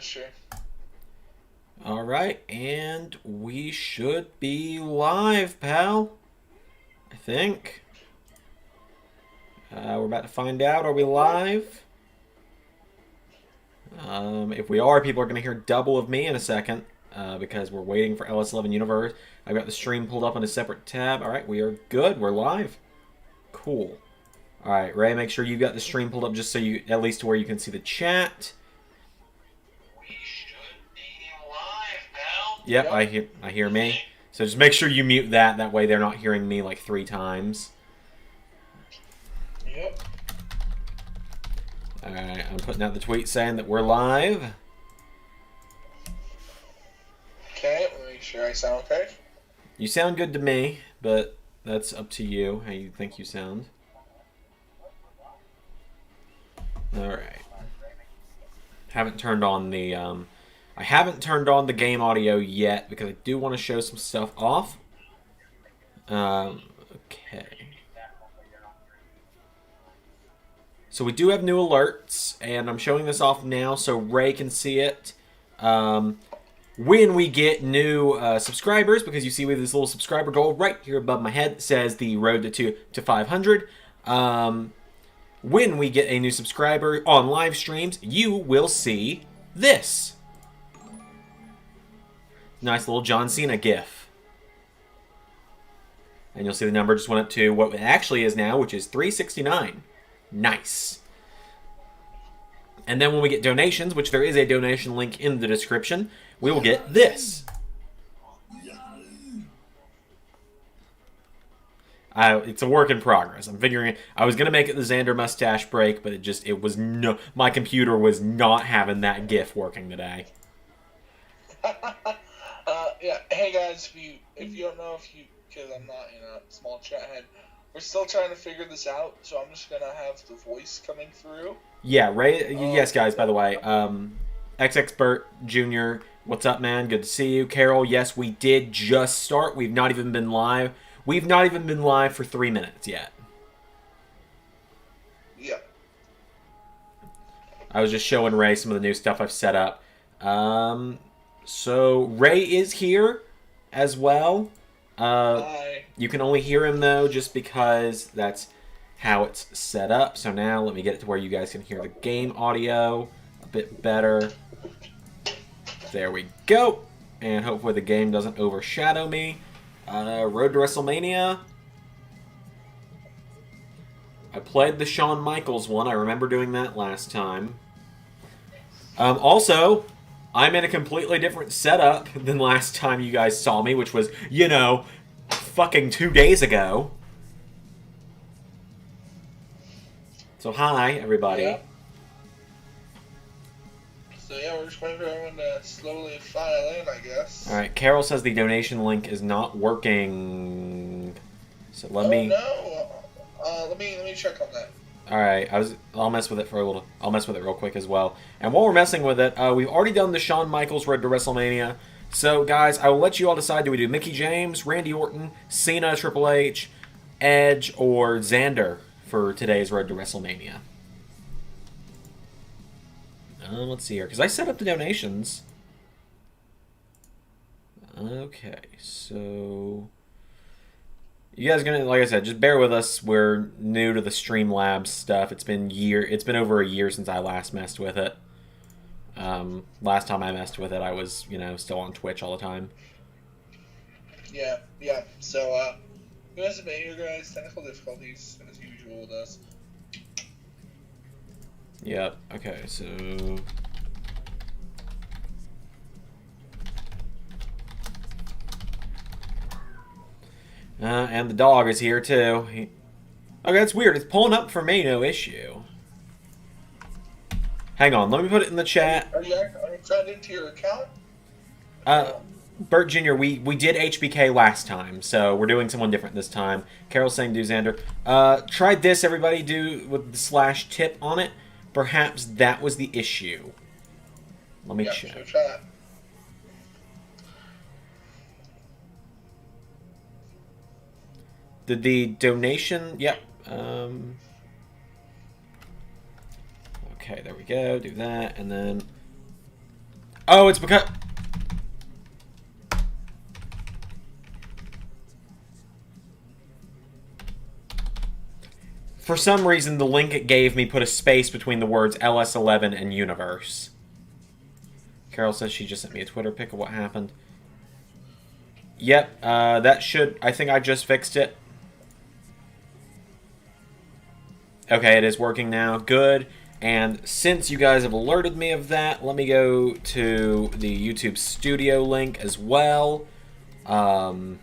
sure. All right, and we should be live, pal. I think. We're about to find out. Are we live? If we are, people are going to hear double of me in a second because we're waiting for LS11 Universe. I've got the stream pulled up on a separate tab. All right, we are good. We're live. Cool. All right, Ray, make sure you've got the stream pulled up just so you, at least to where you can see the chat. We should be live, pal. Yep, I hear me. So just make sure you mute that. That way they're not hearing me like 3 times. Yep. Alright, I'm putting out the tweet saying that we're live. Okay, let me make sure I sound okay. You sound good to me, but that's up to you, how you think you sound. Alright. Haven't turned on the, I haven't turned on the game audio yet because I do want to show some stuff off. Okay. So we do have new alerts, and I'm showing this off now so Ray can see it. When we get new subscribers, because you see we have this little subscriber goal right here above my head that says the road to 500. When we get a new subscriber on live streams, you will see this. Nice little John Cena gif. And you'll see the number just went up to what it actually is now, which is 369. Nice. And then when we get donations, which there is a donation link in the description, we will get this. It's a work in progress. I'm figuring I was gonna make it the Zander mustache break, but my computer was not having that GIF working today. Yeah. Hey guys, if you don't know, because I'm not in a small chat head, we're still trying to figure this out. So I'm just gonna have the voice coming through. Yeah, Ray. Yes, guys. By the way, Expert Junior, what's up, man? Good to see you. Carol, yes, we did just start. We've not even been live. We've not even been live for 3 minutes yet. Yeah. I was just showing Ray some of the new stuff I've set up. So Ray is here as well. Hi. You can only hear him though, just because that's how it's set up. So now let me get it to where you guys can hear the game audio a bit better. There we go. And hopefully the game doesn't overshadow me. Road to WrestleMania. I played the Shawn Michaels one. I remember doing that last time. Also, I'm in a completely different setup than last time you guys saw me, which was, you know, fucking 2 days ago. So hi, everybody. Yeah. So yeah, we're just waiting for everyone to slowly file in, I guess. Alright, Carol says the donation link is not working. So let me... no. Let me check on that. Alright, I'll mess with it for a little. I'll mess with it real quick as well. And while we're messing with it, we've already done the Shawn Michaels Road to WrestleMania. So guys, I will let you all decide, do we do Mickey James, Randy Orton, Cena, Triple H, Edge, or Zander for today's Road to WrestleMania? Let's see here, because I set up the donations. Okay, so... You guys are gonna, like I said, just bear with us. We're new to the Streamlabs stuff. It's been over a year since I last messed with it. Last time I messed with it, I was, still on Twitch all the time. Yeah. So, you guys have been here, guys. Technical difficulties, as usual with us. Yep. Okay. So. And the dog is here too. Okay, that's weird. It's pulling up for me, no issue. Hang on, let me put it in the chat. Are you signed into your account? Bert Jr., we did HBK last time, so we're doing someone different this time. Carol's saying do Zander. Try this, everybody, do with the /tip on it. Perhaps that was the issue. Let me check. So try that. Did the donation... Yep. Okay, there we go. Do that, and then... Oh, it's because... For some reason, the link it gave me put a space between the words LS11 and Universe. Carol says she just sent me a Twitter pic of what happened. Yep, that should... I think I just fixed it. Okay, it is working now. Good. And since you guys have alerted me of that, let me go to the YouTube Studio link as well. And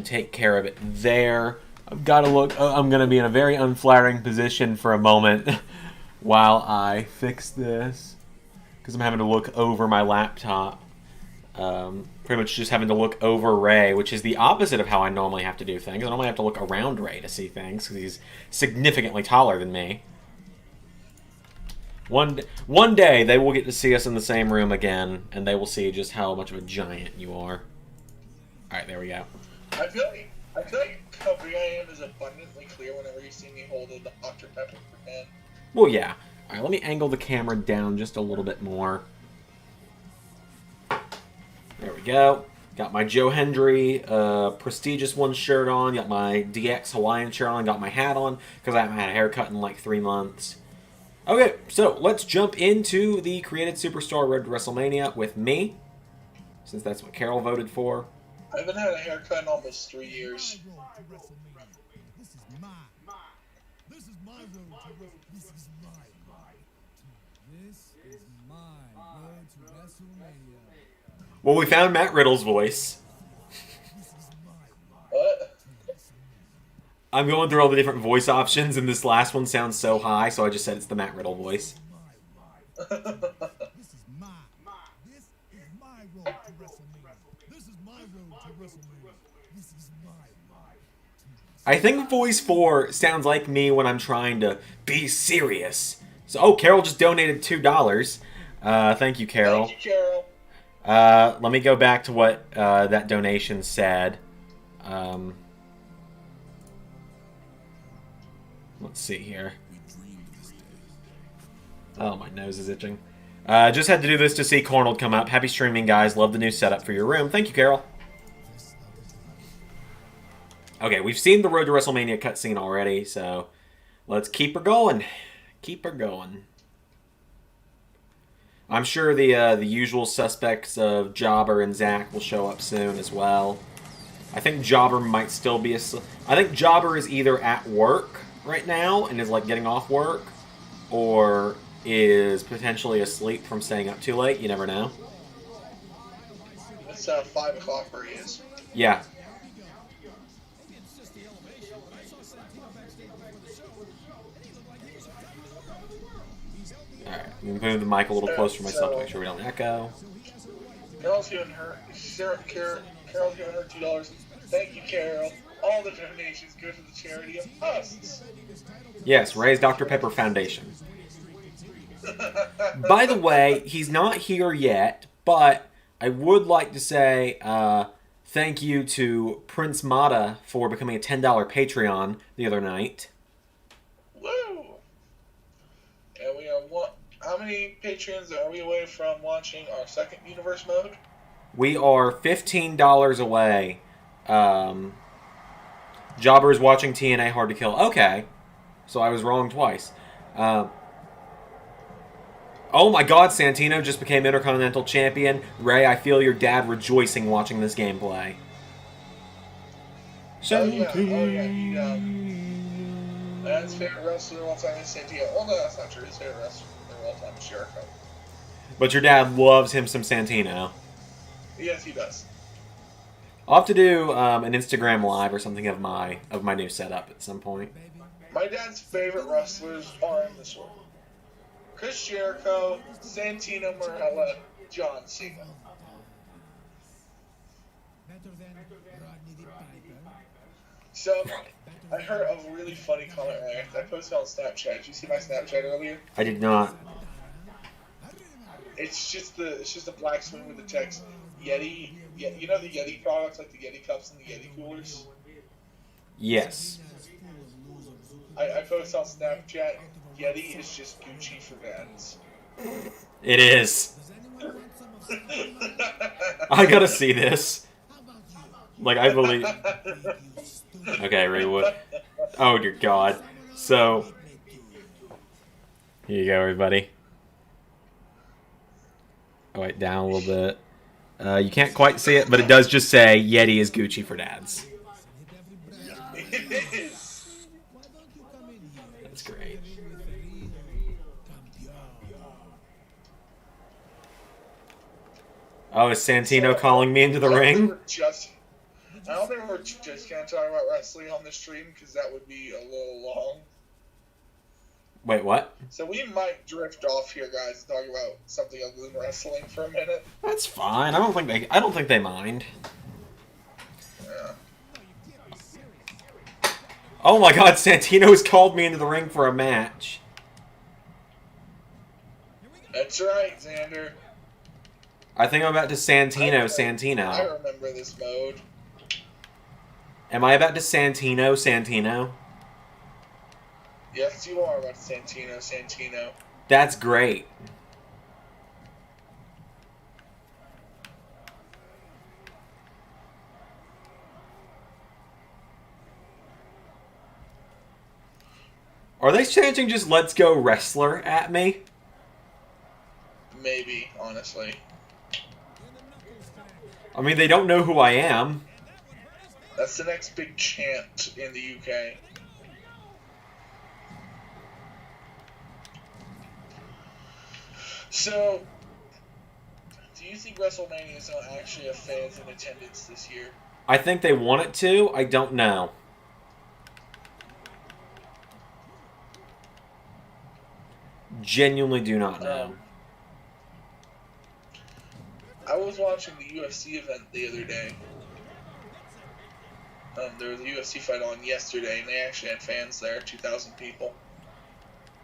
take care of it there. I've got to look... I'm going to be in a very unflattering position for a moment while I fix this. Because I'm having to look over my laptop. Pretty much just having to look over Ray, which is the opposite of how I normally have to do things. I normally have to look around Ray to see things, because he's significantly taller than me. One day, they will get to see us in the same room again, and they will see just how much of a giant you are. Alright, there we go. I feel like how big I am is abundantly clear whenever you see me hold a Dr. Pepper can. Well, yeah. Alright, let me angle the camera down just a little bit more. There we go. Got my Joe Hendry Prestigious One shirt on. Got my DX Hawaiian shirt on. Got my hat on because I haven't had a haircut in like 3 months. Okay, so let's jump into the Created Superstar Road to WrestleMania with me, since that's what Carol voted for. I haven't had a haircut in almost 3 years. Well, we found Matt Riddle's voice. What? I'm going through all the different voice options, and this last one sounds so high, so I just said it's the Matt Riddle voice. I think voice 4 sounds like me when I'm trying to be serious. So, oh, Carol just donated $2. Thank you, Carol. Thank you, Carol. Let me go back to what that donation said. Let's see here. Oh, my nose is itching. Just had to do this to see Cornold come up. Happy streaming, guys. Love the new setup for your room. Thank you, Carol. Okay, we've seen the Road to WrestleMania cutscene already, so let's keep her going. Keep her going. I'm sure the usual suspects of Jobber and Zach will show up soon as well. I think Jobber might still be I think Jobber is either at work right now and is like getting off work, or is potentially asleep from staying up too late. You never know. It's 5 o'clock where he is. Yeah. Alright, I'm going to move the mic a little closer to myself to make sure we don't echo. Carol's giving her $2. Thank you, Carol. All the donations go to the charity of us. Yes, Ray's Dr. Pepper Foundation. By the way, he's not here yet, but I would like to say thank you to Prince Mada for becoming a $10 Patreon the other night. Woo! And we are how many Patreons are we away from launching our second universe mode? We are $15 away. Jobber is watching TNA Hard to Kill. Okay. So I was wrong twice. Oh my god, Santino just became Intercontinental Champion. Ray, I feel your dad rejoicing watching this gameplay. That's favorite wrestler of all time is Santino. Well, no, that's not true. His favorite wrestler of all time is Jericho. But your dad loves him some Santino. Yes, he does. I'll have to do an Instagram live or something of my new setup at some point. My dad's favorite wrestlers are in this order: Chris Jericho, Santino Marella, John Cena. So, I heard a really funny comment earlier. I posted on Snapchat. Did you see my Snapchat earlier? I did not. It's just a black screen with the text Yeti. You know the Yeti products, like the Yeti cups and the Yeti coolers? Yes. I posted on Snapchat. Yeti is just Gucci for dads. It is. I gotta see this. Like, I believe... Okay, Raywood. Oh, dear God. So... Here you go, everybody. Oh, wait, down a little bit. You can't quite see it, but it does just say, Yeti is Gucci for dads. It is. That's great. Oh, is Santino calling me into the ring? I don't think we're just going to talk about wrestling on the stream, because that would be a little long. Wait, what? So we might drift off here, guys, and talk about something other than wrestling for a minute. That's fine. I don't think they mind. Yeah. Oh my God, Santino's called me into the ring for a match. That's right, Zander. I think I'm about to Santino. I remember this mode. Am I about to Santino? Yes, you are about Santino. That's great. Are they chanting just "Let's go wrestler" at me? Maybe, honestly. I mean, they don't know who I am. That's the next big chant in the UK. So, do you think WrestleMania is not actually have fans in attendance this year? I think they want it to. I don't know. Genuinely do not know. I was watching the UFC event the other day. There was a UFC fight on yesterday, and they actually had fans there, 2,000 people.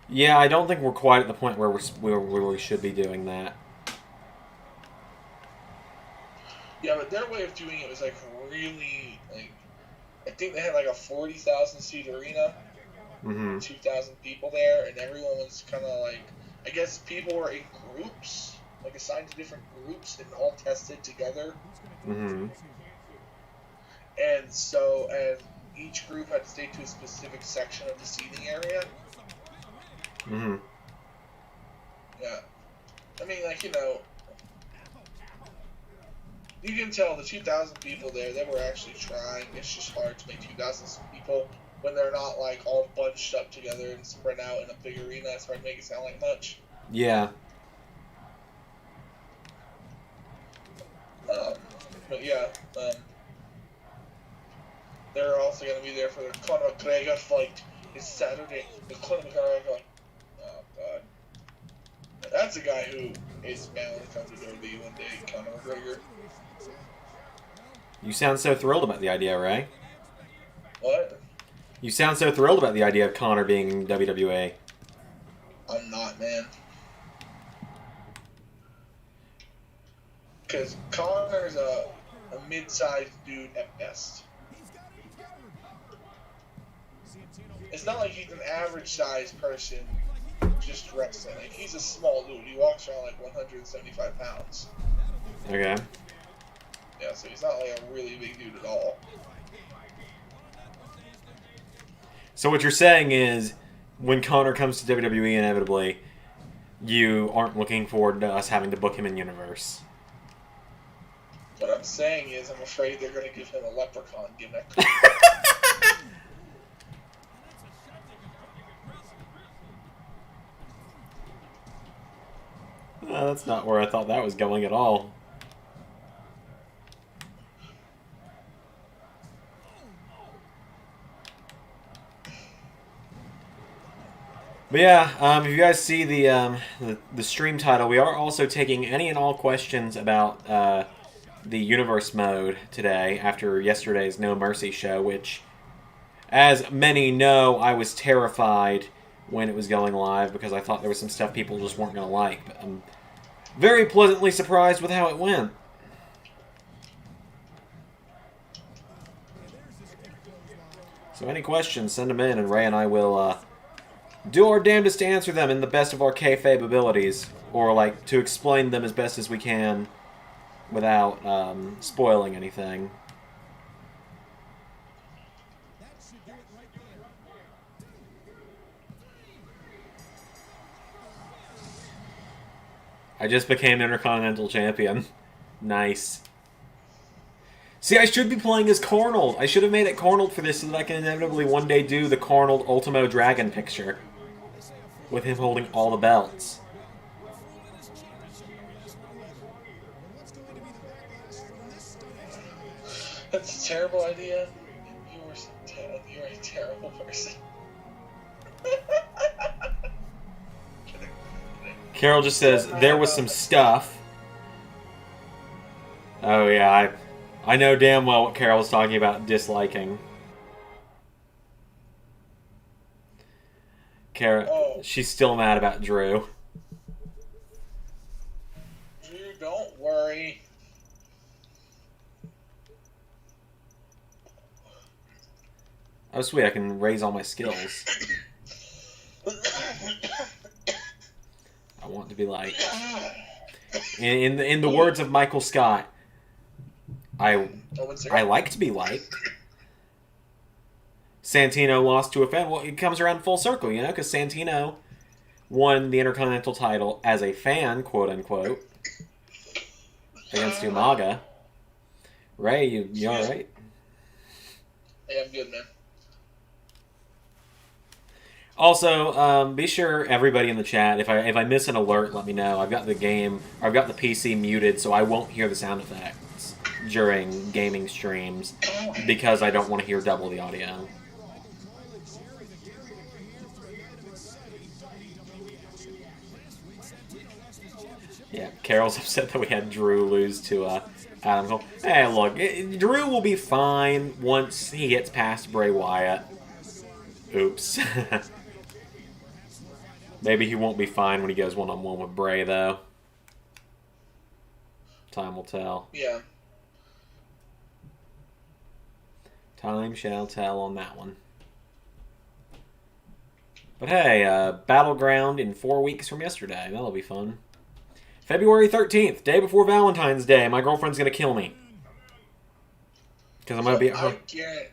Yeah, I don't think we're quite at the point where we should be doing that. Yeah, but their way of doing it was like really like. I think they had like a 40,000 seat arena, 2,000 people there, and everyone was kind of like. I guess people were in groups, like assigned to different groups, and all tested together. Mm-hmm. And each group had to stay to a specific section of the seating area. Mm-hmm. Yeah. I mean, like, you can tell the 2,000 people there, they were actually trying. It's just hard to make 2,000 people when they're not, like, all bunched up together and spread out in a big arena. It's hard to make it sound like much. Yeah. But, yeah, they're also going to be there for the Conor McGregor fight. It's Saturday. The Conor McGregor. Oh, God. That's a guy who is bound to come to WWE one day, Conor McGregor. You sound so thrilled about the idea, Ray. What? You sound so thrilled about the idea of Conor being in WWE. I'm not, man. Because Conor's a mid-sized dude at best. It's not like he's an average-sized person just wrestling. Like, he's a small dude. He walks around like 175 pounds. Okay. Yeah, so he's not like a really big dude at all. So what you're saying is, when Conor comes to WWE inevitably, you aren't looking forward to us having to book him in Universe. What I'm saying is, I'm afraid they're going to give him a leprechaun gimmick. That's not where I thought that was going at all. But yeah, if you guys see the stream title, we are also taking any and all questions about the Universe mode today after yesterday's No Mercy show, which, as many know, I was terrified when it was going live because I thought there was some stuff people just weren't going to like. But I'm very pleasantly surprised with how it went. So any questions, send them in, and Ray and I will do our damnedest to answer them in the best of our kayfabe abilities, or like to explain them as best as we can without spoiling anything. I just became Intercontinental Champion. Nice. See, I should be playing as Cornold. I should have made it Cornold for this so that I can inevitably one day do the Cornold Ultimo Dragon picture. With him holding all the belts. That's a terrible idea. You're a terrible person. Carol just says, there was some stuff. Oh yeah, I know damn well what Carol was talking about disliking. Carol, she's still mad about Drew. Drew, don't worry. Oh sweet, I can raise all my skills. I want to be like... In the words of Michael Scott, I like to be like. Santino lost to a fan. Well, it comes around full circle, you know, because Santino won the Intercontinental title as a fan, quote unquote, against Umaga. Ray, you all right? Yeah, I'm good, man. Also, be sure everybody in the chat, if I miss an alert, let me know. I've got the PC muted, so I won't hear the sound effects during gaming streams because I don't want to hear double the audio. Yeah, Carol's upset that we had Drew lose to Adam Cole. Hey, look, Drew will be fine once he gets past Bray Wyatt. Oops. Maybe he won't be fine when he goes one-on-one with Bray, though. Time will tell. Yeah. Time shall tell on that one. But hey, Battleground in 4 weeks from yesterday. That'll be fun. February 13th, day before Valentine's Day. My girlfriend's going to kill me. Because I'm going to be at her.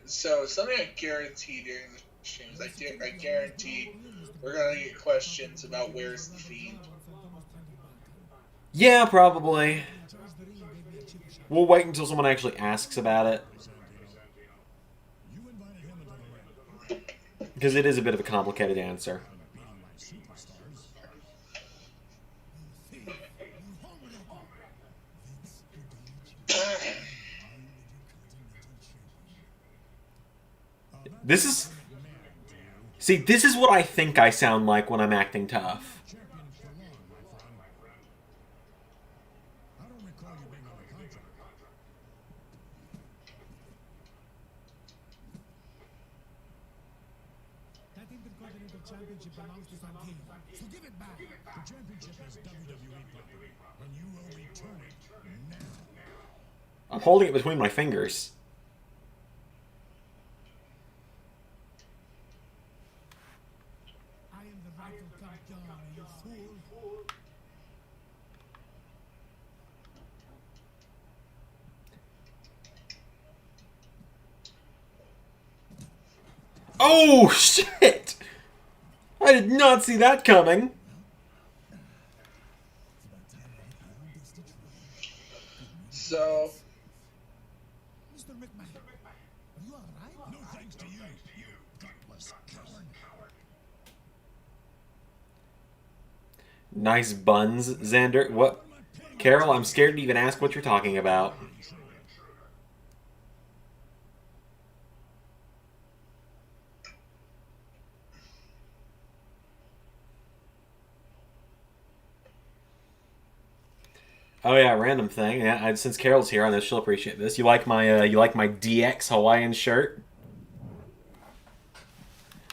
So, something I guarantee during the streams, I guarantee we're going to get questions about where's the Fiend. Yeah, probably. We'll wait until someone actually asks about it. Because it is a bit of a complicated answer. This is... See, this is what I think I sound like when I'm acting tough. That Intercontinental Championship belongs to Santino, so give it back. The championship is WWE property, and you will return it now. I'm holding it between my fingers. I am the rightful champion, you fool. Oh, shit! I did not see that coming. So... Mr. McMahon, are you alright? No thanks to you, gutless coward. Nice buns, Zander. What? Carol, I'm scared to even ask what you're talking about. Oh yeah, random thing. Yeah, since Carol's here, I know she'll appreciate this. You like my DX Hawaiian shirt?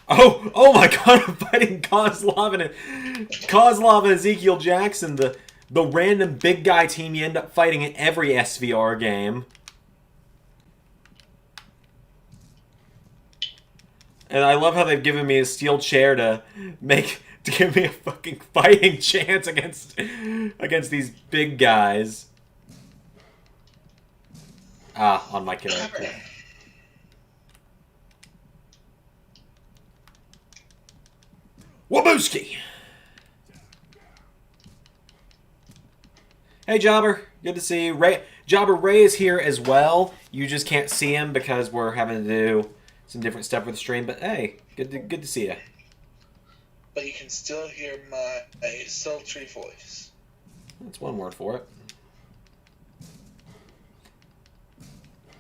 Oh my God! I'm fighting Kozlov and Ezekiel Jackson, the random big guy team you end up fighting in every SvR game. And I love how they've given me a steel chair to give me a fucking fighting chance against these big guys. On my character. Wabooski! Hey, Jobber. Good to see you. Jobber Ray is here as well. You just can't see him because we're having to do some different stuff with the stream. But hey, good to see you. But you can still hear my sultry voice. That's one word for it.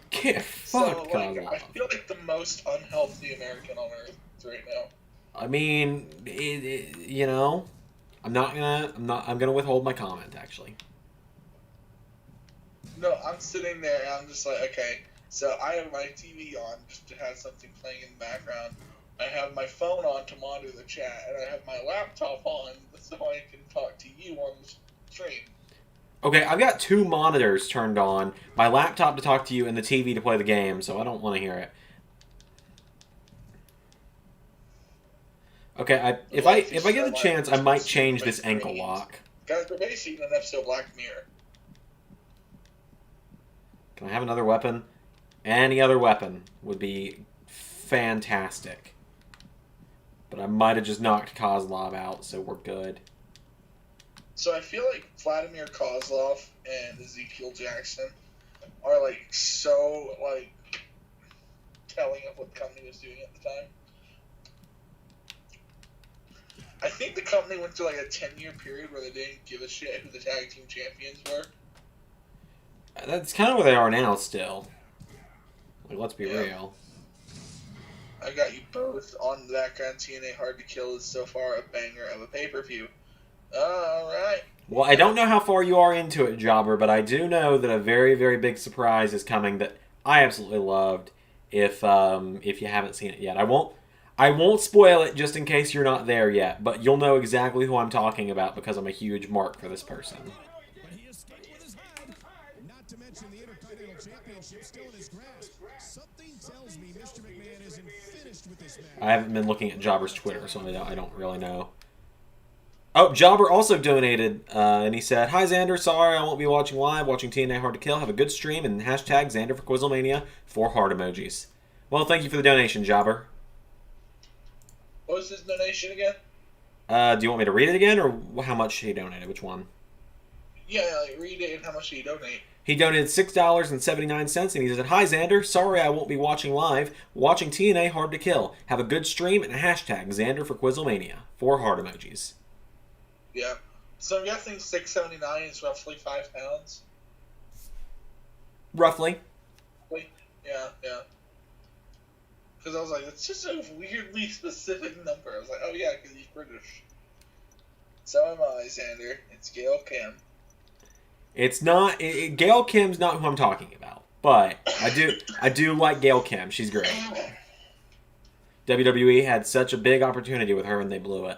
Get fucked, I feel like the most unhealthy American on earth right now. I mean, you know, I'm gonna withhold my comment actually. No, I'm sitting there and I'm just like, okay, so I have my TV on just to have something playing in the background. I have my phone on to monitor the chat, and I have my laptop on so I can talk to you on the stream. Okay, I've got 2 monitors turned on, my laptop to talk to you, and the TV to play the game, so I don't want to hear it. Okay, if I get a chance, I might change this ankle lock. Guys, we're basically an episode of Black Mirror. Can I have another weapon? Any other weapon would be fantastic. But I might have just knocked Kozlov out, so we're good. So I feel like Vladimir Kozlov and Ezekiel Jackson are like so like telling of what the company was doing at the time. I think the company went through like a 10-year period where they didn't give a shit who the tag team champions were. That's kind of where they are now still. Like, let's be real. I got you both on the background. TNA Hard to Kill is so far a banger of a pay-per-view. Alright. Well, I don't know how far you are into it, Jobber, but I do know that a very, very big surprise is coming that I absolutely loved. If you haven't seen it yet, I won't spoil it just in case you're not there yet, but you'll know exactly who I'm talking about because I'm a huge mark for this person. But he escaped with his hide. Not to mention the Intercontinental Championship still in his grasp. Something tells me Mr. McMahon isn't finished with this match. I haven't been looking at Jobber's Twitter, so I don't really know. Oh, Jobber also donated, and he said, "Hi, Zander. Sorry I won't be watching live. Watching TNA Hard to Kill. Have a good stream, and hashtag Zander for Quizzlemania. 4 heart emojis." Well, thank you for the donation, Jobber. What was his donation again? Do you want me to read it again, or how much he donated? Which one? Yeah, like, read it and how much did he donate? He donated $6.79, and he said, "Hi, Zander. Sorry I won't be watching live. Watching TNA Hard to Kill. Have a good stream, and hashtag Zander for Quizzlemania. 4 heart emojis." Yeah. So I'm guessing $6.79 is roughly 5 pounds? Roughly. Yeah. Because I was like, it's just a weirdly specific number. I was like, oh yeah, because he's British. So am I, Zander. It's Gail Kim. It's not... Gail Kim's not who I'm talking about. But I do like Gail Kim. She's great. WWE had such a big opportunity with her and they blew it.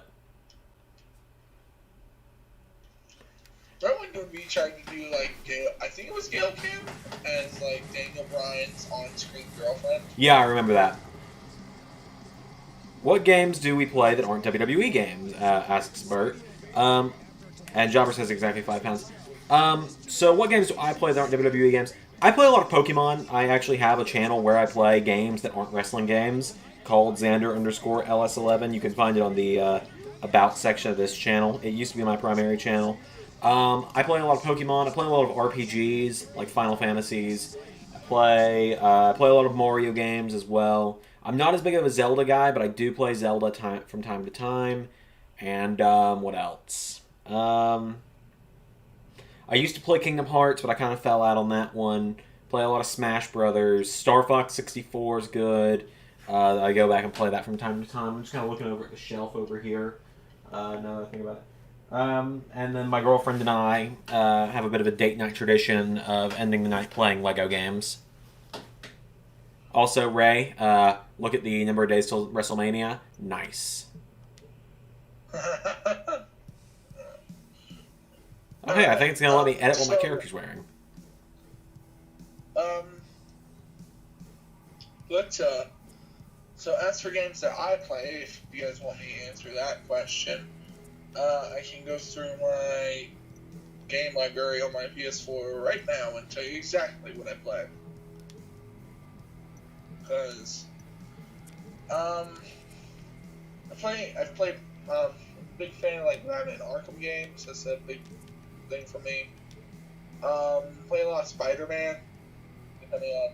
Remember when we tried to do, like, I think it was Gail Kim as, like, Daniel Bryan's on-screen girlfriend? Yeah, I remember that. What games do we play that aren't WWE games? Asks Bert. And Jobber says exactly 5 pounds. So what games do I play that aren't WWE games? I play a lot of Pokemon. I actually have a channel where I play games that aren't wrestling games called Zander_LS11. You can find it on the About section of this channel. It used to be my primary channel. I play a lot of Pokemon. I play a lot of RPGs, like Final Fantasies. I play a lot of Mario games as well. I'm not as big of a Zelda guy, but I do play Zelda from time to time. And what else? I used to play Kingdom Hearts, but I kind of fell out on that one. Play a lot of Smash Brothers. Star Fox 64 is good. I go back and play that from time to time. I'm just kind of looking over at the shelf over here. Now that I think about it. And then my girlfriend and I have a bit of a date night tradition of ending the night playing Lego games. Also, Ray, look at the number of days till WrestleMania. Nice. Okay, I think it's going to let me edit what my character's wearing. So as for games that I play, if you guys want me to answer that question, I can go through my game library on my PS4 right now and tell you exactly what I play. Because I've played big fan of like Batman Arkham games. That's a big thing for me. Play a lot of Spider-Man, depending on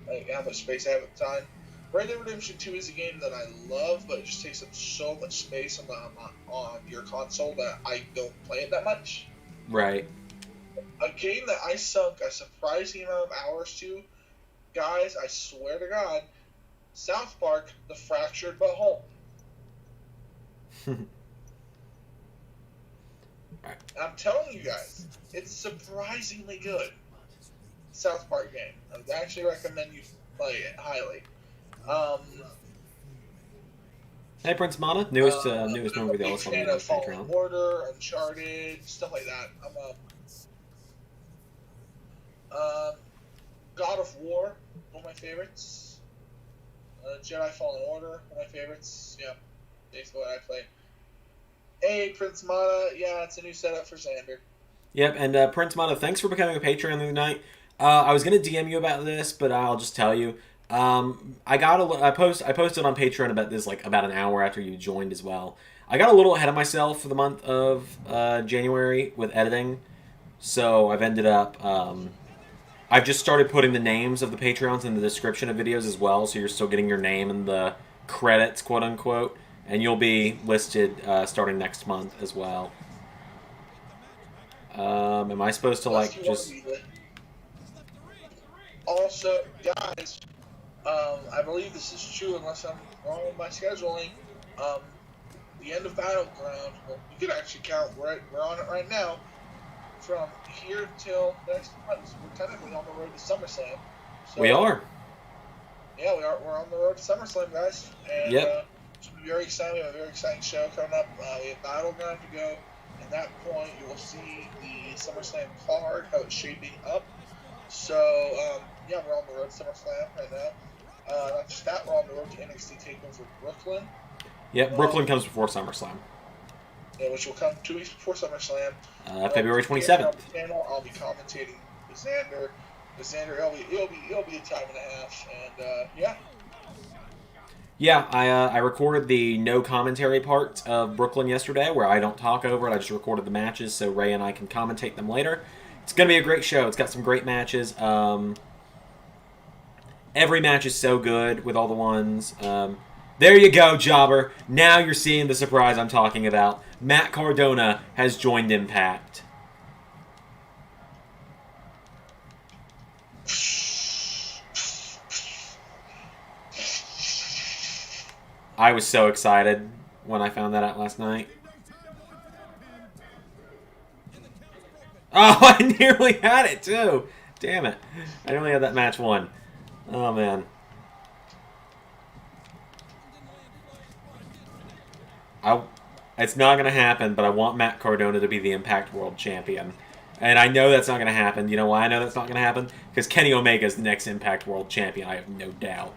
like how much space I have at the time. Red Dead Redemption 2 is a game that I love, but it just takes up so much space on your console that I don't play it that much. Right. A game that I sunk a surprising amount of hours to, guys, I swear to God, South Park: The Fractured But Whole. I'm telling you guys, it's surprisingly good. South Park game. I would actually recommend you play it highly. Hey, Prince Mada, newest member of the big fan of Fallen Order, Uncharted, stuff like that. God of War, one of my favorites. Jedi Fallen Order, one of my favorites. Yeah, basically what I play. Hey, Prince Mada, yeah, it's a new setup for Zander. Yep, and Prince Mada, thanks for becoming a Patreon the other night. I was going to DM you about this, but I'll just tell you. I posted on Patreon about this like about an hour after you joined as well. I got a little ahead of myself for the month of January with editing, so I've ended up I've just started putting the names of the Patreons in the description of videos as well, so you're still getting your name in the credits, quote unquote, and you'll be listed starting next month as well. Am I supposed to like just? Also, guys, I believe this is true unless I'm wrong with my scheduling. The end of Battleground, well, you can actually count, we're on it right now, from here till next month. We're technically on the road to SummerSlam. So, we are. Yeah, we are. We're on the road to SummerSlam, guys. And it's going to be very exciting. We have a very exciting show coming up. We have Battleground to go. At that point, you will see the SummerSlam card, how it's shaping up. So, yeah, we're on the road to SummerSlam right now. Not just that, we're on the road to NXT TakeOver Brooklyn. Yep, Brooklyn comes before SummerSlam. Yeah, which will come 2 weeks before SummerSlam. February 27th. I'll be commentating with Zander. It'll be a time and a half, and yeah. Yeah, I recorded the no commentary part of Brooklyn yesterday, where I don't talk over it. I just recorded the matches so Ray and I can commentate them later. It's going to be a great show. It's got some great matches. Every match is so good with all the ones. There you go, Jobber. Now you're seeing the surprise I'm talking about. Matt Cardona has joined Impact. I was so excited when I found that out last night. Oh, I nearly had it, too. Damn it. I nearly had that match won. Oh, man. It's not going to happen, but I want Matt Cardona to be the Impact World Champion. And I know that's not going to happen. You know why I know that's not going to happen? Because Kenny Omega is the next Impact World Champion. I have no doubt.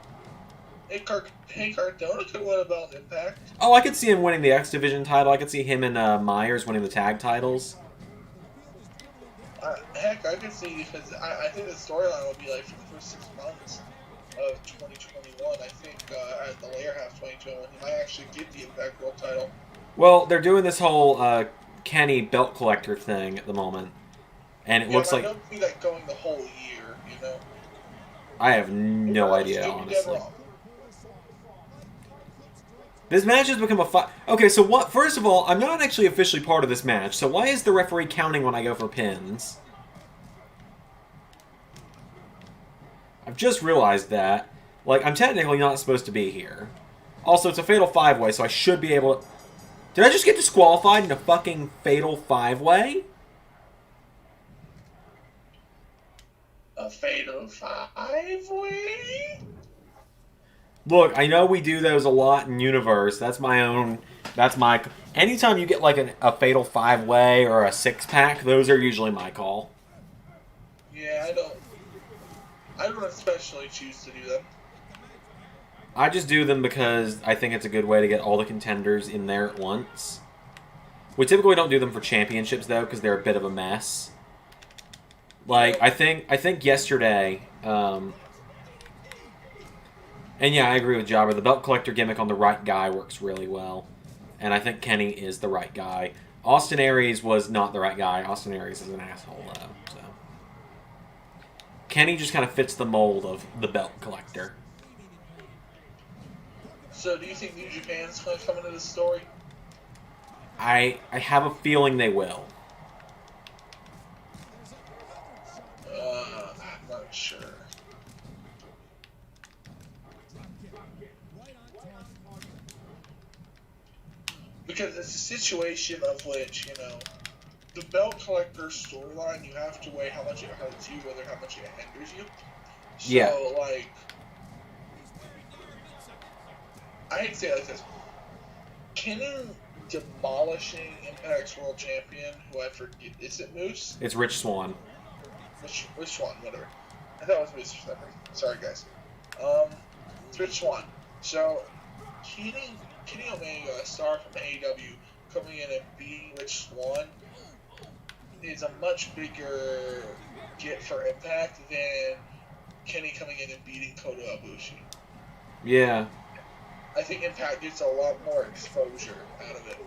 Hey, Cardona could win a belt Impact. Oh, I could see him winning the X Division title. I could see him and Myers winning the tag titles. Heck, I could see, because I think the storyline will be like for the first 6 months of 2021. I think at the later half of 2021, he might actually get the Impact World title. Well, they're doing this whole Kenny belt collector thing at the moment. And it looks like... I don't see that going the whole year, you know? I have no idea, honestly. This match has become a fight. Okay, so what? First of all, I'm not actually officially part of this match, so why is the referee counting when I go for pins? I've just realized that. Like, I'm technically not supposed to be here. Also, it's a fatal 5-way, so I should be able to... Did I just get disqualified in a fucking fatal 5-way? A fatal 5-way? Look, I know we do those a lot in Universe. That's my own... That's my... Anytime you get, like, a fatal 5-way or a 6-pack, those are usually my call. Yeah, I don't especially choose to do them. I just do them because I think it's a good way to get all the contenders in there at once. We typically don't do them for championships though, because they're a bit of a mess. Like I think yesterday, and yeah, I agree with Jobber. The belt collector gimmick on the right guy works really well, and I think Kenny is the right guy. Austin Aries was not the right guy. Austin Aries is an asshole though. So Kenny just kind of fits the mold of the belt collector. So do you think New Japan's going to come into this story? I have a feeling they will. I'm not sure. Because it's a situation of which, the belt collector storyline, you have to weigh how much it hurts you, whether how much it hinders you. So, Yeah. like, I hate to say it like this. Kenny demolishing Impact's world champion, who I forget, is it Moose? It's Rich Swann. Rich Swann, whatever. I thought it was Moose for some reason. Sorry, guys. It's Rich Swann. So, Kenny Omega, a star from AEW, coming in and beating Rich Swann is a much bigger get for Impact than Kenny coming in and beating Kota Ibushi. Yeah. I think Impact gets a lot more exposure out of it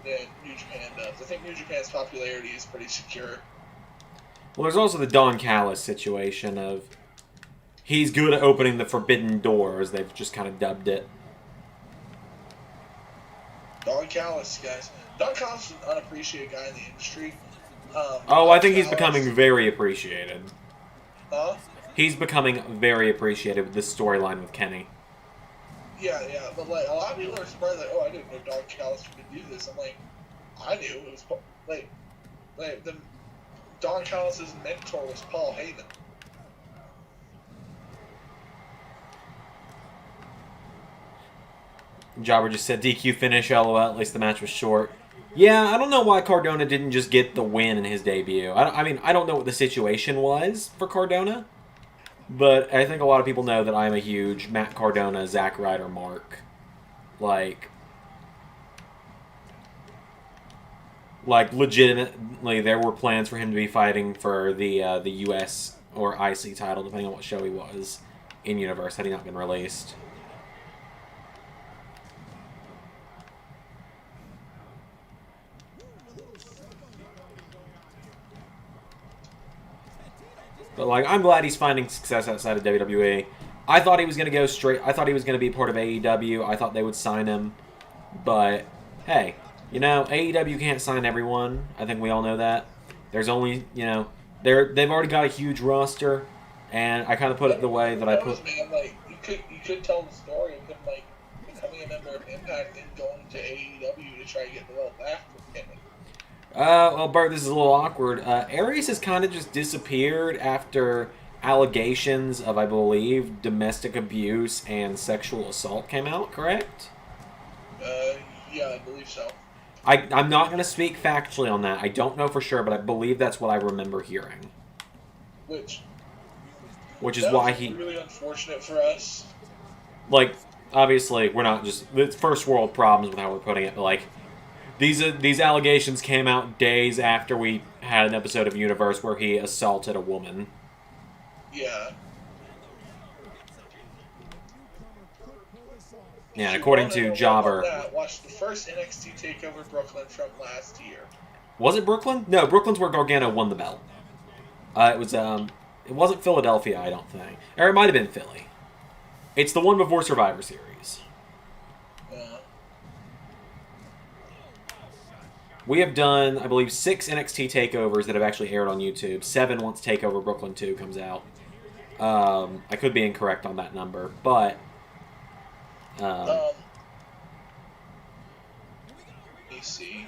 than New Japan does. I think New Japan's popularity is pretty secure. Well, there's also the Don Callis situation of he's good at opening the forbidden doors. They've just kind of dubbed it. Don Callis, guys. Don Callis is an unappreciated guy in the industry. I think he's becoming very appreciated. Huh? He's becoming very appreciated with this storyline with Kenny. Yeah, but like a lot of people are surprised, like, oh, I didn't know Don Callis could do this. I'm like, I knew it was like the Don Callis' mentor was Paul Heyman. Jobber just said DQ finish, LOL, at least the match was short. Yeah, I don't know why Cardona didn't just get the win in his debut. I don't know what the situation was for Cardona, but I think a lot of people know that I'm a huge Matt Cardona, Zack Ryder mark. Like legitimately, there were plans for him to be fighting for the US or IC title, depending on what show he was in Universe, had he not been released. But, like, I'm glad he's finding success outside of WWE. I thought he was going to go straight. I thought he was going to be part of AEW. I thought they would sign him. But, hey, AEW can't sign everyone. I think we all know that. There's only, they've already got a huge roster. And I kind of put it the way that I put... Man, like, you could tell the story of him, like, becoming a member of Impact and going to AEW to try to get the belt back from Kenny. Well, Bert, this is a little awkward. Aries has kind of just disappeared after allegations of, I believe, domestic abuse and sexual assault came out, correct? Yeah, I believe so. I'm not going to speak factually on that. I don't know for sure, but I believe that's what I remember hearing. Which is why he... really unfortunate for us. Like, obviously, we're not just... It's first world problems with how we're putting it, but, like... These allegations came out days after we had an episode of Universe where he assaulted a woman. Yeah. Yeah, and according to Jobber... Watch the first NXT TakeOver Brooklyn from last year. Was it Brooklyn? No, Brooklyn's where Gargano won the belt. It wasn't Philadelphia, I don't think. Or it might have been Philly. It's the one before Survivor Series. We have done, I believe, 6 NXT takeovers that have actually aired on YouTube. 7 once TakeOver Brooklyn 2 comes out. I could be incorrect on that number, but... Let me see.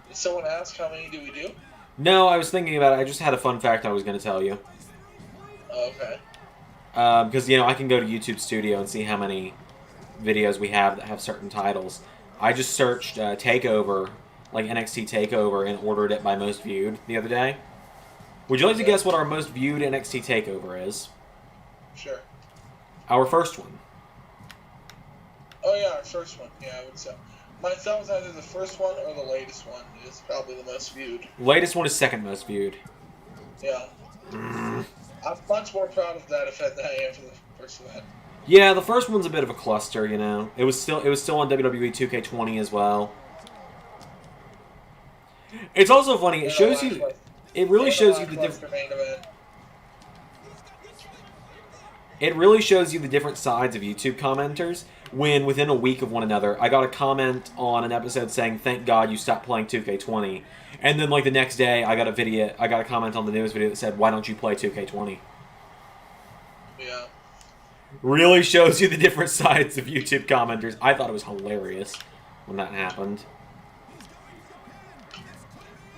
Did someone ask how many do we do? No, I was thinking about it. I just had a fun fact I was going to tell you. Okay. Because, I can go to YouTube Studio and see how many videos we have that have certain titles. I just searched TakeOver, like NXT TakeOver, and ordered it by most viewed the other day. Would you like to guess what our most viewed NXT takeover is? Sure. Our first one. Oh yeah, our first one. Yeah, I would say. My thought was either the first one or the latest one is probably the most viewed. Latest one is second most viewed. Yeah. I'm much more proud of that event than I am for the first event. Yeah, the first one's a bit of a cluster, you know. It was still on WWE 2K20 as well. It's also funny. It shows you. It really shows you the different. It really shows you the different sides of YouTube commenters. When within a week of one another, I got a comment on an episode saying, "Thank God you stopped playing 2K20," and then like the next day, I got a comment on the news video that said, "Why don't you play 2K20?" Yeah. Really shows you the different sides of YouTube commenters. I thought it was hilarious when that happened.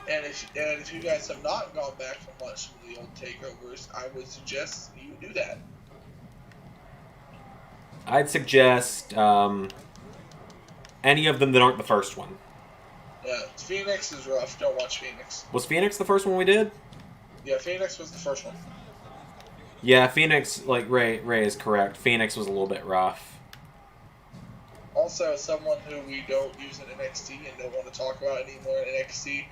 And if you guys have not gone back and watched some of the old takeovers, I would suggest you do that. I'd suggest any of them that aren't the first one. Yeah, Phoenix is rough. Don't watch Phoenix. Was Phoenix the first one we did? Yeah, Phoenix was the first one. Yeah, Phoenix, like Ray is correct. Phoenix was a little bit rough. Also, someone who we don't use in NXT and don't want to talk about anymore in NXT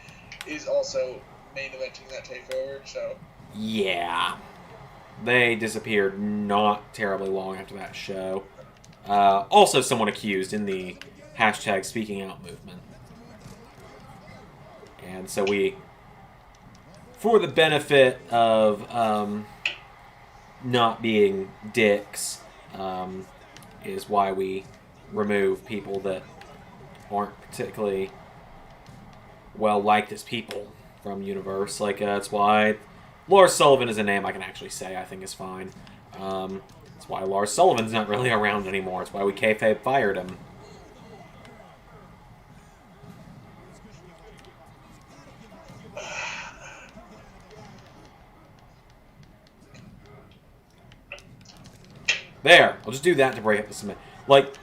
is also main eventing that takeover, so... Yeah. They disappeared not terribly long after that show. Also someone accused in the hashtag Speaking Out movement. And so we, for the benefit of not being dicks, is why we remove people that aren't particularly well-liked as people from Universe. Like, that's why Lars Sullivan is a name I can actually say I think is fine. That's why Lars Sullivan's not really around anymore. It's why we kayfabe fired him. There. I'll just do that to break up the cement. Like...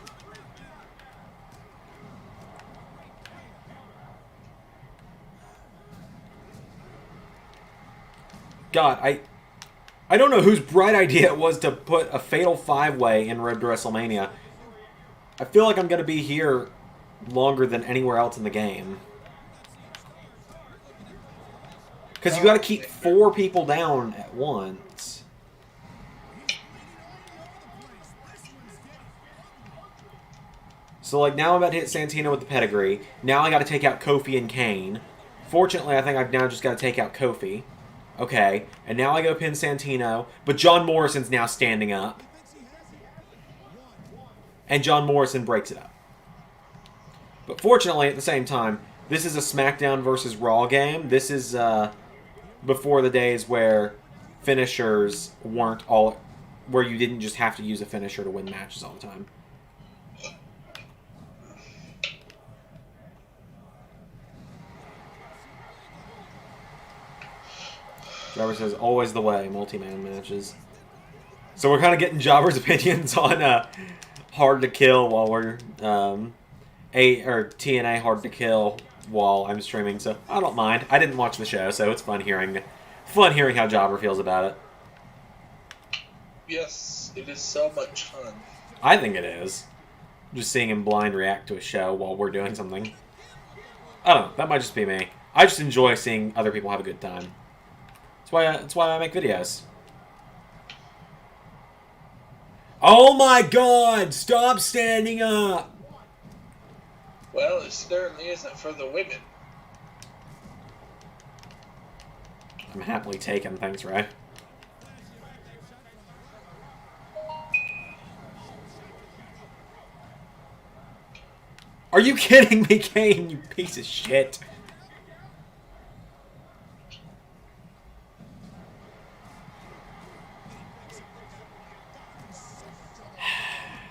God, I don't know whose bright idea it was to put a Fatal 5-Way in Road to WrestleMania. I feel like I'm going to be here longer than anywhere else in the game. Because you got to keep 4 people down at once. So, like, now I'm about to hit Santino with the pedigree. Now I got to take out Kofi and Kane. Fortunately, I think I've now just got to take out Kofi. Okay, and now I go pin Santino, but John Morrison's now standing up. And John Morrison breaks it up. But fortunately, at the same time, this is a SmackDown versus Raw game. This is before the days where finishers weren't all... where you didn't just have to use a finisher to win matches all the time. Jobber says, always the way, multi-man matches. So we're kind of getting Jobber's opinions on Hard to Kill while we're... TNA Hard to Kill while I'm streaming, so I don't mind. I didn't watch the show, so it's fun hearing how Jobber feels about it. Yes, it is so much fun. I think it is. Just seeing him blind react to a show while we're doing something. I don't know, that might just be me. I just enjoy seeing other people have a good time. That's why I make videos. Oh my God! Stop standing up! Well, it certainly isn't for the women. I'm happily taken, thanks, Ray. Are you kidding me, Kane, you piece of shit?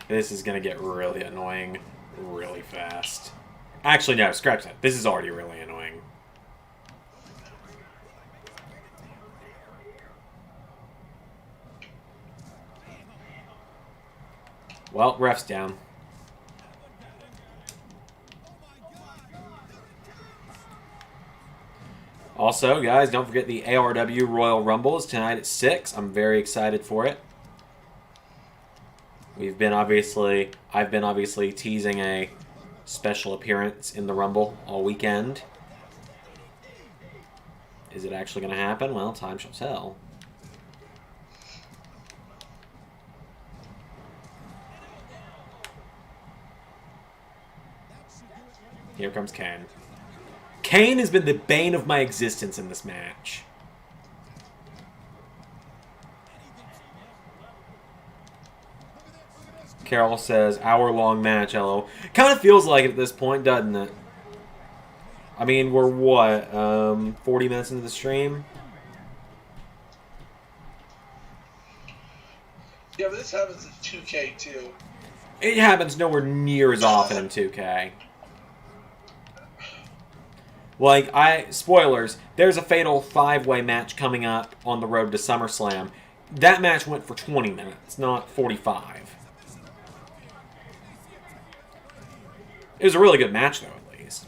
This is going to get really annoying really fast. Actually, no, scratch that. This is already really annoying. Well, ref's down. Also, guys, don't forget the ARW Royal Rumble is tonight at 6. I'm very excited for it. I've been obviously teasing a special appearance in the Rumble all weekend. Is it actually going to happen? Well, time shall tell. Here comes Kane. Kane has been the bane of my existence in this match. Carol says, hour-long match, hello. Kind of feels like it at this point, doesn't it? I mean, we're what, 40 minutes into the stream? Yeah, but this happens in 2K, too. It happens nowhere near as often in 2K. Like, spoilers, there's a fatal 5-way match coming up on the road to SummerSlam. That match went for 20 minutes, not 45. It was a really good match, though, at least.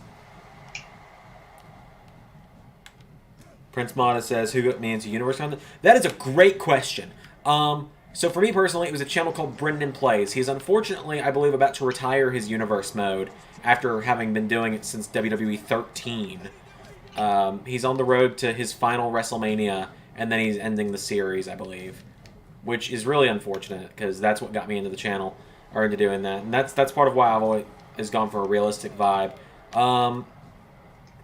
Prince Mada says, who got me into Universe content? That is a great question. So for me personally, it was a channel called Brendan Plays. He's unfortunately, I believe, about to retire his Universe mode after having been doing it since WWE 13. He's on the road to his final WrestleMania, and then he's ending the series, I believe. Which is really unfortunate, because that's what got me into the channel, or into doing that. And that's part of why I've always gone for a realistic vibe.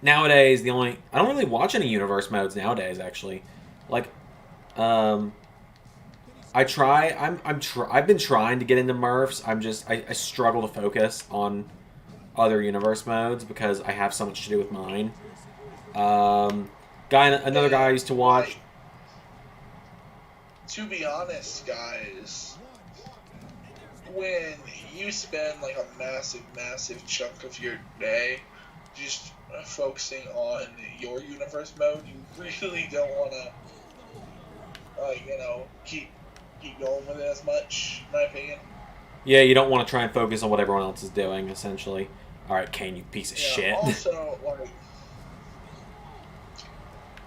Nowadays, I don't really watch any Universe modes nowadays, actually. Like, I've been trying to get into Murphs. I struggle to focus on other Universe modes because I have so much to do with mine. Another guy I used to watch. To be honest, guys, when you spend like a massive chunk of your day just focusing on your Universe mode, you really don't want to, keep going with it as much, in my opinion. Yeah, you don't want to try and focus on what everyone else is doing, essentially. Alright, Kane, you piece of shit.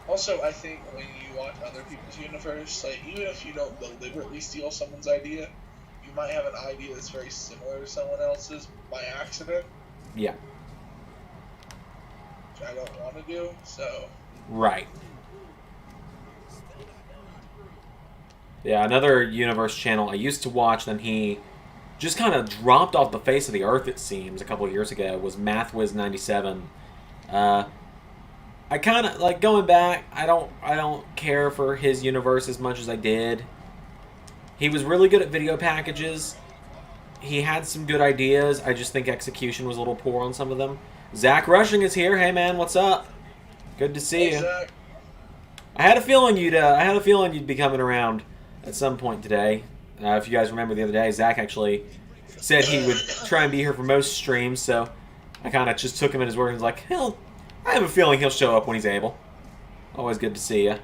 Also, I think when you watch other people's Universe, like, even if you don't deliberately steal someone's idea, you might have an idea that's very similar to someone else's by accident. Yeah. Which I don't want to do, so... Right. Yeah, another Universe channel I used to watch, then he just kind of dropped off the face of the earth, it seems, a couple of years ago, was MathWiz97. I kind of, like, going back, I don't care for his Universe as much as I did. He was really good at video packages. He had some good ideas. I just think execution was a little poor on some of them. Zach Rushing is here. Hey, man, what's up? Good to see you. Zach. I had a feeling you'd be coming around at some point today. If you guys remember the other day, Zach actually said he would try and be here for most streams, so I kind of just took him at his word and was like, hell, I have a feeling he'll show up when he's able. Always good to see you.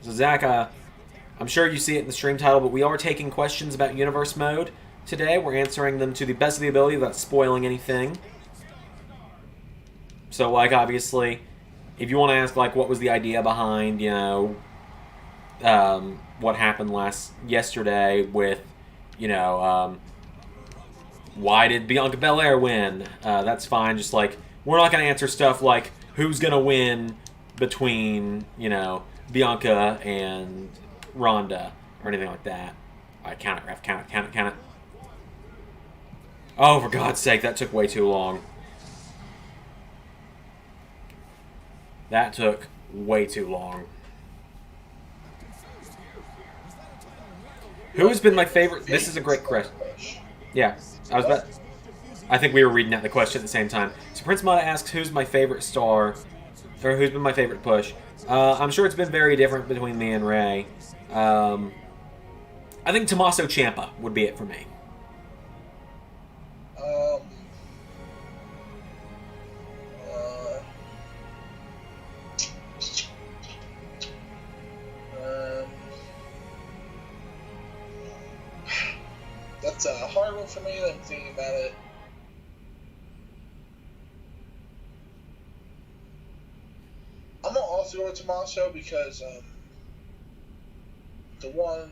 So Zach, I'm sure you see it in the stream title, but we are taking questions about Universe Mode today. We're answering them to the best of the ability without spoiling anything. So, like, obviously, if you want to ask, like, what was the idea behind, what happened yesterday with, why did Bianca Belair win? That's fine. Just, like, we're not going to answer stuff like who's going to win between, Bianca and Ronda or anything like that. All right, count it, ref. Count it. Oh, for God's sake, that took way too long. That took way too long. Who has been my favorite? This is a great question. Yeah, I think we were reading out the question at the same time. So Prince Mada asks, who's my favorite star? Or who's been my favorite push? I'm sure it's been very different between me and Ray. I think Tommaso Ciampa would be it for me. That's a hard one for me. I'm thinking about it. also go with Tommaso because the one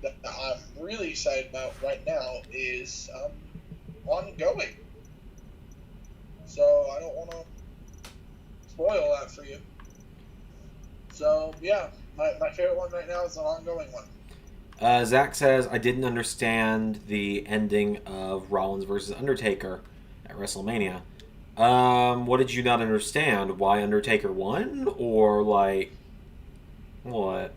that I'm really excited about right now is ongoing. So I don't want to spoil that for you. So yeah, my favorite one right now is an ongoing one. Zach says, I didn't understand the ending of Rollins versus Undertaker at WrestleMania. What did you not understand? Why Undertaker won? Or, like, what?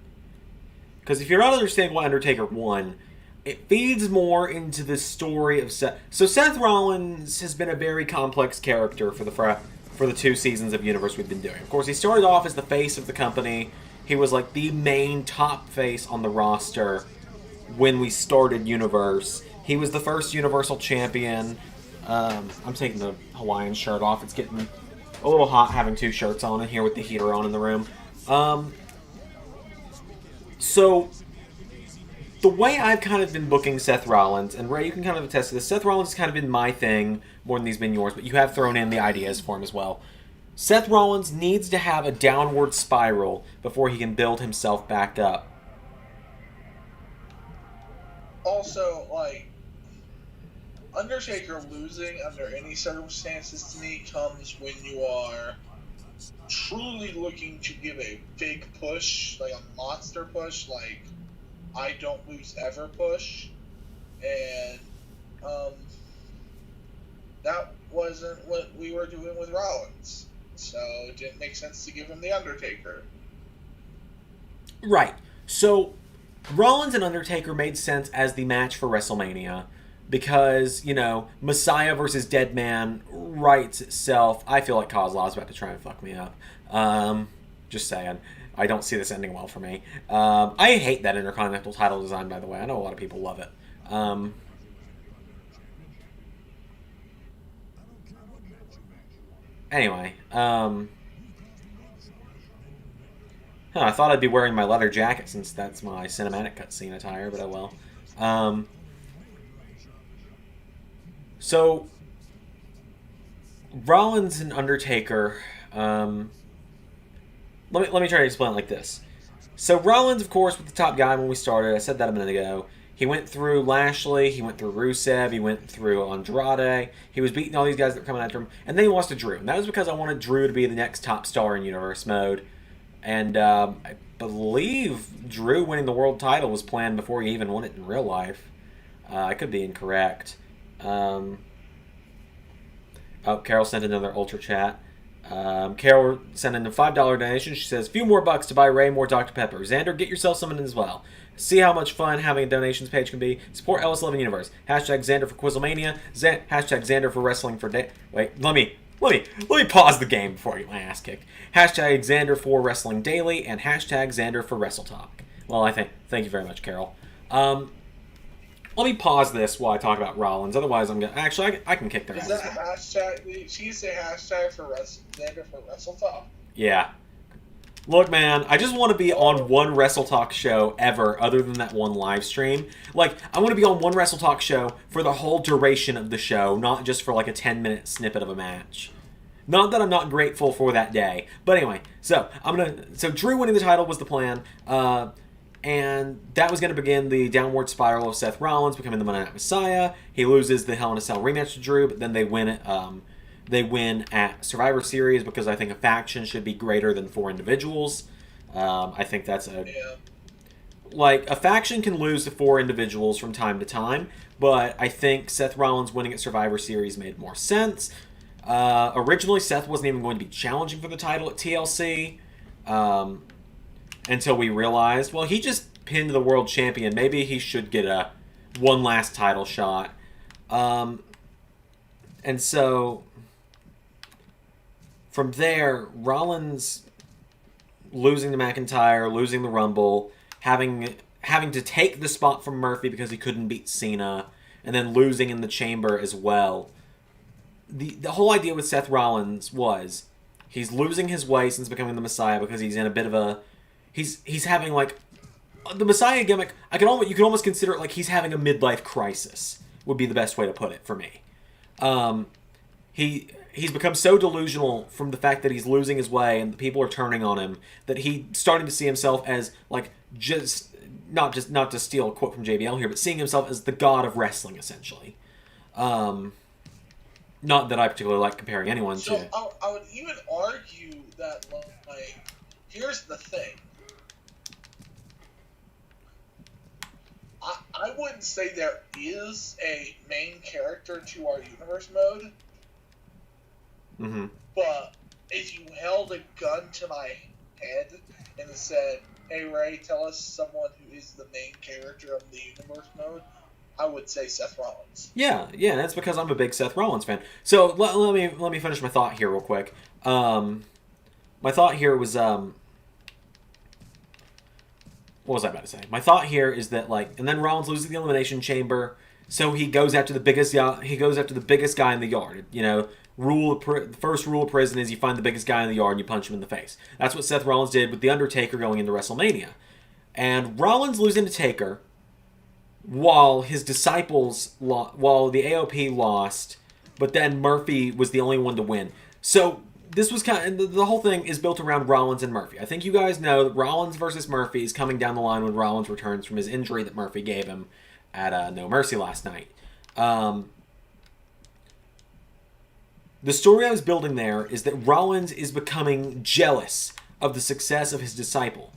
Because if you're not understanding why Undertaker won, it feeds more into the story of Seth. So Seth Rollins has been a very complex character for the 2 seasons of Universe we've been doing. Of course, he started off as the face of the company. He was like the main top face on the roster when we started Universe. He was the first Universal Champion. I'm taking the Hawaiian shirt off. It's getting a little hot having 2 shirts on in here with the heater on in the room. So, the way I've kind of been booking Seth Rollins, and Ray, you can kind of attest to this, Seth Rollins has kind of been my thing more than he's been yours, but you have thrown in the ideas for him as well. Seth Rollins needs to have a downward spiral before he can build himself back up. Also, like, Undertaker losing under any circumstances to me comes when you are truly looking to give a big push, like a monster push, like I don't lose ever push. And that wasn't what we were doing with Rollins. So it didn't make sense to give him the Undertaker. Right. So Rollins and Undertaker made sense as the match for WrestleMania because, you know, Messiah versus Deadman writes itself. I feel like Kozlov's about to try and fuck me up. Just saying. I don't see this ending well for me. I hate that Intercontinental title design, by the way. I know a lot of people love it. Anyway, I thought I'd be wearing my leather jacket since that's my cinematic cutscene attire, but oh well. So, Rollins and Undertaker, let me try to explain it like this. So Rollins, of course, was the top guy when we started. I said that a minute ago. He went through Lashley, he went through Rusev, he went through Andrade. He was beating all these guys that were coming after him. And then he lost to Drew. And that was because I wanted Drew to be the next top star in Universe mode. And I believe Drew winning the world title was planned before he even won it in real life. I could be incorrect. Oh, Carol sent another Ultra Chat. Carol sent in a $5 donation. She says, few more bucks to buy Ray more Dr. Pepper. Zander, get yourself some as well. See how much fun having a donations page can be. Support LS11 Universe. Hashtag Zander for Quizlemania. Hashtag Zander for Wrestling for Day. Wait, let me pause the game before I get my ass kicked. Hashtag Zander for Wrestling Daily and hashtag Zander for Wrestle Talk. Well, thank you very much, Carol. Let me pause this while I talk about Rollins. Otherwise, I'm gonna I can kick their ass. Is that hashtag? She say hashtag for Zander for Wrestle Talk. Yeah. Look, man, I just want to be on one Wrestle Talk show ever other than that one live stream. Like, I want to be on one Wrestle Talk show for the whole duration of the show, not just for like a 10-minute snippet of a match. Not that I'm not grateful for that day. But anyway, so Drew winning the title was the plan. And that was going to begin the downward spiral of Seth Rollins becoming the Monday Night Messiah. He loses the Hell in a Cell rematch to Drew, but then they win it. They win at Survivor Series because I think a faction should be greater than 4 individuals. I think that's like a faction can lose to 4 individuals from time to time, but I think Seth Rollins winning at Survivor Series made more sense. Originally, Seth wasn't even going to be challenging for the title at TLC until we realized, well, he just pinned the world champion. Maybe he should get one last title shot. And so from there, Rollins losing to McIntyre, losing the Rumble, having to take the spot from Murphy because he couldn't beat Cena, and then losing in the Chamber as well. The whole idea with Seth Rollins was he's losing his way since becoming the Messiah because he's in a bit of a he's having like the Messiah gimmick. You can almost consider it like he's having he's become so delusional from the fact that he's losing his way and the people are turning on him that he's starting to see himself as like just not to steal a quote from JBL here, but seeing himself as the god of wrestling essentially. Not that I particularly like comparing anyone to. So I would even argue that like here's the thing. I wouldn't say there is a main character to our universe mode. Mm-hmm. But if you held a gun to my head and said, "Hey Ray, tell us someone who is the main character of the universe mode," I would say Seth Rollins. Yeah, that's because I'm a big Seth Rollins fan. So let me finish my thought here real quick. My thought here was what was I about to say? My thought here is that and then Rollins loses the Elimination Chamber, so he goes after the biggest guy in the yard. You know, the first rule of prison is you find the biggest guy in the yard and you punch him in the face. That's what Seth Rollins did with the Undertaker going into WrestleMania, and Rollins losing to Taker, while his disciples, while the AOP lost, but then Murphy was the only one to win. So this was kind of, the whole thing is built around Rollins and Murphy. I think you guys know that Rollins versus Murphy is coming down the line when Rollins returns from his injury that Murphy gave him at No Mercy last night. The story I was building there is that Rollins is becoming jealous of the success of his disciple.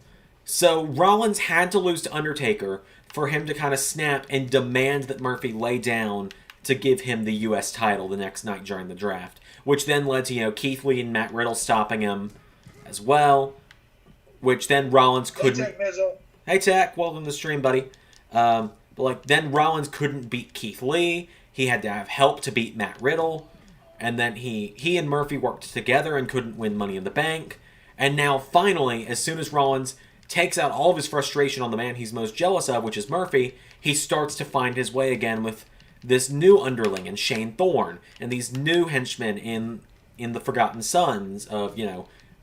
So Rollins had to lose to Undertaker for him to kind of snap and demand that Murphy lay down to give him the U.S. title the next night during the draft, which then led to, Keith Lee and Matt Riddle stopping him as well, which then Rollins couldn't... Hey, Tech Nizzle. Hey, Tech, welcome to the stream, buddy. But, then Rollins couldn't beat Keith Lee. He had to have help to beat Matt Riddle. And then he and Murphy worked together and couldn't win Money in the Bank. And now, finally, as soon as Rollins takes out all of his frustration on the man he's most jealous of, which is Murphy, he starts to find his way again with this new underling in Shane Thorne and these new henchmen in the Forgotten Sons of,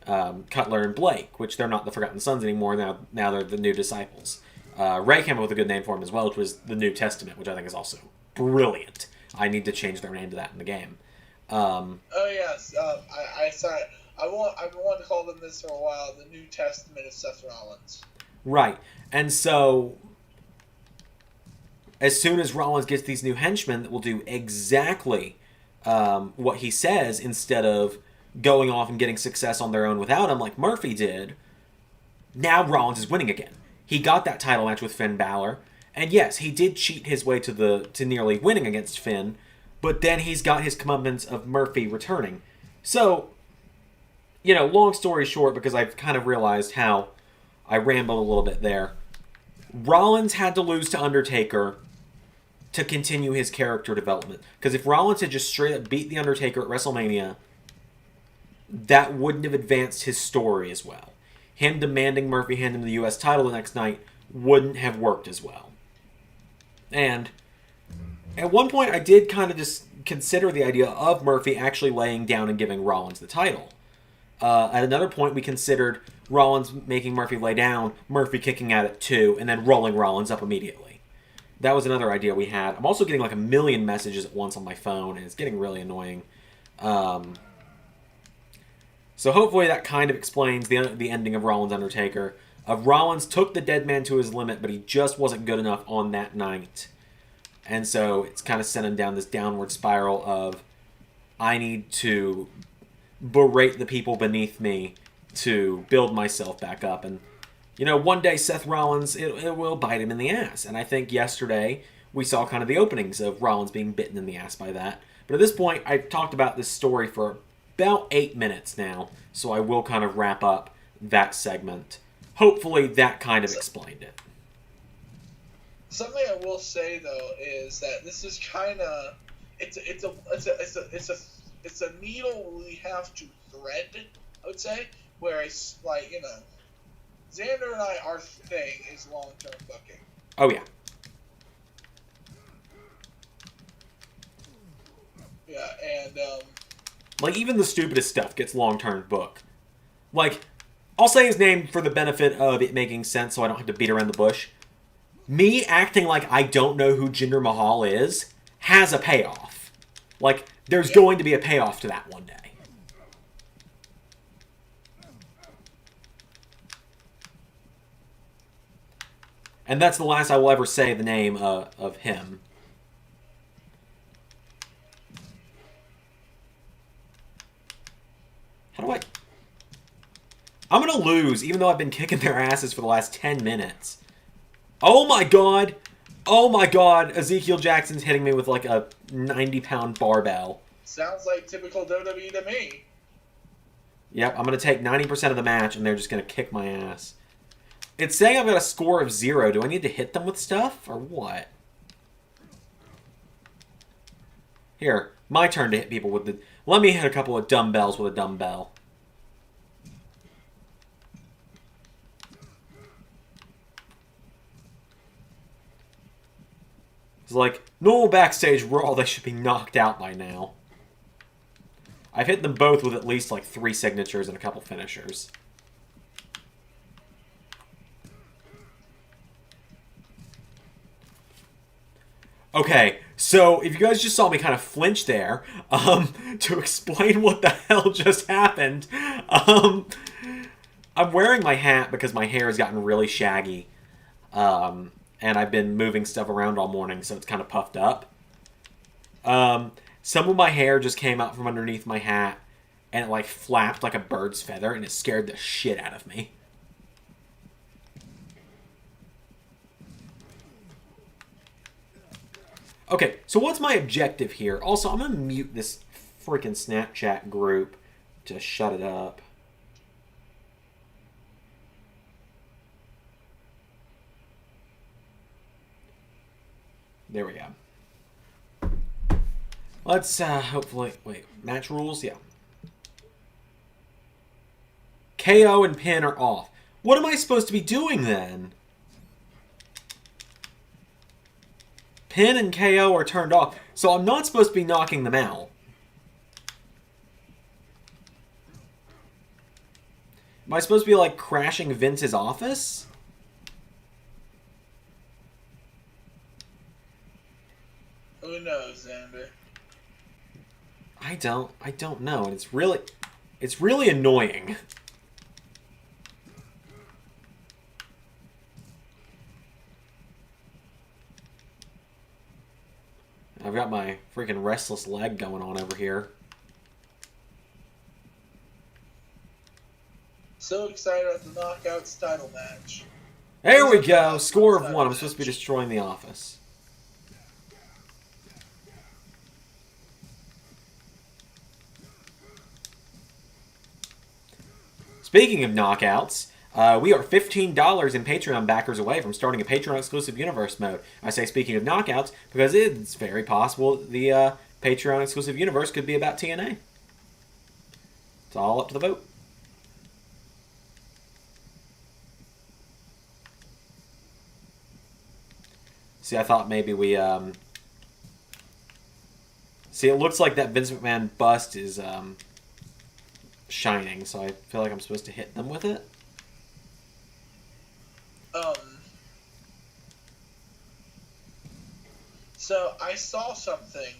Cutler and Blake, which they're not the Forgotten Sons anymore. Now they're the New Disciples. Ray came up with a good name for them as well, which was the New Testament, which I think is also brilliant. I need to change their name to that in the game. Oh yes, I saw it. I've wanted to call them this for a while. The New Testament of Seth Rollins. Right, and so as soon as Rollins gets these new henchmen that will do exactly what he says, instead of going off and getting success on their own without him, like Murphy did, now Rollins is winning again. He got that title match with Finn Balor, and yes, he did cheat his way to nearly winning against Finn, but then he's got his comeuppance of Murphy returning. So, long story short, because I've kind of realized how I rambled a little bit there, Rollins had to lose to Undertaker to continue his character development. Because if Rollins had just straight up beat The Undertaker at WrestleMania, that wouldn't have advanced his story as well. Him demanding Murphy hand him the U.S. title the next night wouldn't have worked as well. And at one point, I did kind of just consider the idea of Murphy actually laying down and giving Rollins the title. At another point, we considered Rollins making Murphy lay down, Murphy kicking out at 2, and then rolling Rollins up immediately. That was another idea we had. I'm also getting like a million messages at once on my phone, and it's getting really annoying. So hopefully that kind of explains the ending of Rollins Undertaker. Rollins took the dead man to his limit, but he just wasn't good enough on that night. And so it's kind of sent him down this downward spiral of, I need to berate the people beneath me to build myself back up. And, one day Seth Rollins, it will bite him in the ass. And I think yesterday we saw kind of the openings of Rollins being bitten in the ass by that. But at this point, I've talked about this story for about 8 minutes now, so I will kind of wrap up that segment. Hopefully that kind of explained it. Something I will say though is that this is kind of it's a needle we have to thread. I would say, where it's like Zander and I, our thing is long-term booking. Oh yeah. Yeah, and even the stupidest stuff gets long-term booked. I'll say his name for the benefit of it making sense, so I don't have to beat around the bush. Me acting like I don't know who Jinder Mahal is has a payoff. There's going to be a payoff to that one day. And that's the last I will ever say the name of him. How do I... I'm going to lose, even though I've been kicking their asses for the last 10 minutes. Oh my god! Oh my god! Ezekiel Jackson's hitting me with like a 90-pound barbell. Sounds like typical WWE to me. Yep, I'm going to take 90% of the match, and they're just going to kick my ass. It's saying I've got a score of 0. Do I need to hit them with stuff, or what? Here, my turn to hit people with the... Let me hit a couple of dumbbells with a dumbbell. It's like, normal backstage Raw, they should be knocked out by now. I've hit them both with at least like 3 signatures and a couple finishers. Okay, so if you guys just saw me kind of flinch there, to explain what the hell just happened, I'm wearing my hat because my hair has gotten really shaggy, and I've been moving stuff around all morning, so it's kind of puffed up. Some of my hair just came out from underneath my hat, and it like flapped like a bird's feather, and it scared the shit out of me. Okay, so what's my objective here? Also, I'm going to mute this freaking Snapchat group to shut it up. There we go. Let's hopefully... Wait, match rules? Yeah. KO and pin are off. What am I supposed to be doing then? Pin and KO are turned off, so I'm not supposed to be knocking them out. Am I supposed to be, like, crashing Vince's office? Who knows, Zander? I don't know, and it's really annoying. I've got my freaking restless leg going on over here. So excited about the Knockouts title match. There we go. Score of 1. I'm supposed to be destroying the office. Speaking of knockouts, we are $15 in Patreon backers away from starting a Patreon exclusive universe mode. I say speaking of knockouts because it's very possible the Patreon exclusive universe could be about TNA. It's all up to the vote. See, I thought maybe we... See, it looks like that Vince McMahon bust is shining, so I feel like I'm supposed to hit them with it. So I saw something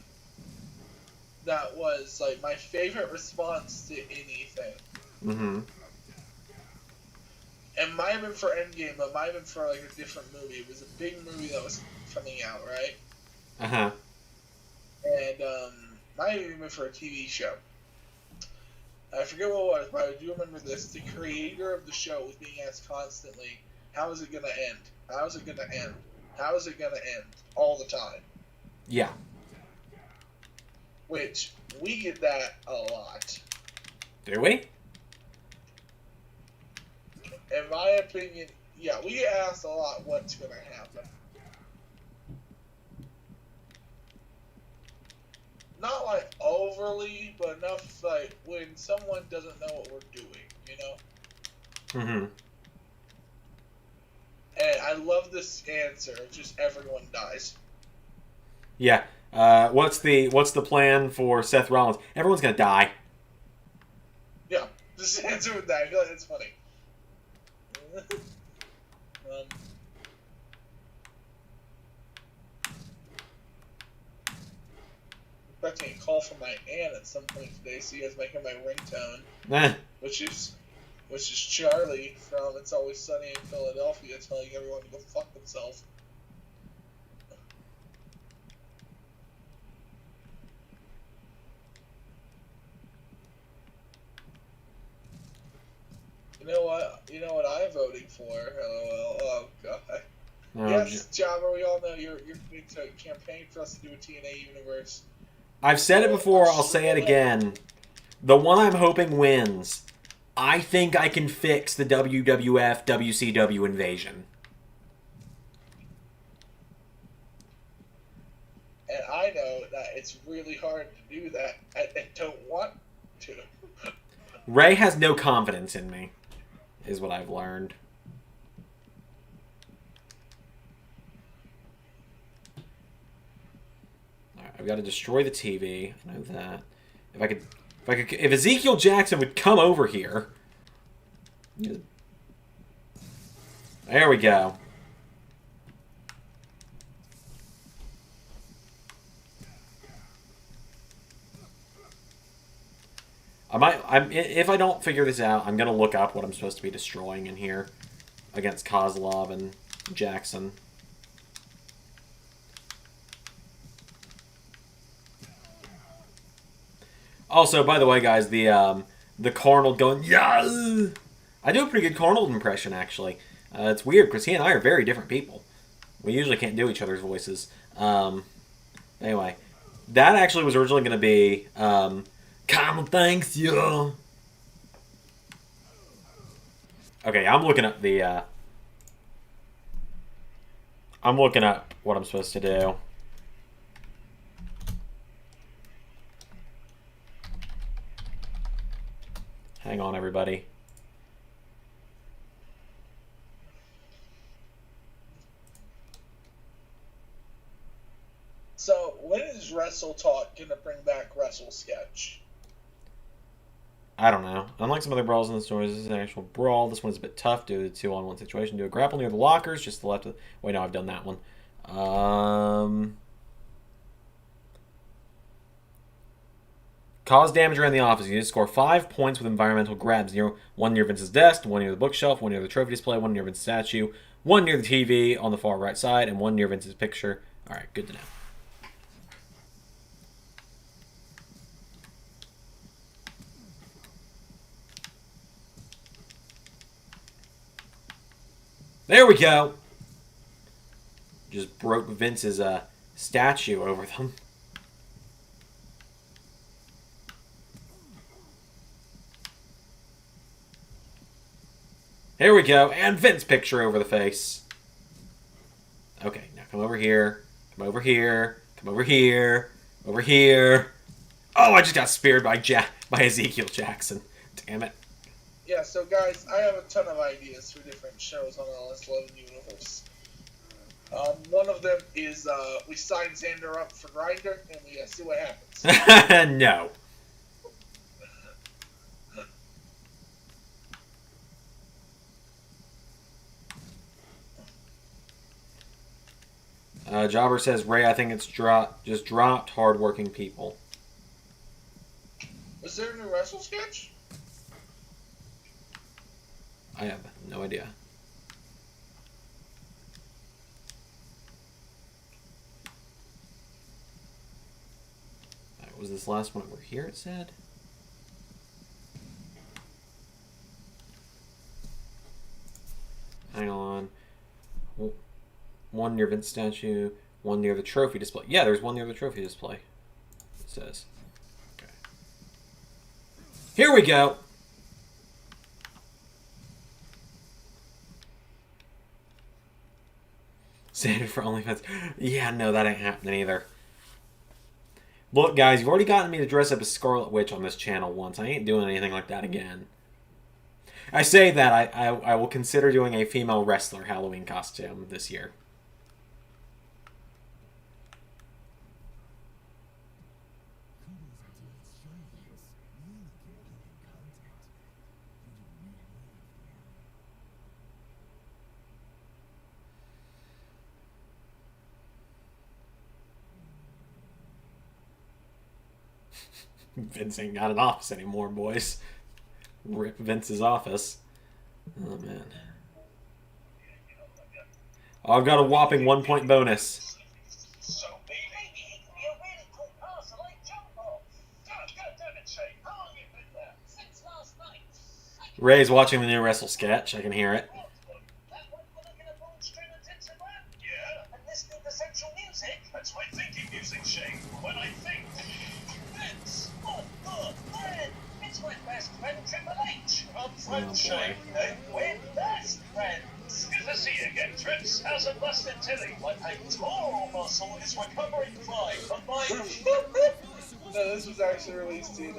that was like my favorite response to anything. Mm-hmm. It might have been for Endgame, but it might have been for like a different movie. It was a big movie that was coming out, right? Uh-huh. And might have even been for a TV show. I forget what it was, but I do remember this. The creator of the show was being asked constantly, how is it going to end? How is it going to end? How is it going to end? All the time. Yeah. Which, we get that a lot. Do we? In my opinion, yeah, we get asked a lot what's going to happen. Not like overly, but enough like when someone doesn't know what we're doing, you know? Mm-hmm. And I love this answer. Just everyone dies. Yeah. What's the plan for Seth Rollins? Everyone's gonna die. Yeah, just answer with that. I feel like it's funny. expecting a call from my aunt at some point today, so you guys might hear my ringtone, which is Charlie from It's Always Sunny in Philadelphia telling everyone to go fuck themselves. You know what I'm voting for? LOL. Oh god. Yes, Java, we all know you're big to campaign for us to do a TNA universe. I've said it before, I'll say it again. The one I'm hoping wins. I think I can fix the WWF WCW invasion. And I know that it's really hard to do that. I don't want to. Ray has no confidence in me, is what I've learned. Alright, I've got to destroy the TV. I know that. If Ezekiel Jackson would come over here. There we go. If I don't figure this out, I'm gonna look up what I'm supposed to be destroying in here against Kozlov and Jackson. Also, by the way, guys, the Carnold going, yeah! I do a pretty good Carnold impression, actually. It's weird, because he and I are very different people. We usually can't do each other's voices. Anyway, that actually was originally going to be, Carnold, thanks, yo! Okay, I'm looking up the, I'm looking up what I'm supposed to do. Hang on, everybody. So, when is Wrestle Talk going to bring back Wrestle Sketch? I don't know. Unlike some other brawls in the stories, this is an actual brawl. This one's a bit tough due to the 2-on-1 situation. Do a grapple near the lockers, just to the left of the... Wait, no, I've done that one. Cause damage around the office. You need to score 5 points with environmental grabs. One near Vince's desk, one near the bookshelf, one near the trophy display, one near Vince's statue, one near the TV on the far right side, and one near Vince's picture. Alright, good to know. There we go! Just broke Vince's statue over them. Here we go, and Vince picture over the face. Okay, now come over here. Come over here. Come over here. Over here. Oh, I just got speared by Ezekiel Jackson. Damn it. Yeah, so guys, I have a ton of ideas for different shows on the LS11 universe. One of them is we sign Zander up for Grindr, and we see what happens. No. Jobber says, Ray, I think it's just dropped hardworking people. Was there a new Wrestle Sketch? I have no idea. Was this last one over here, it said? Hang on. One near Vince statue, one near the trophy display. Yeah, there's one near the trophy display. It says. Okay. Here we go! Standard for OnlyFans. Yeah, no, that ain't happening either. Look, guys, you've already gotten me to dress up as Scarlet Witch on this channel once. I ain't doing anything like that again. I say that I will consider doing a female wrestler Halloween costume this year. Vince ain't got an office anymore, boys. Rip Vince's office. Oh, man. Oh, I've got a whopping 1 point bonus. So, baby, he can be a really cool passer like Jumbo. God damn it, Shane. How long you been there? Since last night. Ray's watching the new Wrestle sketch. I can hear it. That one for looking at bold string and tips and rap? Yeah. And listening to sensual music? That's my thinking music, Shane. When I think. Vince. Fred. It's my best friend, Triple H. I'm friend, Shane. And we're best friends. Good to see you again, Trips. How's a busted Tilly? My pectoral muscle is recovering fine, but my... No, this was actually released in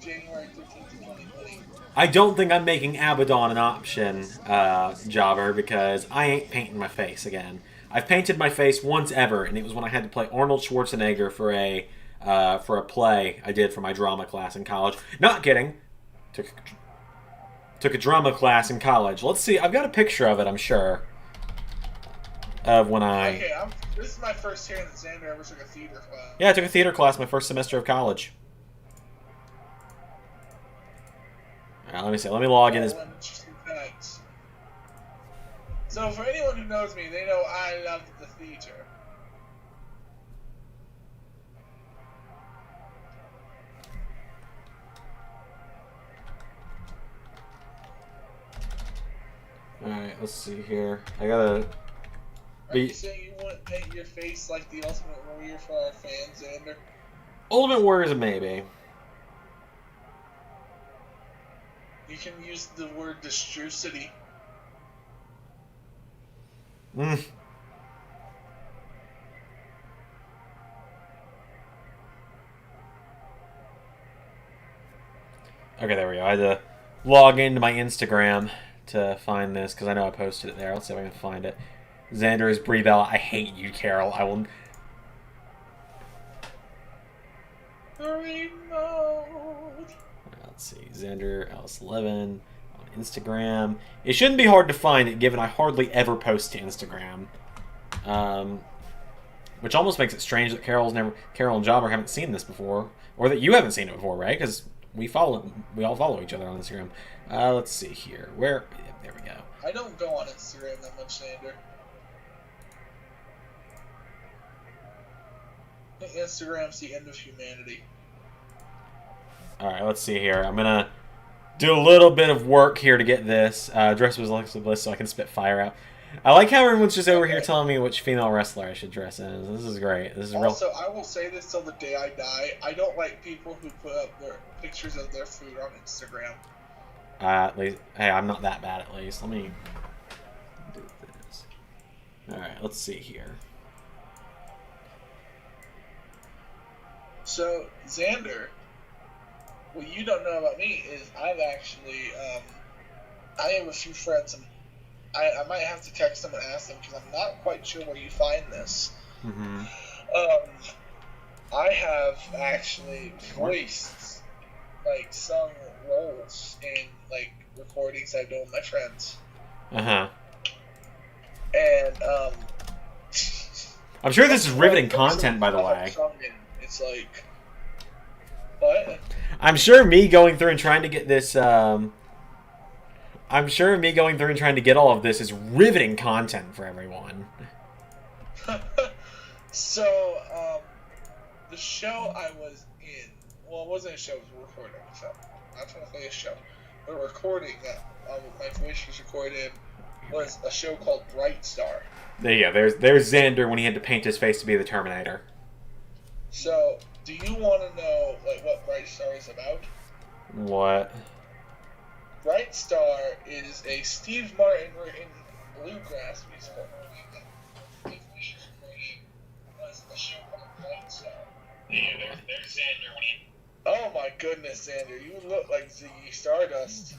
January 15th, 2020. I don't think I'm making Abaddon an option, Jobber, because I ain't painting my face again. I've painted my face once ever, and it was when I had to play Arnold Schwarzenegger for a play I did for my drama class in college. Not kidding. Took a drama class in college. Let's see. I've got a picture of it, I'm sure. Of when I... Okay, this is my first hearing that Zander ever took a theater class. Yeah, I took a theater class my first semester of college. Alright, let me see. Let me log in as... Interesting facts. So for anyone who knows me, they know I love the theater. Alright, let's see here. I gotta... Are you saying you wouldn't paint your face like the Ultimate Warrior for our fans, Zander? Ultimate Warriors, maybe. You can use the word distrucity. Mm. Okay, there we go. I had to log into my Instagram to find this, because I know I posted it there. Let's see if I can find it. Zander is Brie Bella. I hate you, Carol. I will... Remote. Let's see. Zander, Alice11 on Instagram. It shouldn't be hard to find it, given I hardly ever post to Instagram. Which almost makes it strange that Carol and Jobber haven't seen this before. Or that you haven't seen it before, right? Because we all follow each other on Instagram. Let's see here. Where... There we go. I don't go on Instagram that much, Zander. I think Instagram's the end of humanity. Alright, let's see here. I'm gonna do a little bit of work here to get this. Dress was Alexa Bliss so I can spit fire out. I like how everyone's just over here telling me which female wrestler I should dress in. This is great. This is real. Also, I will say this till the day I die. I don't like people who put up their pictures of their food on Instagram. At least, hey, I'm not that bad at least. Let me do this. Alright, let's see here. So, Zander, what you don't know about me is I've actually, I have a few friends, and I might have to text them and ask them because I'm not quite sure where you find this. Mm-hmm. I have actually voiced, like, sung roles in, like, recordings I've done with my friends. Uh-huh. And, I'm sure this is riveting content, by the way. It's like, what? I'm sure me going through and trying to get this, I'm sure me going through and trying to get all of this is riveting content for everyone. So, the show I was in, well, it wasn't a show, it was a recording, so I'm not trying to say a show. The recording that my voice was recorded in was a show called Bright Star. There you go. There's Zander when he had to paint his face to be the Terminator. So, do you want to know, like, what Bright Star is about? What? Bright Star is a Steve Martin written bluegrass musical. Was a show called Bright Star. Yeah, there's Zander when he... Oh my goodness, Zander, you look like Ziggy Stardust.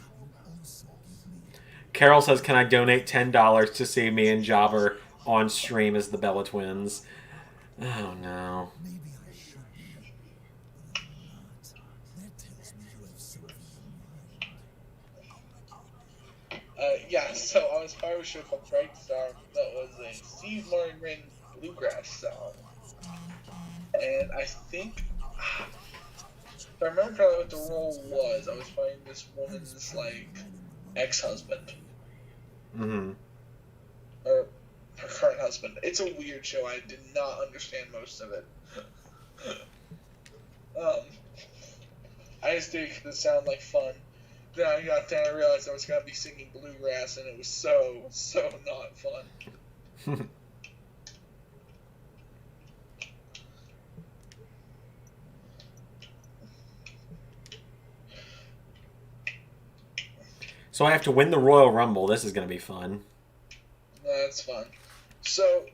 Carol says, can I donate $10 to see me and Jobber on stream as the Bella Twins? Oh, no. Yeah, so I was part of a show called Bright Star that was a Steve Martin written bluegrass song. And I think If I remember correctly what the role was, I was fighting this woman's, like, ex-husband. Mm-hmm. Or her current husband. It's a weird show. I did not understand most of it. I just think it sounded like fun. Then I got there and I realized I was going to be singing bluegrass, and it was so not fun. So I have to win the Royal Rumble. This is going to be fun. That's fun. So,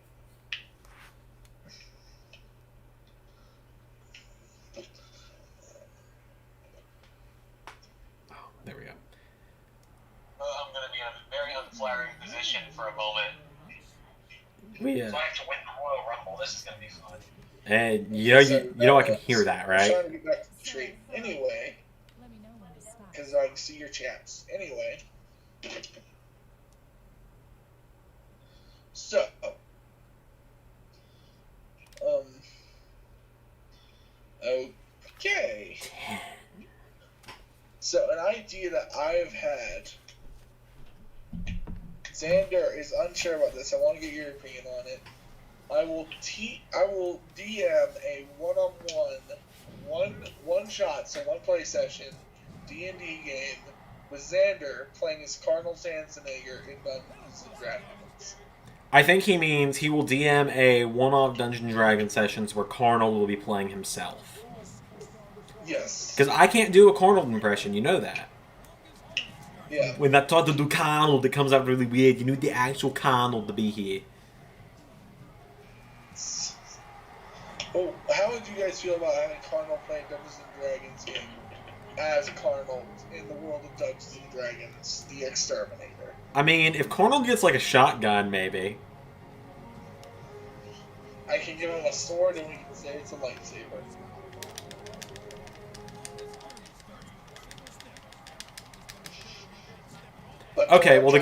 there we go. I'm going to be in a very unflattering position for a moment. So I have to win the Royal Rumble. This is going to be fun. And you know I can hear that, I'm right? trying to get back to the tree. Anyway, because I can see your chats. Anyway. So, okay. So, an idea that I've had. Zander is unsure about this. I want to get your opinion on it. I will DM a one shot, so one play session, D&D game with Zander playing as Cardinal Schwarzenegger in Dungeons and Dragons. I think he means he will DM a one-off Dungeons and Dragons sessions where Carnal will be playing himself. Yes. Because I can't do a Carnal impression, you know that. Yeah. When I try to do Carnal, it comes out really weird. You need the actual Carnal to be here. Oh, how would you guys feel about having Cardinal playing Dungeons and Dragons game as Cardinal in the world of Dungeons and Dragons, the Exterminator? I mean, if Carnal gets like a shotgun, maybe. I can give him a sword and we can say it's a lightsaber. But Okay, well the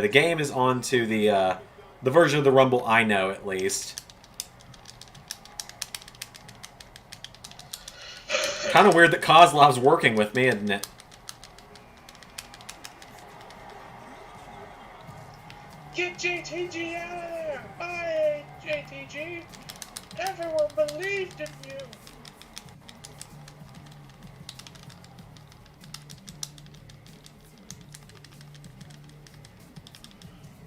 game is on to the version of the Rumble I know at least. Kind of weird that Kozlov's working with me, isn't it? Get JTG out of there! I hate JTG! Everyone believed in you!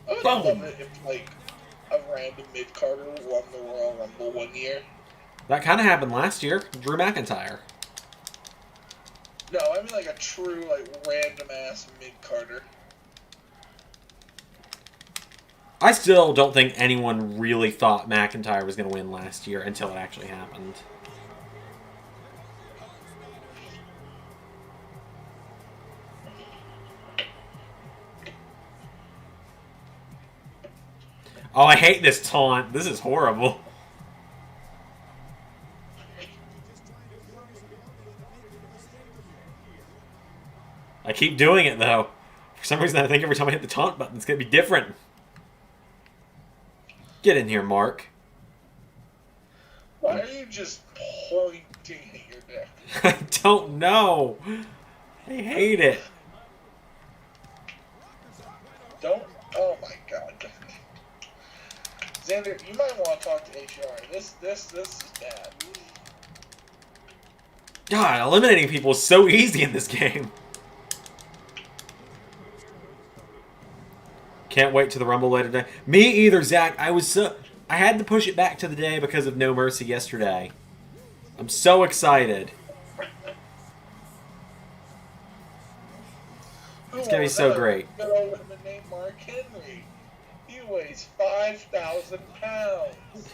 I would love it if, like, a random mid-carder won the Royal Rumble one year. That kind of happened last year. Drew McIntyre. No, I mean like a true, like, random-ass mid-carder. I still don't think anyone really thought McIntyre was going to win last year until it actually happened. Oh, I hate this taunt. This is horrible. I keep doing it, though. For some reason, I think every time I hit the taunt button, it's going to be different. Get in here, Mark. Why are you just pointing at your neck? I don't know. I hate it. Don't. Oh my god. Zander, you might want to talk to HR. This is bad. God, eliminating people is so easy in this game. Can't wait to the Rumble later today. Me either, Zach. I had to push it back to the day because of No Mercy yesterday. I'm so excited. It's gonna be so great. Good old woman named Mark Henry. He weighs 5,000 pounds.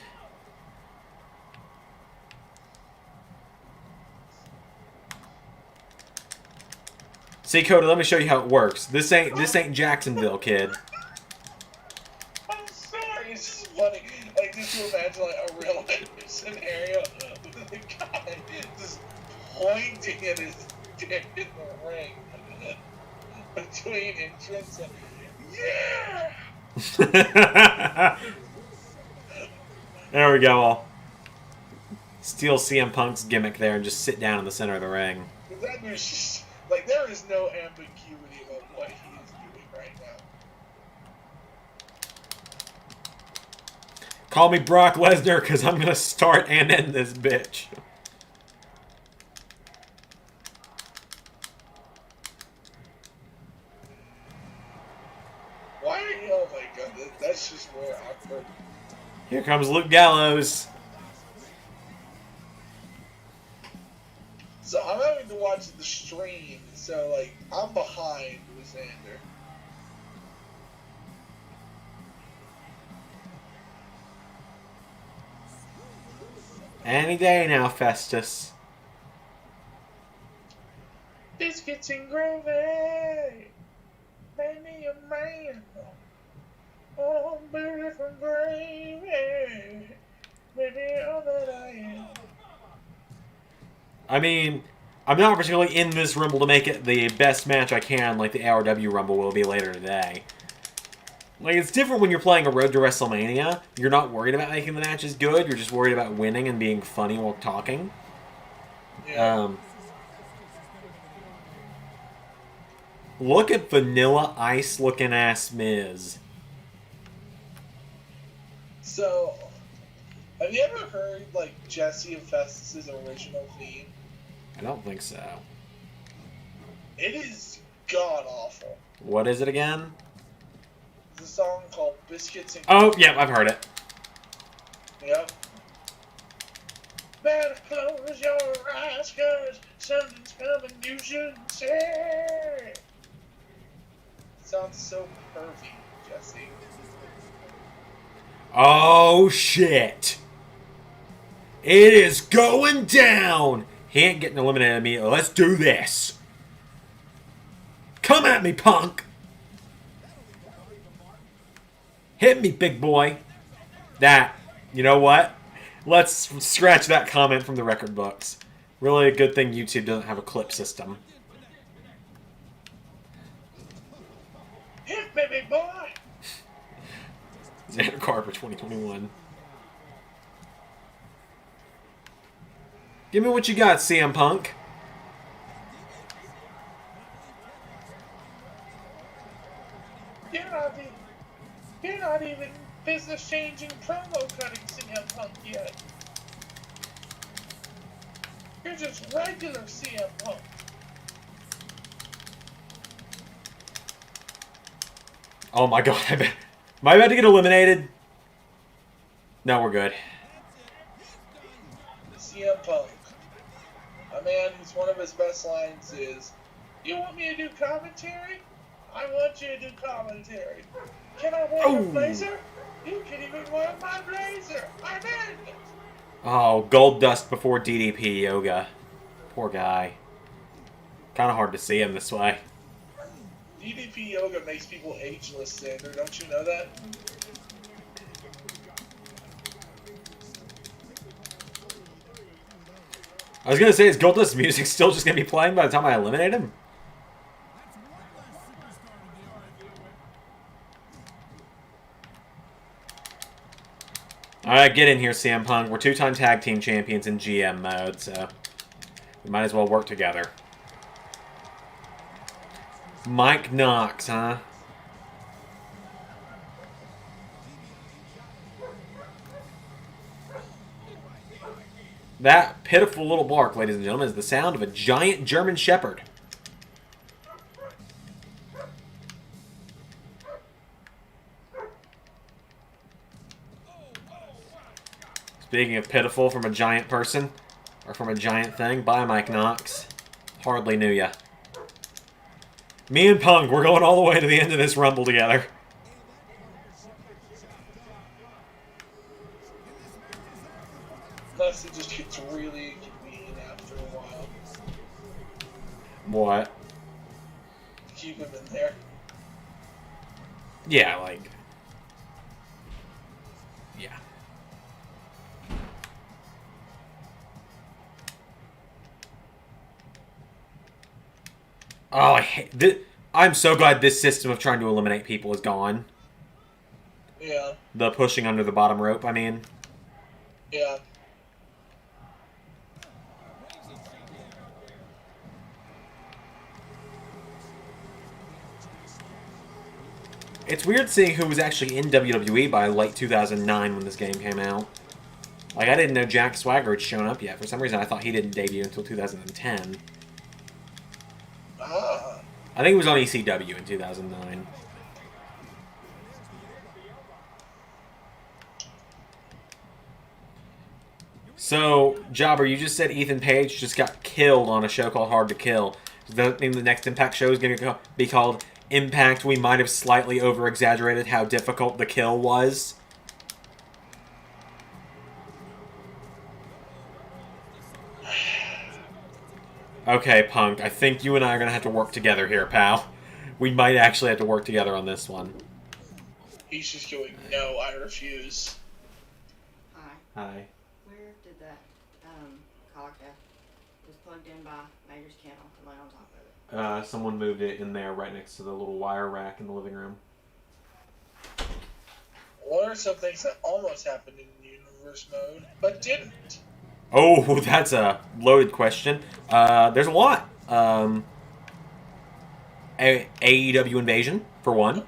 See, Coda, let me show you how it works. This ain't Jacksonville, kid. I'm sorry, it's just funny. Like, just to imagine like a real life scenario with a guy just pointing at his dick in the ring between entrance and yeah. There we go. steal CM Punk's gimmick there and just sit down in the center of the ring. That dude's just, like, there is no ambiguity about what he is doing right now. Call me Brock Lesnar because I'm going to start and end this bitch. Why? Oh my god, that's just more awkward. Here comes Luke Gallows. So I'm having to watch the stream, so like I'm behind with Zander. Any day now, Festus. Biscuits and gravy, make me a man. Oh, baby from gravy, baby, all that I am. I mean, I'm not particularly in this Rumble to make it the best match I can, like the RW Rumble will be later today. Like, it's different when you're playing a Road to WrestleMania. You're not worried about making the matches good. You're just worried about winning and being funny while talking. Yeah. Look at Vanilla Ice looking ass Miz. So, have you ever heard like Jesse and Festus' original theme? I don't think so. It is god awful. What is it again? It's a song called Biscuits and Oh, yeah, I've heard it. Yep. Better close your eyes, cause something's coming you shouldn't say. Sounds so pervy, Jesse. Oh, shit. It is going down. He ain't getting eliminated immediately. Let's do this. Come at me, Punk. Hit me, big boy. That, you know what? Let's scratch that comment from the record books. Really a good thing YouTube doesn't have a clip system. Hit me, big boy. Zander Carper 2021. Give me what you got, CM Punk. You're not even business-changing promo cutting CM Punk yet. You're just regular CM Punk. Oh my god, am I about to get eliminated? No, we're good. CM Punk. A man whose one of his best lines is, "You want me to do commentary? I want you to do commentary. Can I wear your blazer? You can even wear my blazer. I'm in." Oh, gold dust before DDP yoga. Poor guy. Kind of hard to see him this way. DDP yoga makes people ageless, Zander. Don't you know that? I was going to say, is gold dust music still just going to be playing by the time I eliminate him? Alright, get in here, CM Punk. We're two-time tag team champions in GM mode, so we might as well work together. Mike Knox, huh? That pitiful little bark, ladies and gentlemen, is the sound of a giant German Shepherd. Speaking of pitiful from a giant person, or from a giant thing, bye Mike Knox. Hardly knew ya. Me and Punk, we're going all the way to the end of this Rumble together. Unless it just gets really inconvenient after a while. What? Keep him in there. Yeah, like... Yeah. Oh, I hate this. I'm so glad this system of trying to eliminate people is gone. Yeah. The pushing under the bottom rope, I mean. Yeah. It's weird seeing who was actually in WWE by late 2009 when this game came out. Like, I didn't know Jack Swagger had shown up yet. For some reason, I thought he didn't debut until 2010. Ah. I think he was on ECW in 2009. So, Jobber, you just said Ethan Page just got killed on a show called Hard to Kill. Does that mean the next Impact show is going to be called Impact? We might have slightly over-exaggerated how difficult the kill was. Okay, Punk, I think you and I are going to have to work together here, pal. We might actually have to work together on this one. He's just going, no, I refuse. Hi. Hi. Where did that collar cap was plugged in by Mayor's kennel and lay on top of it? Someone moved it in there right next to the little wire rack in the living room. What are some things that almost happened in universe mode, but didn't? Oh, that's a loaded question. There's a lot. AEW Invasion, for one.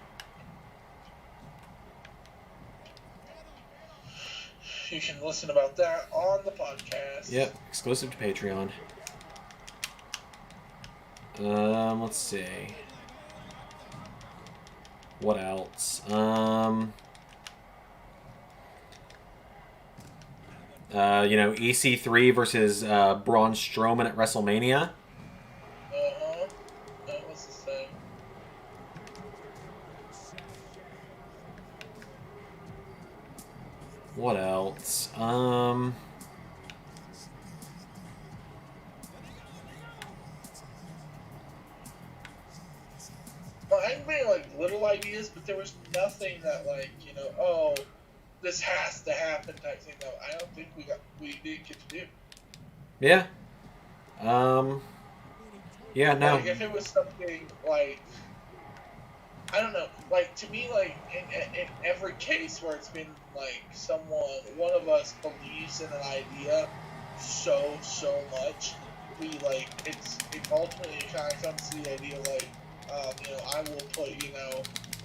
You can listen about that on the podcast. Yep, exclusive to Patreon. Let's see. What else? EC3 versus Braun Strowman at WrestleMania. Uh-huh. That was the thing. What else? Well, I made like little ideas, but there was nothing that oh, this has to happen type thing. No, I don't think we didn't get to do. Yeah. Yeah, no. Like, if it was something like, I don't know, like, to me, like, in every case where it's been, like, one of us believes in an idea so much, it ultimately kind of comes to the idea, like, I will put,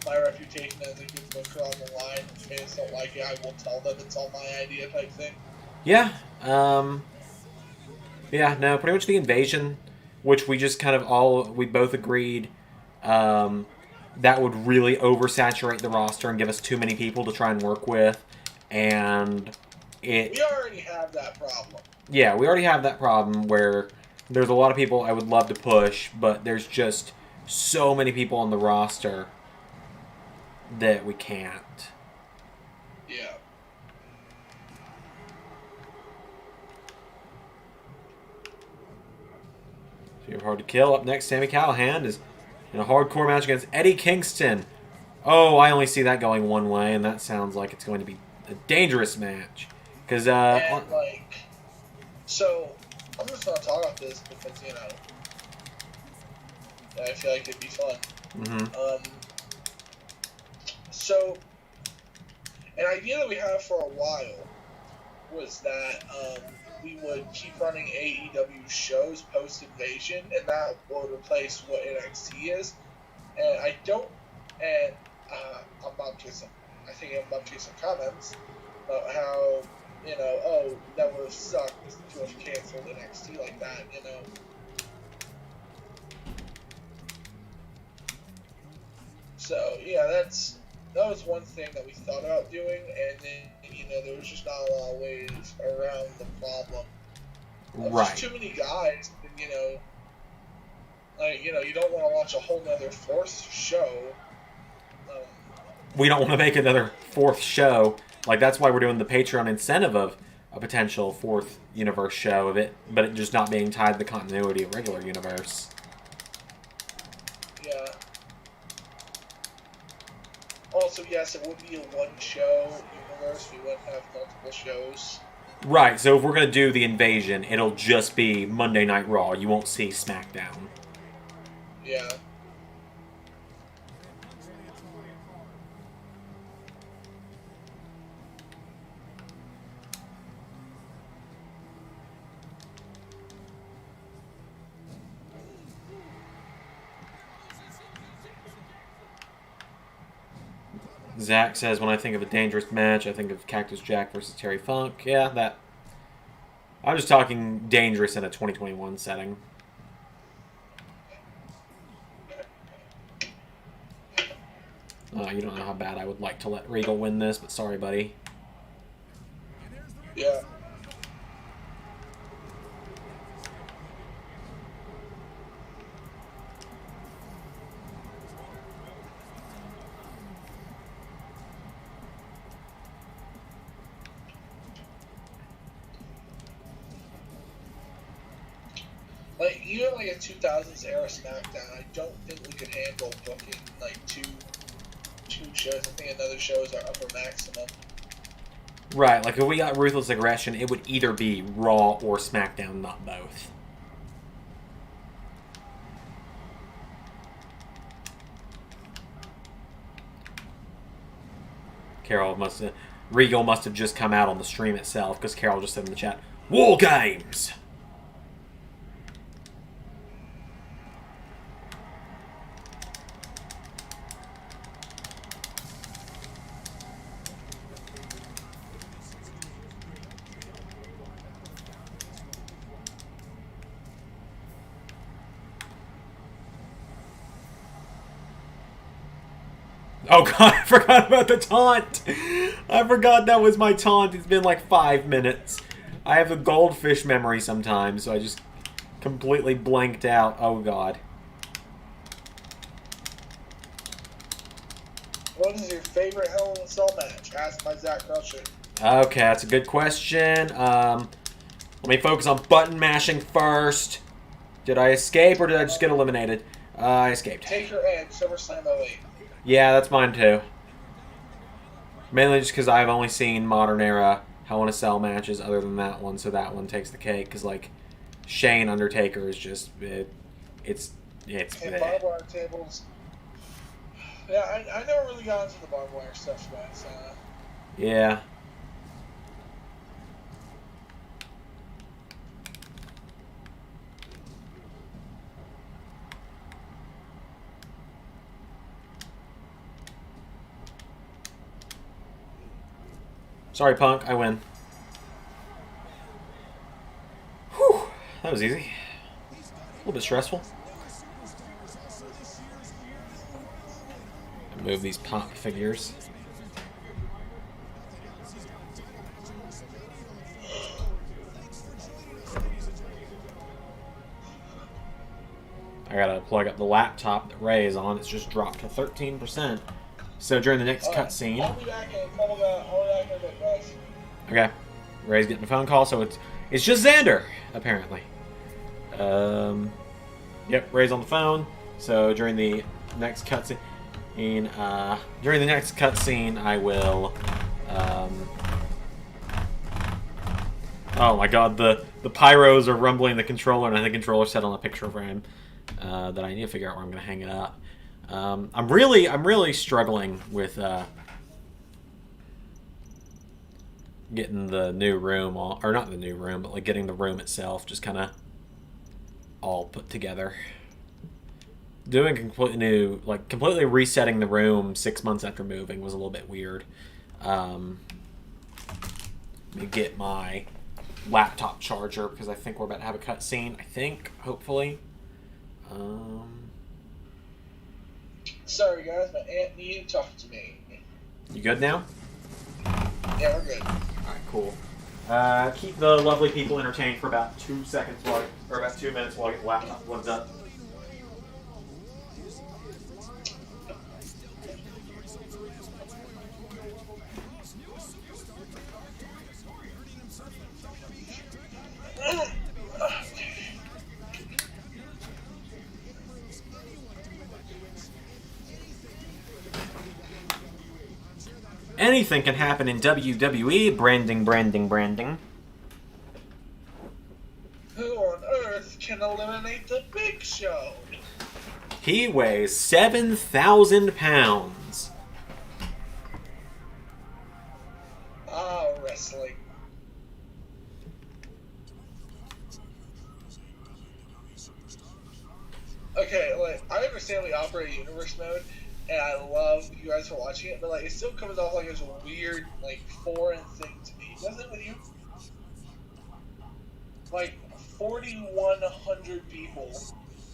my reputation as a good booker on the line. If fans don't like it, I will tell them it's all my idea type thing. Yeah. Yeah, no, pretty much the Invasion, which we just we both agreed, that would really oversaturate the roster and give us too many people to try and work with, and we already have that problem. Yeah, we already have that problem where there's a lot of people I would love to push, but there's just so many people on the roster that we can't. Yeah. So you have Hard to Kill. Up next, Sami Callihan is in a hardcore match against Eddie Kingston. Oh, I only see that going one way, and that sounds like it's going to be a dangerous match. Because, so, I'm just going to talk about this because, I feel like it'd be fun. Mm-hmm. So, an idea that we had for a while was that we would keep running AEW shows post-Invasion, and that would replace what NXT is. And I'm about to get some comments about how, that would have sucked to have canceled NXT like that, So, yeah, that was one thing that we thought about doing, and then, there was just not a lot of ways around the problem. Right. There's too many guys, and, you don't want to launch a whole nother fourth show. We don't want to make another fourth show. Like, that's why we're doing the Patreon incentive of a potential fourth universe show of it, but it just not being tied to the continuity of regular universe. Yeah. Also, yes, it would be a one-show universe. We wouldn't have multiple shows. Right, so if we're going to do the Invasion, it'll just be Monday Night Raw. You won't see SmackDown. Yeah. Zach says, when I think of a dangerous match, I think of Cactus Jack versus Terry Funk. Yeah, that. I'm just talking dangerous in a 2021 setting. You don't know how bad I would like to let Regal win this, but sorry, buddy. Yeah. Like, even like a 2000s era SmackDown, I don't think we could handle booking like two shows. I think another show is our upper maximum. Right, like if we got Ruthless Aggression, it would either be Raw or SmackDown, not both. Regal must have just come out on the stream itself, because Carol just said in the chat, War Games! Oh god, I forgot about the taunt! I forgot that was my taunt. It's been like 5 minutes. I have a goldfish memory sometimes, so I just completely blanked out. Oh god. What is your favorite Hell in a Cell match? Asked by Zach Crusher. Okay, that's a good question. Let me focus on button mashing first. Did I escape or did I just get eliminated? I escaped. Take Your Edge, SummerSlam 08. Yeah, that's mine too. Mainly just because I've only seen modern era Hell in a Cell matches other than that one, so that one takes the cake. Because like Shane Undertaker is just it's And barbed wire tables. Yeah, I never really got into the barbed wire stuff, guys. Yeah. Sorry, Punk. I win. Whew. That was easy. A little bit stressful. Move these pop figures. I gotta plug up the laptop that Ray is on. It's just dropped to 13%. So during the next cutscene. I'll be back in a bit, guys. Okay. Ray's getting a phone call, so it's just Zander, apparently. Yep, Ray's on the phone. So during the next cutscene, I will. Oh my God, the pyros are rumbling the controller, and I think the controller's set on a picture frame that I need to figure out where I'm going to hang it up. I'm really struggling with getting the new room, or not the new room, but like getting the room itself just kind of all put together. Doing completely resetting the room 6 months after moving was a little bit weird. Let me get my laptop charger because I think we're about to have a cutscene. I think, hopefully. Sorry, guys, my aunt needed to talk to me. You good now? Yeah, we're good. Alright, cool. Keep the lovely people entertained for about 2 seconds or about 2 minutes while I get the laptop plugged up. Anything can happen in WWE. Branding. Who on earth can eliminate the Big Show? He weighs 7,000 pounds. Ah, wrestling. Okay, like, I understand we operate universe mode, and I love you guys for watching it, but like it still comes off like it's a weird, like foreign thing to me. Doesn't it with you? Like 4,100 people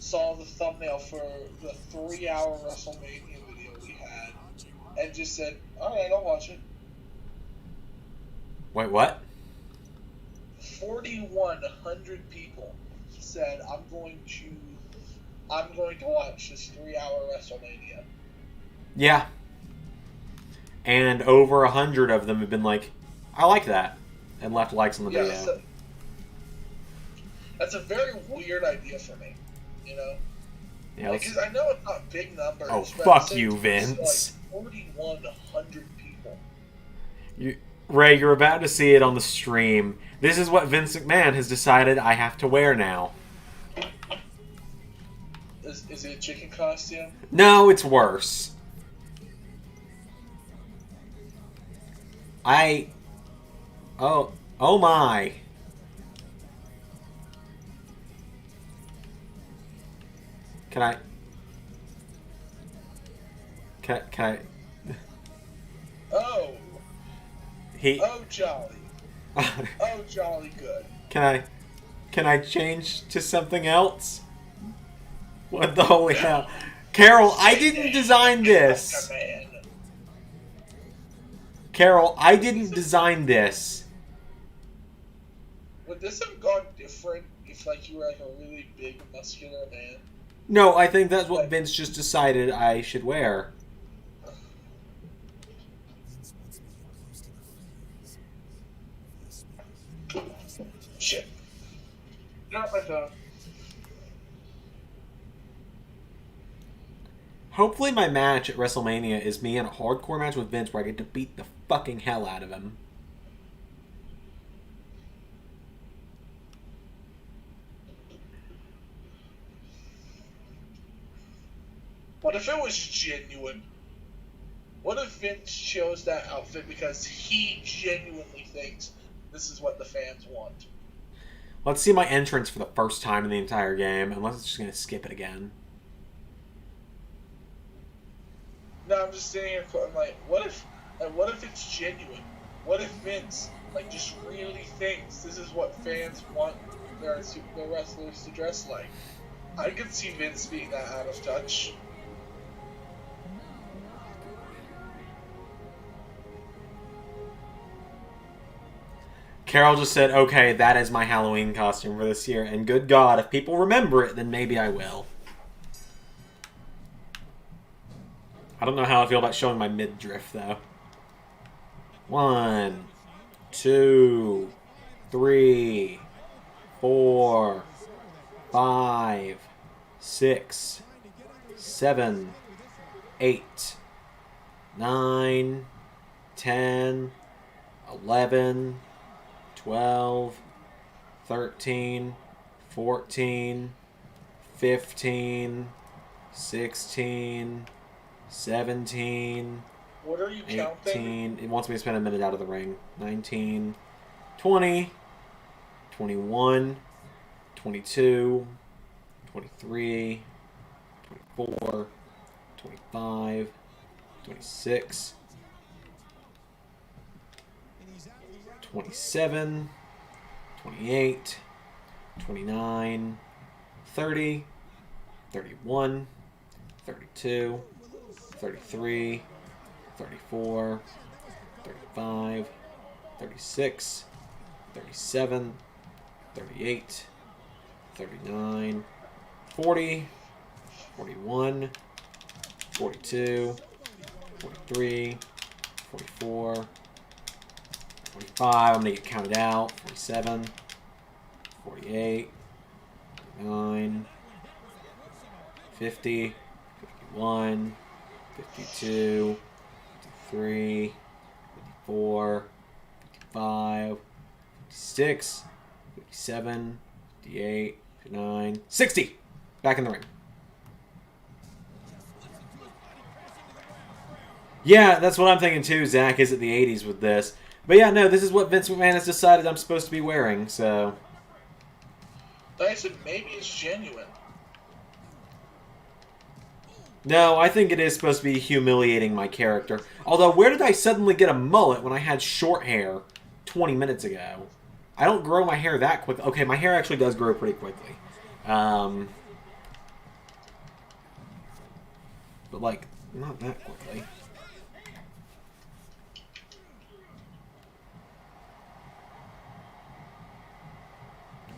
saw the thumbnail for the 3-hour WrestleMania video we had, and just said, "All right, I'll watch it." Wait, what? 4,100 people said, I'm going to watch this 3-hour WrestleMania." Yeah. And over 100 of them have been like, I like that, and left likes on the video. So, that's a very weird idea for me, you know? Yeah, because I know it's not big numbers. Oh, but fuck you, Vince. Like 4,100 people. Ray, you're about to see it on the stream. This is what Vince McMahon has decided I have to wear now. Is it a chicken costume? No, it's worse. Oh my. Can I? Oh. He. Oh, jolly. Oh, jolly good. Can I change to something else? What the holy hell? Carol, I didn't design this. Carol, I didn't design this. Would this have gone different if, like, you were, like, a really big, muscular man? No, I think that's what Vince just decided I should wear. Shit. Not my phone. Hopefully my match at WrestleMania is me in a hardcore match with Vince where I get to beat the fucking hell out of him. What if it was genuine? What if Vince chose that outfit because he genuinely thinks this is what the fans want? Let's see my entrance for the first time in the entire game, unless it's just going to skip it again. No, I'm just sitting here. I'm like, what if it's genuine? What if Vince just really thinks this is what fans want their wrestlers to dress like? I could see Vince being that out of touch. Carol just said, okay, that is my Halloween costume for this year, and good God, if people remember it, then maybe I will. I don't know how I feel about showing my midriff, though. 1, 2, 3, 4, 5, 6, 7, 8, 9, 10, 11, 12, 13, 14, 15, 16, 17, what are you 18. counting? It wants me to spend a minute out of the ring. 19, 20, 21, 22, 23, 24, 25, 26, 27, 28, 29, 30, 31, 32, 33, 34, 35, 36, 37, 38, 39, 40, 41, 42, 43, 44, 45, I'm going to get counted out, 47, 48, 49, 50, 51, 52, 53, 54, 55, 56, 57, 58, 59, 60! Back in the ring. Yeah, that's what I'm thinking too, Zach, is it the 80s with this. But yeah, no, this is what Vince McMahon has decided I'm supposed to be wearing, so... Like I said, maybe it's genuine. No, I think it is supposed to be humiliating my character. Although, where did I suddenly get a mullet when I had short hair 20 minutes ago? I don't grow my hair that quick. Okay, my hair actually does grow pretty quickly. But, like, not that quickly.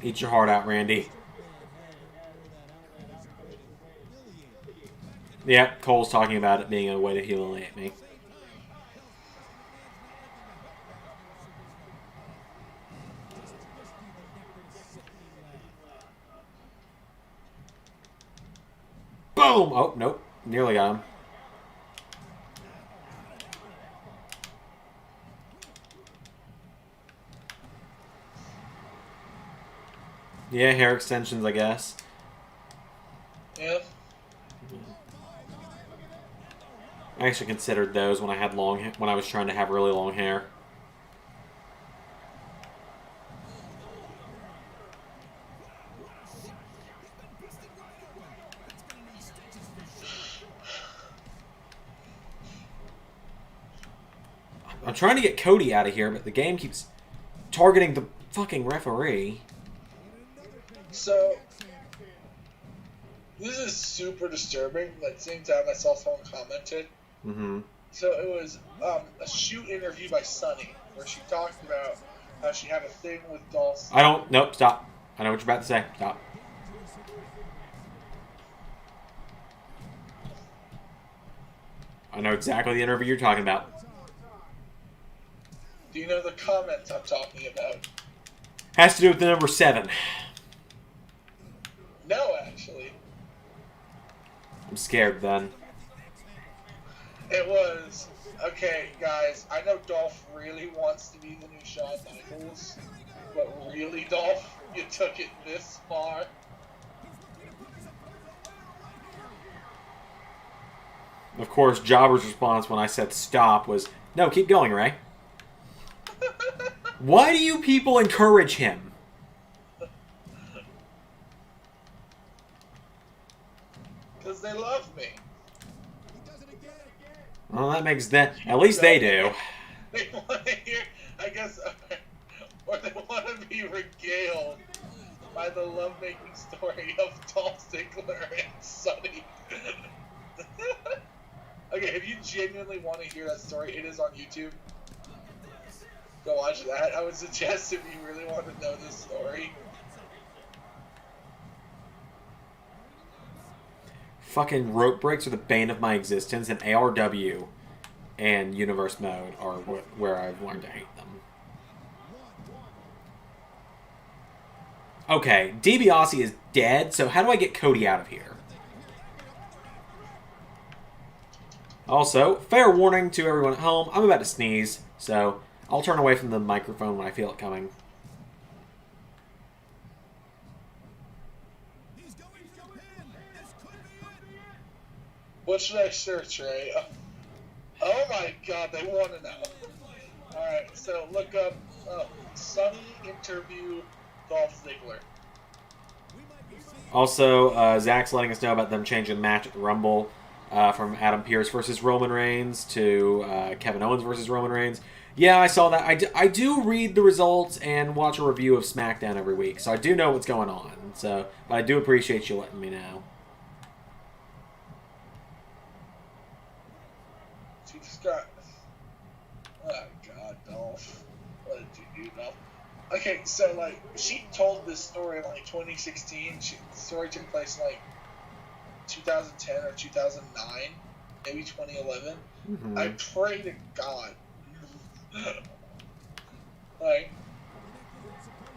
Eat your heart out, Randy. Yeah, Cole's talking about it being a way to humiliate me. Boom! Oh, nope. Nearly got him. Yeah, hair extensions, I guess. Yeah. I actually considered those when I had when I was trying to have really long hair. I'm trying to get Cody out of here, but the game keeps targeting the fucking referee. So, this is super disturbing, but at the same time I saw someone commented. Mm-hmm. So it was a shoot interview by Sunny, where she talked about how she had a thing with Dolph. I don't... Nope, stop. I know what you're about to say. Stop. I know exactly the interview you're talking about. Do you know the comments I'm talking about? Has to do with the number 7. No, actually. I'm scared then. It was, okay, guys, I know Dolph really wants to be the new Shawn Michaels, but really, Dolph, you took it this far? Of course, Jobber's response when I said stop was, no, keep going, Ray. Why do you people encourage him? Because they love me. Well, that makes that... At least they do. They want to hear, I guess, or they want to be regaled by the lovemaking story of Dolph Ziggler and Sunny. Okay, if you genuinely want to hear that story, it is on YouTube. Go watch that. I would suggest if you really want to know this story. Fucking rope breaks are the bane of my existence, and ARW and Universe Mode are where I've learned to hate them. Okay, DiBiase is dead, so how do I get Cody out of here? Also, fair warning to everyone at home, I'm about to sneeze, so I'll turn away from the microphone when I feel it coming. What should I search, Ray? Oh my god, they want to know. Alright, so look up Sunny interview Dolph Ziggler. Also, Zach's letting us know about them changing the match at the Rumble from Adam Pearce versus Roman Reigns to Kevin Owens versus Roman Reigns. Yeah, I saw that. I do read the results and watch a review of SmackDown every week, so I do know what's going on. So, but I do appreciate you letting me know. She just got... Oh god, Dolph. What did you do, Dolph? Okay, so, like, she told this story in, like, 2016. The story took place in, like, 2010 or 2009, maybe 2011. Mm-hmm. I pray to God. Like,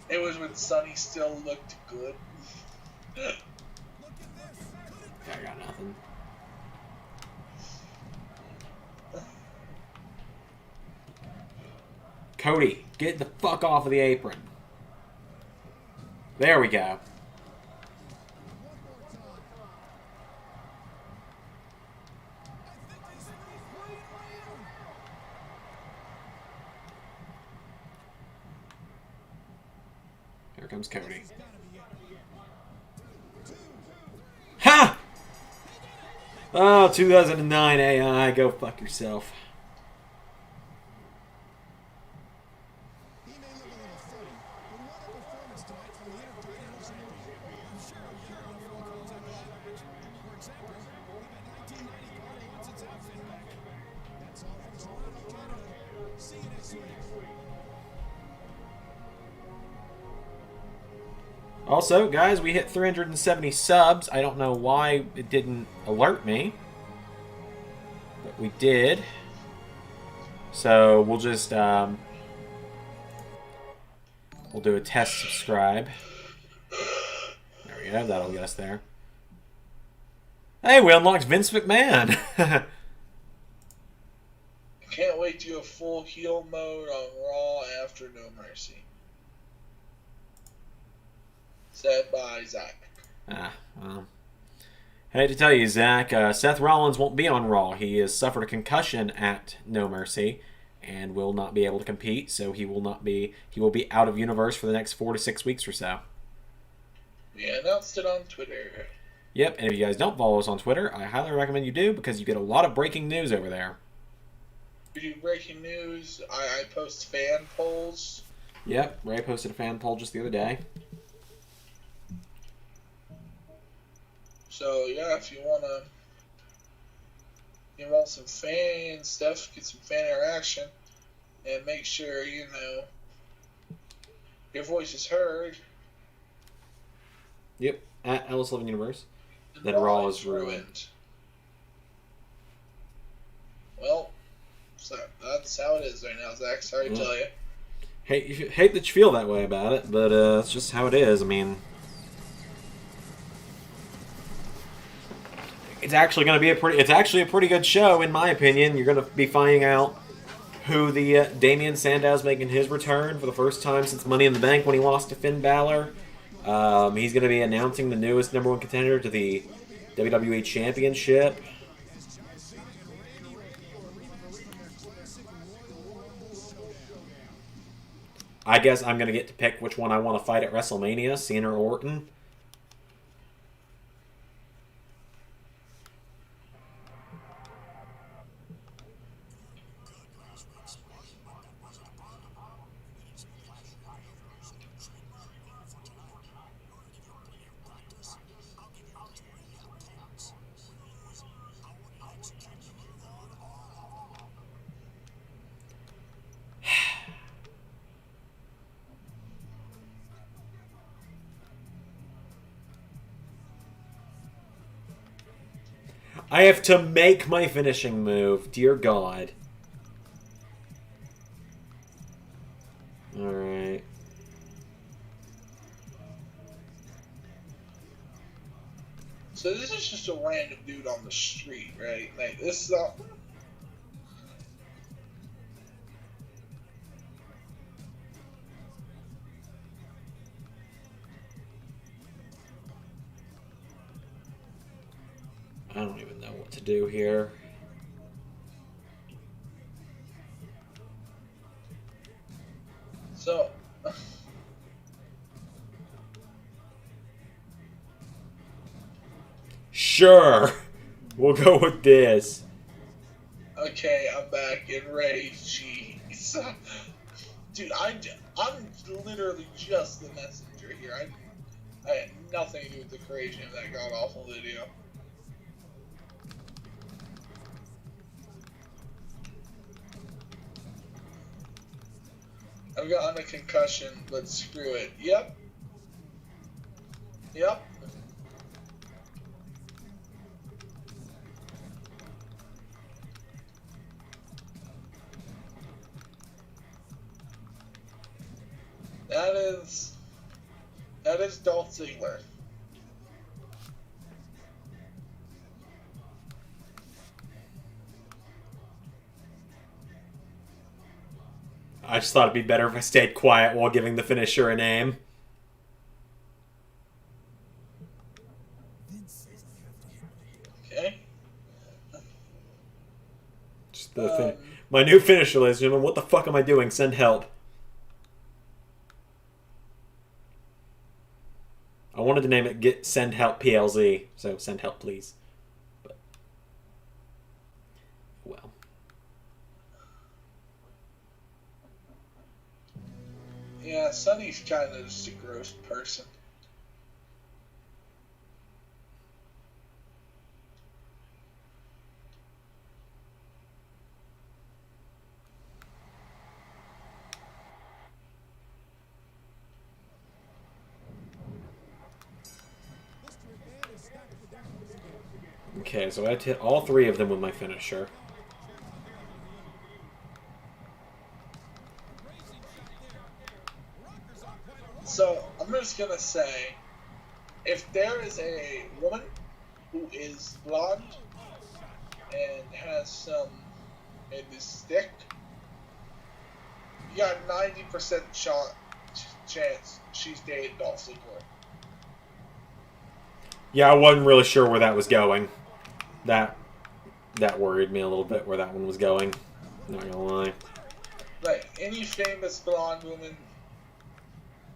it was when Sunny still looked good. I got nothing. Cody, get the fuck off of the apron. There we go. Here comes Cody. Ha! Oh, 2009 AI, go fuck yourself. He may look a little funny, but what a performance tonight from the Intercontinental Champion. I'm sure we heard enough phone calls after that match. For example, the Bet 1990 caller wants its outfit back. That's all from Toronto, Canada. See you next week. Also, guys, we hit 370 subs. I don't know why it didn't alert me, but we did. So we'll just we'll do a test subscribe. There we go. That'll get us there. Hey, we unlocked Vince McMahon. Can't wait to do a full heel mode on Raw after No Mercy. Said by Zach. Well. I hate to tell you, Zach, Seth Rollins won't be on Raw. He has suffered a concussion at No Mercy and will not be able to compete, so he will be out of universe for the next 4 to 6 weeks or so. We announced it on Twitter. Yep, and if you guys don't follow us on Twitter, I highly recommend you do because you get a lot of breaking news over there. We do breaking news. I post fan polls. Yep, Ray posted a fan poll just the other day. So yeah, if you want some fan stuff, get some fan interaction, and make sure your voice is heard. Yep, at Ellis11 Universe. Then Raw is ruined. Well, so that's how it is right now, Zach. Sorry to tell you. Hate that you feel that way about it, but it's just how it is. I mean, it's actually going to be a pretty good show, in my opinion. You're going to be finding out who the Damian Sandow's making his return for the first time since Money in the Bank when he lost to Finn Balor. He's going to be announcing the newest #1 contender to the WWE Championship. I guess I'm going to get to pick which one I want to fight at WrestleMania, Cena or Orton. I have to make my finishing move. Dear God. Alright. So this is just a random dude on the street, right? Like, this is all... I don't even know what to do here. So... Sure. We'll go with this. Okay, I'm back in Ray. Jeez. Dude, I'm literally just the messenger here. I had nothing to do with the creation of that god-awful video. I've gotten a concussion, but screw it. Yep. Yep. That is Dolph Ziggler. I just thought it'd be better if I stayed quiet while giving the finisher a name. Okay. Just my new finisher, ladies and gentlemen. What the fuck am I doing? Send help. I wanted to name it Send Help PLZ, so send help, please. But Yeah, Sonny's kind of just a gross person. Okay, so I had to hit all three of them with my finisher. So, I'm just gonna say, if there is a woman who is blonde and has some in this stick, you got a 90% chance she's dated Dolph Ziggler. Yeah, I wasn't really sure where that was going. That worried me a little bit where that one was going. Not gonna lie. Like, any famous blonde woman,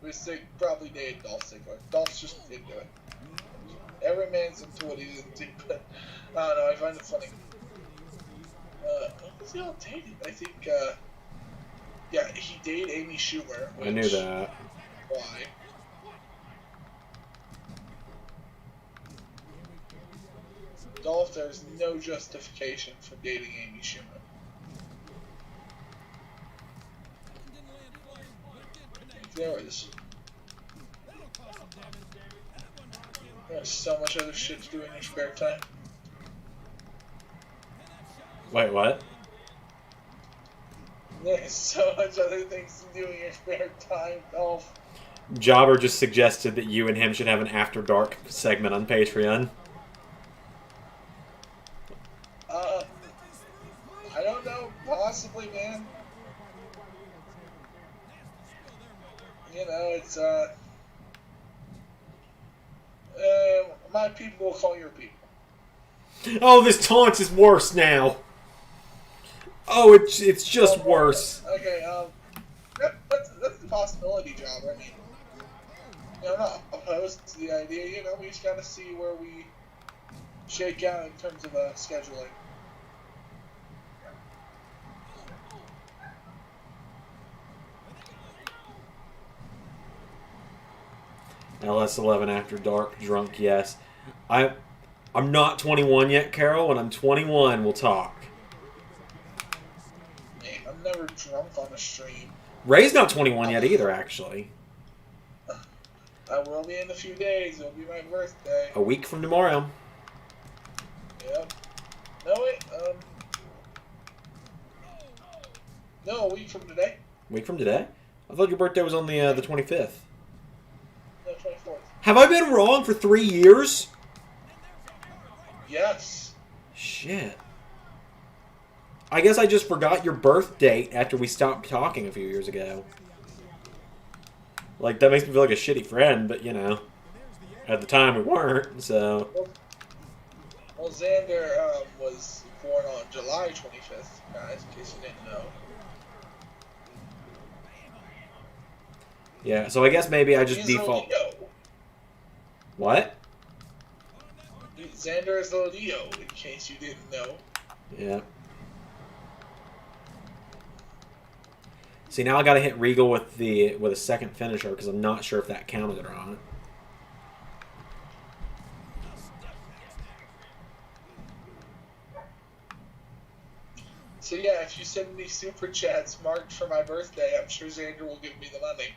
we say probably dated Dolph Ziggler. Dolph's just into it. Every man's into what he's into, but I don't know, I find it funny. What was he all dating? I think, yeah, he dated Amy Schumer. I knew that. Why? Dolph, there's no justification for dating Amy Schumer. There is. There's so much other shit to do in your spare time. Wait, what? There's so much other things to do in your spare time, Dolph. Jobber just suggested that you and him should have an After Dark segment on Patreon. I don't know. Possibly, man. You know, it's, my people will call your people. Oh, this taunt is worse now. Oh, it's just worse. Okay, that's the possibility, job. I mean, you know, I'm not opposed to the idea. You know, we just gotta see where we shake out in terms of scheduling. LS11 After Dark, drunk, yes. I'm not 21 yet, Carol. When I'm 21, we'll talk. Man, I'm never drunk on a stream. Ray's not 21 yet either, actually. I will be in a few days. It'll be my birthday. A week from tomorrow. Yep. No, wait. No, a week from today. A week from today? I thought your birthday was on the 25th. No, 24th. Have I been wrong for 3 years? Yes. Shit. I guess I just forgot your birth date after we stopped talking a few years ago. Like, that makes me feel like a shitty friend, but, you know, at the time we weren't, so... Well, Zander was born on July 25th, guys, in case you didn't know. Yeah, so I guess maybe I just He's default... a Leo. What? Zander is a Leo, in case you didn't know. Yeah. See, now I gotta hit Regal with a second finisher, because I'm not sure if that counted or not. So yeah, if you send me super chats marked for my birthday, I'm sure Zander will give me the money.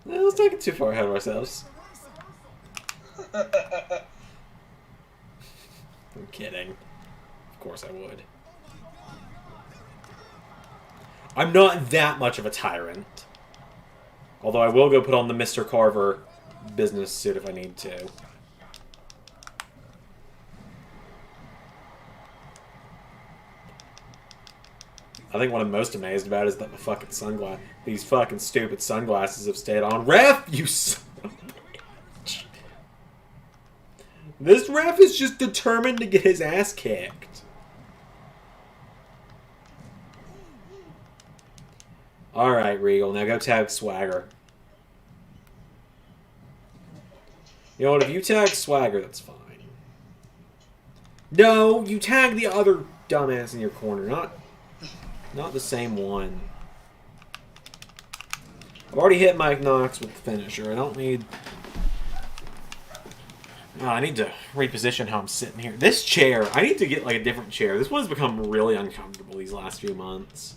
Well, let's not get too far ahead of ourselves. I'm kidding. Of course I would. I'm not that much of a tyrant. Although I will go put on the Mr. Carver business suit if I need to. I think what I'm most amazed about is that these fucking stupid sunglasses have stayed on. Ref, you son of a bitch. This ref is just determined to get his ass kicked. Alright, Regal, now go tag Swagger. You know what, if you tag Swagger, that's fine. No, you tag the other dumbass in your corner, not the same one. I've already hit Mike Knox with the finisher. I don't need... Oh, I need to reposition how I'm sitting here. This chair, I need to get like a different chair. This one's become really uncomfortable these last few months.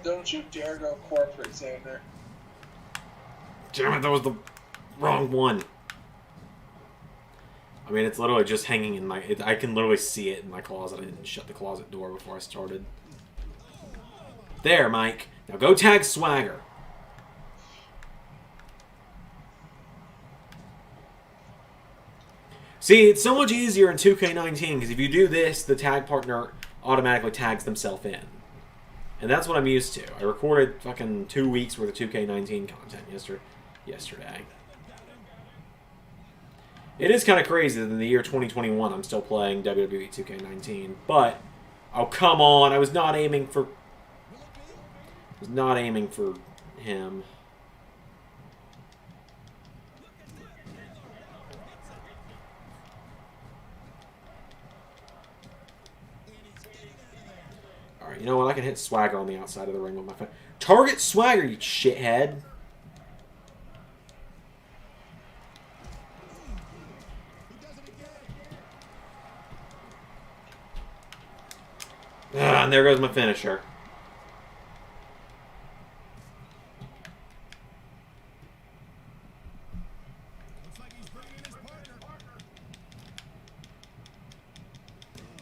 Don't you dare go corporate, Zander. Damn it, that was the wrong one. I mean, it's literally just hanging in my... I can literally see it in my closet. I didn't shut the closet door before I started. There, Mike. Now go tag Swagger. See, it's so much easier in 2K19 because if you do this, the tag partner automatically tags themselves in. And that's what I'm used to. I recorded fucking 2 weeks worth of 2K19 content yesterday. It is kind of crazy that in the year 2021 I'm still playing WWE 2K19. But, oh come on, I was not aiming for him. Alright, you know what? I can hit Swagger on the outside of the ring with my phone. Target Swagger, you shithead! Ah, and there goes my finisher.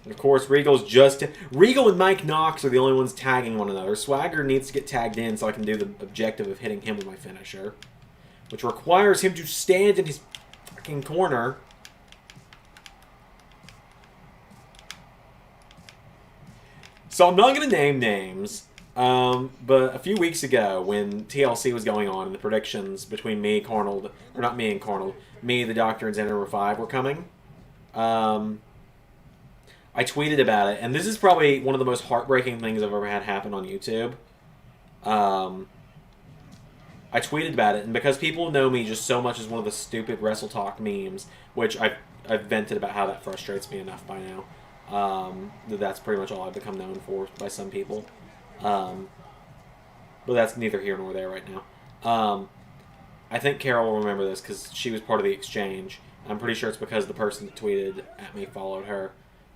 And of course, Regal and Mike Knox are the only ones tagging one another. Swagger needs to get tagged in so I can do the objective of hitting him with my finisher, which requires him to stand in his fucking corner. So I'm not going to name names, but a few weeks ago when TLC was going on and the predictions between me, Carnold, or not me and Carnold, me, the Doctor, and Zander 5 were coming, I tweeted about it, and this is probably one of the most heartbreaking things I've ever had happen on YouTube. I tweeted about it, and because people know me just so much as one of the stupid Wrestle Talk memes, which I've vented about how that frustrates me enough by now, that's pretty much all I've become known for by some people. But that's neither here nor there right now. I think Carol will remember this because she was part of the exchange. I'm pretty sure it's because the person that tweeted at me followed her.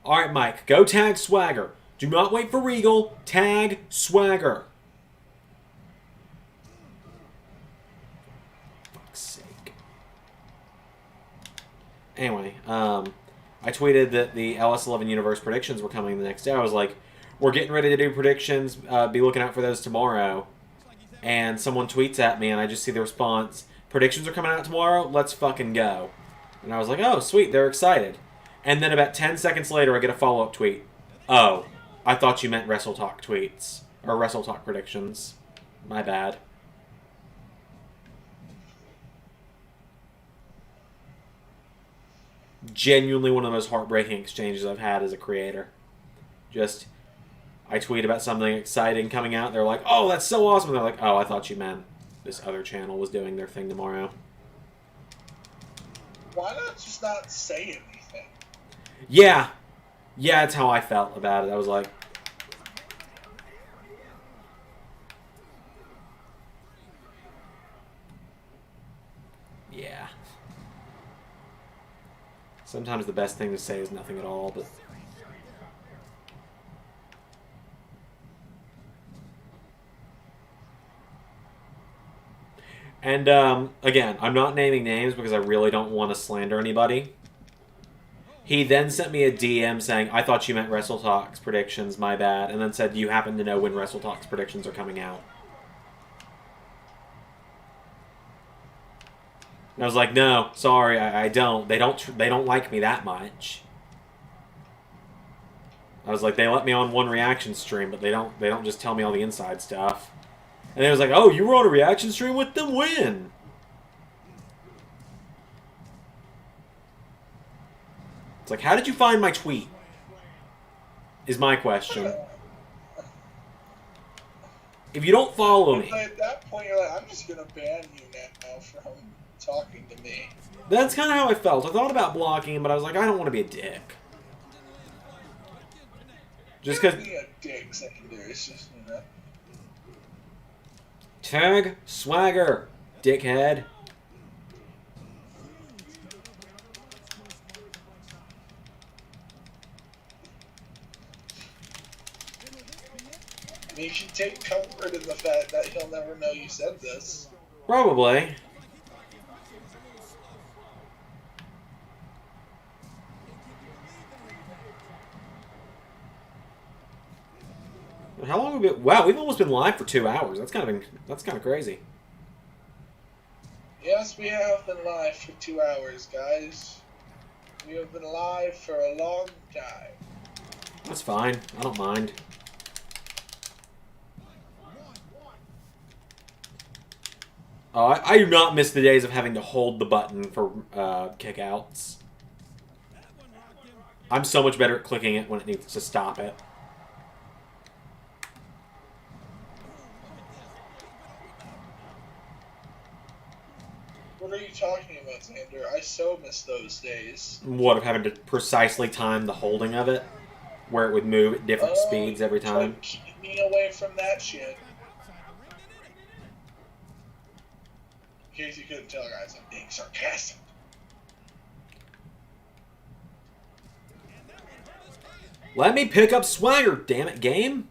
Alright, Mike, go tag Swagger. Do not wait for Regal. Tag Swagger. Fuck's sake. Anyway, I tweeted that the LS11 Universe predictions were coming the next day. I was like, we're getting ready to do predictions. Be looking out for those tomorrow. And someone tweets at me, and I just see the response, predictions are coming out tomorrow? Let's fucking go. And I was like, oh, sweet, they're excited. And then about 10 seconds later, I get a follow-up tweet. Oh, I thought you meant Wrestle Talk tweets. Or Wrestle Talk predictions. My bad. Genuinely one of the most heartbreaking exchanges I've had as a creator. Just, I tweet about something exciting coming out, they're like, oh, that's so awesome. And they're like, oh, I thought you meant this other channel was doing their thing tomorrow. Why not just not say anything? Yeah. Yeah, that's how I felt about it. I was like... Yeah. Sometimes the best thing to say is nothing at all, but... And, again, I'm not naming names because I really don't want to slander anybody. He then sent me a DM saying, I thought you meant Wrestle Talk's predictions, my bad, and then said, do you happen to know when Wrestle Talk's predictions are coming out? And I was like, no, sorry, I don't. They don't like me that much. I was like, they let me on one reaction stream, but they don't just tell me all the inside stuff. And they was like, oh, you were on a reaction stream with them? When? It's like, how did you find my tweet? Is my question. If you don't follow me... But at that point, you're like, I'm just going to ban you now from talking to me. That's kind of how I felt. I thought about blocking him, but I was like, I don't want to be a dick. Just because... Being a dick, Zander, it's just, you know... Tag Swagger, dickhead. I mean, you should take comfort in the fact that he'll never know you said this. Probably. How long have we been? Wow, we've almost been live for 2 hours. That's kind of crazy. Yes, we have been live for 2 hours, guys. We have been live for a long time. That's fine. I don't mind. Oh, I do not miss the days of having to hold the button for kickouts. I'm so much better at clicking it when it needs to stop it. What are you talking about, Zander? I so miss those days. What, of having to precisely time the holding of it? Where it would move at different speeds every time? Like, keep me away from that shit. In case you couldn't tell, guys, I'm being sarcastic. Let me pick up Swagger, damn it, game.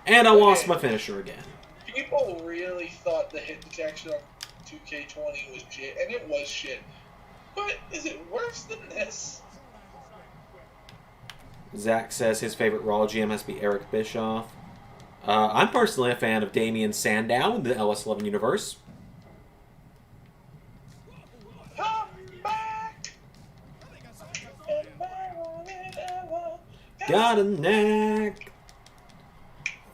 And I lost my finisher again. People really thought the hit detection on 2K20 was shit, and it was shit. But is it worse than this? Zach says his favorite Raw GM has to be Eric Bischoff. I'm personally a fan of Damian Sandow in the LS11 universe. Come back! Got a knack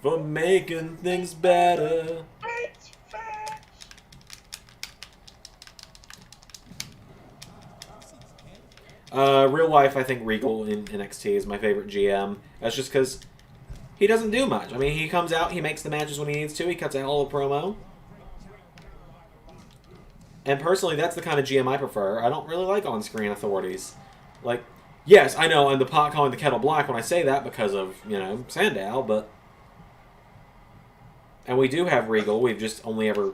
for making things better. Real life, I think Regal in NXT is my favorite GM. That's just because he doesn't do much. I mean, he comes out, he makes the matches when he needs to, he cuts out all the promo. And personally, that's the kind of GM I prefer. I don't really like on-screen authorities. Like, yes, I know I'm the pot calling the kettle black when I say that because of, you know, Sandow, but... And we do have Regal. We've just only ever...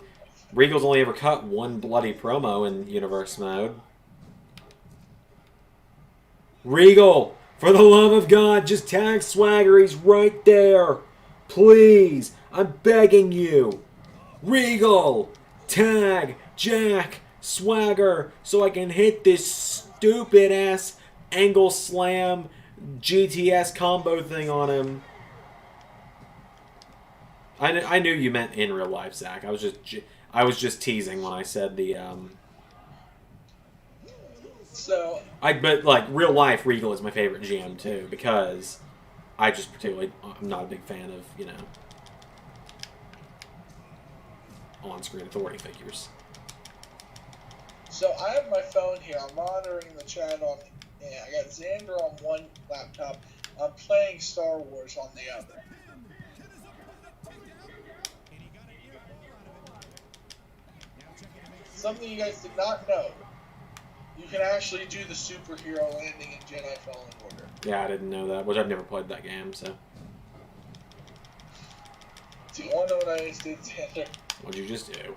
Regal's only ever cut one bloody promo in Universe mode. Regal, for the love of God, just tag Swagger. He's right there. Please, I'm begging you. Regal, tag Jack Swagger so I can hit this stupid-ass angle slam GTS combo thing on him. I knew you meant in real life, Zach. I was just teasing when I said the So but like real life, Regal is my favorite GM too because I'm not a big fan of, you know, on-screen authority figures. So I have my phone here. I'm monitoring the channel. And I got Zander on one laptop. I'm playing Star Wars on the other. Something you guys did not know. You can actually do the superhero landing in Jedi Fallen Order. Yeah, I didn't know that, which I've never played that game, so. Do you want to know what I just did, Zander? What'd you just do?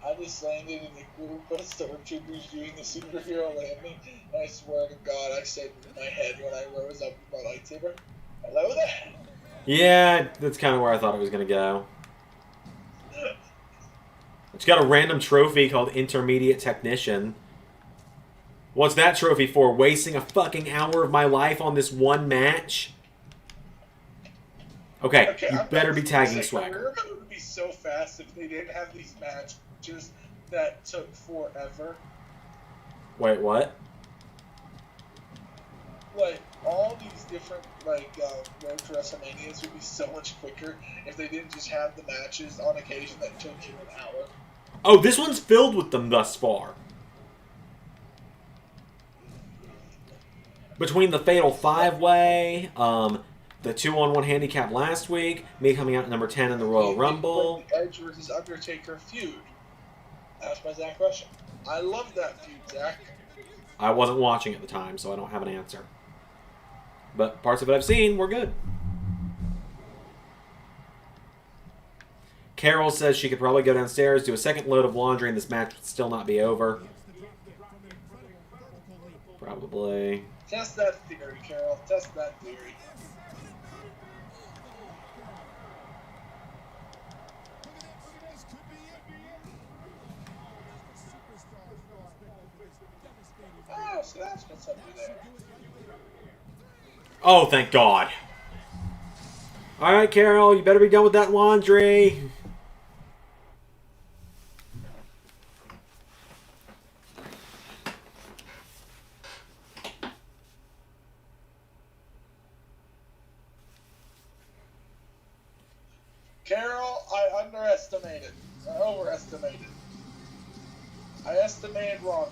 I just landed in a group of stormtroopers doing the superhero landing, and I swear to God, I said in my head when I rose up with my lightsaber, "Hello there." Yeah, that's kind of where I thought it was going to go. It's got a random trophy called Intermediate Technician. What's that trophy for? Wasting a fucking hour of my life on this one match? Okay, you better be tagging Swagger. It would be so fast if they didn't have these matches that took forever. Wait, what? Like, all these different, like, Road to WrestleManias would be so much quicker if they didn't just have the matches on occasion that took you an hour. Oh, this one's filled with them thus far. Between the Fatal 5-Way, the 2-on-1 handicap last week, me coming out at number 10 in the Royal Rumble. The Edge versus Undertaker feud. That's my Zach question. I love that feud, Zach. I wasn't watching at the time, so I don't have an answer. But parts of it I've seen were good. Carol says she could probably go downstairs, do a second load of laundry, and this match would still not be over. Probably. Test that theory, Carol. Test that theory. Oh, so that's what's up there. Oh, thank God. All right, Carol, you better be done with that laundry. Carol, I underestimated. I overestimated. I estimated wrongly.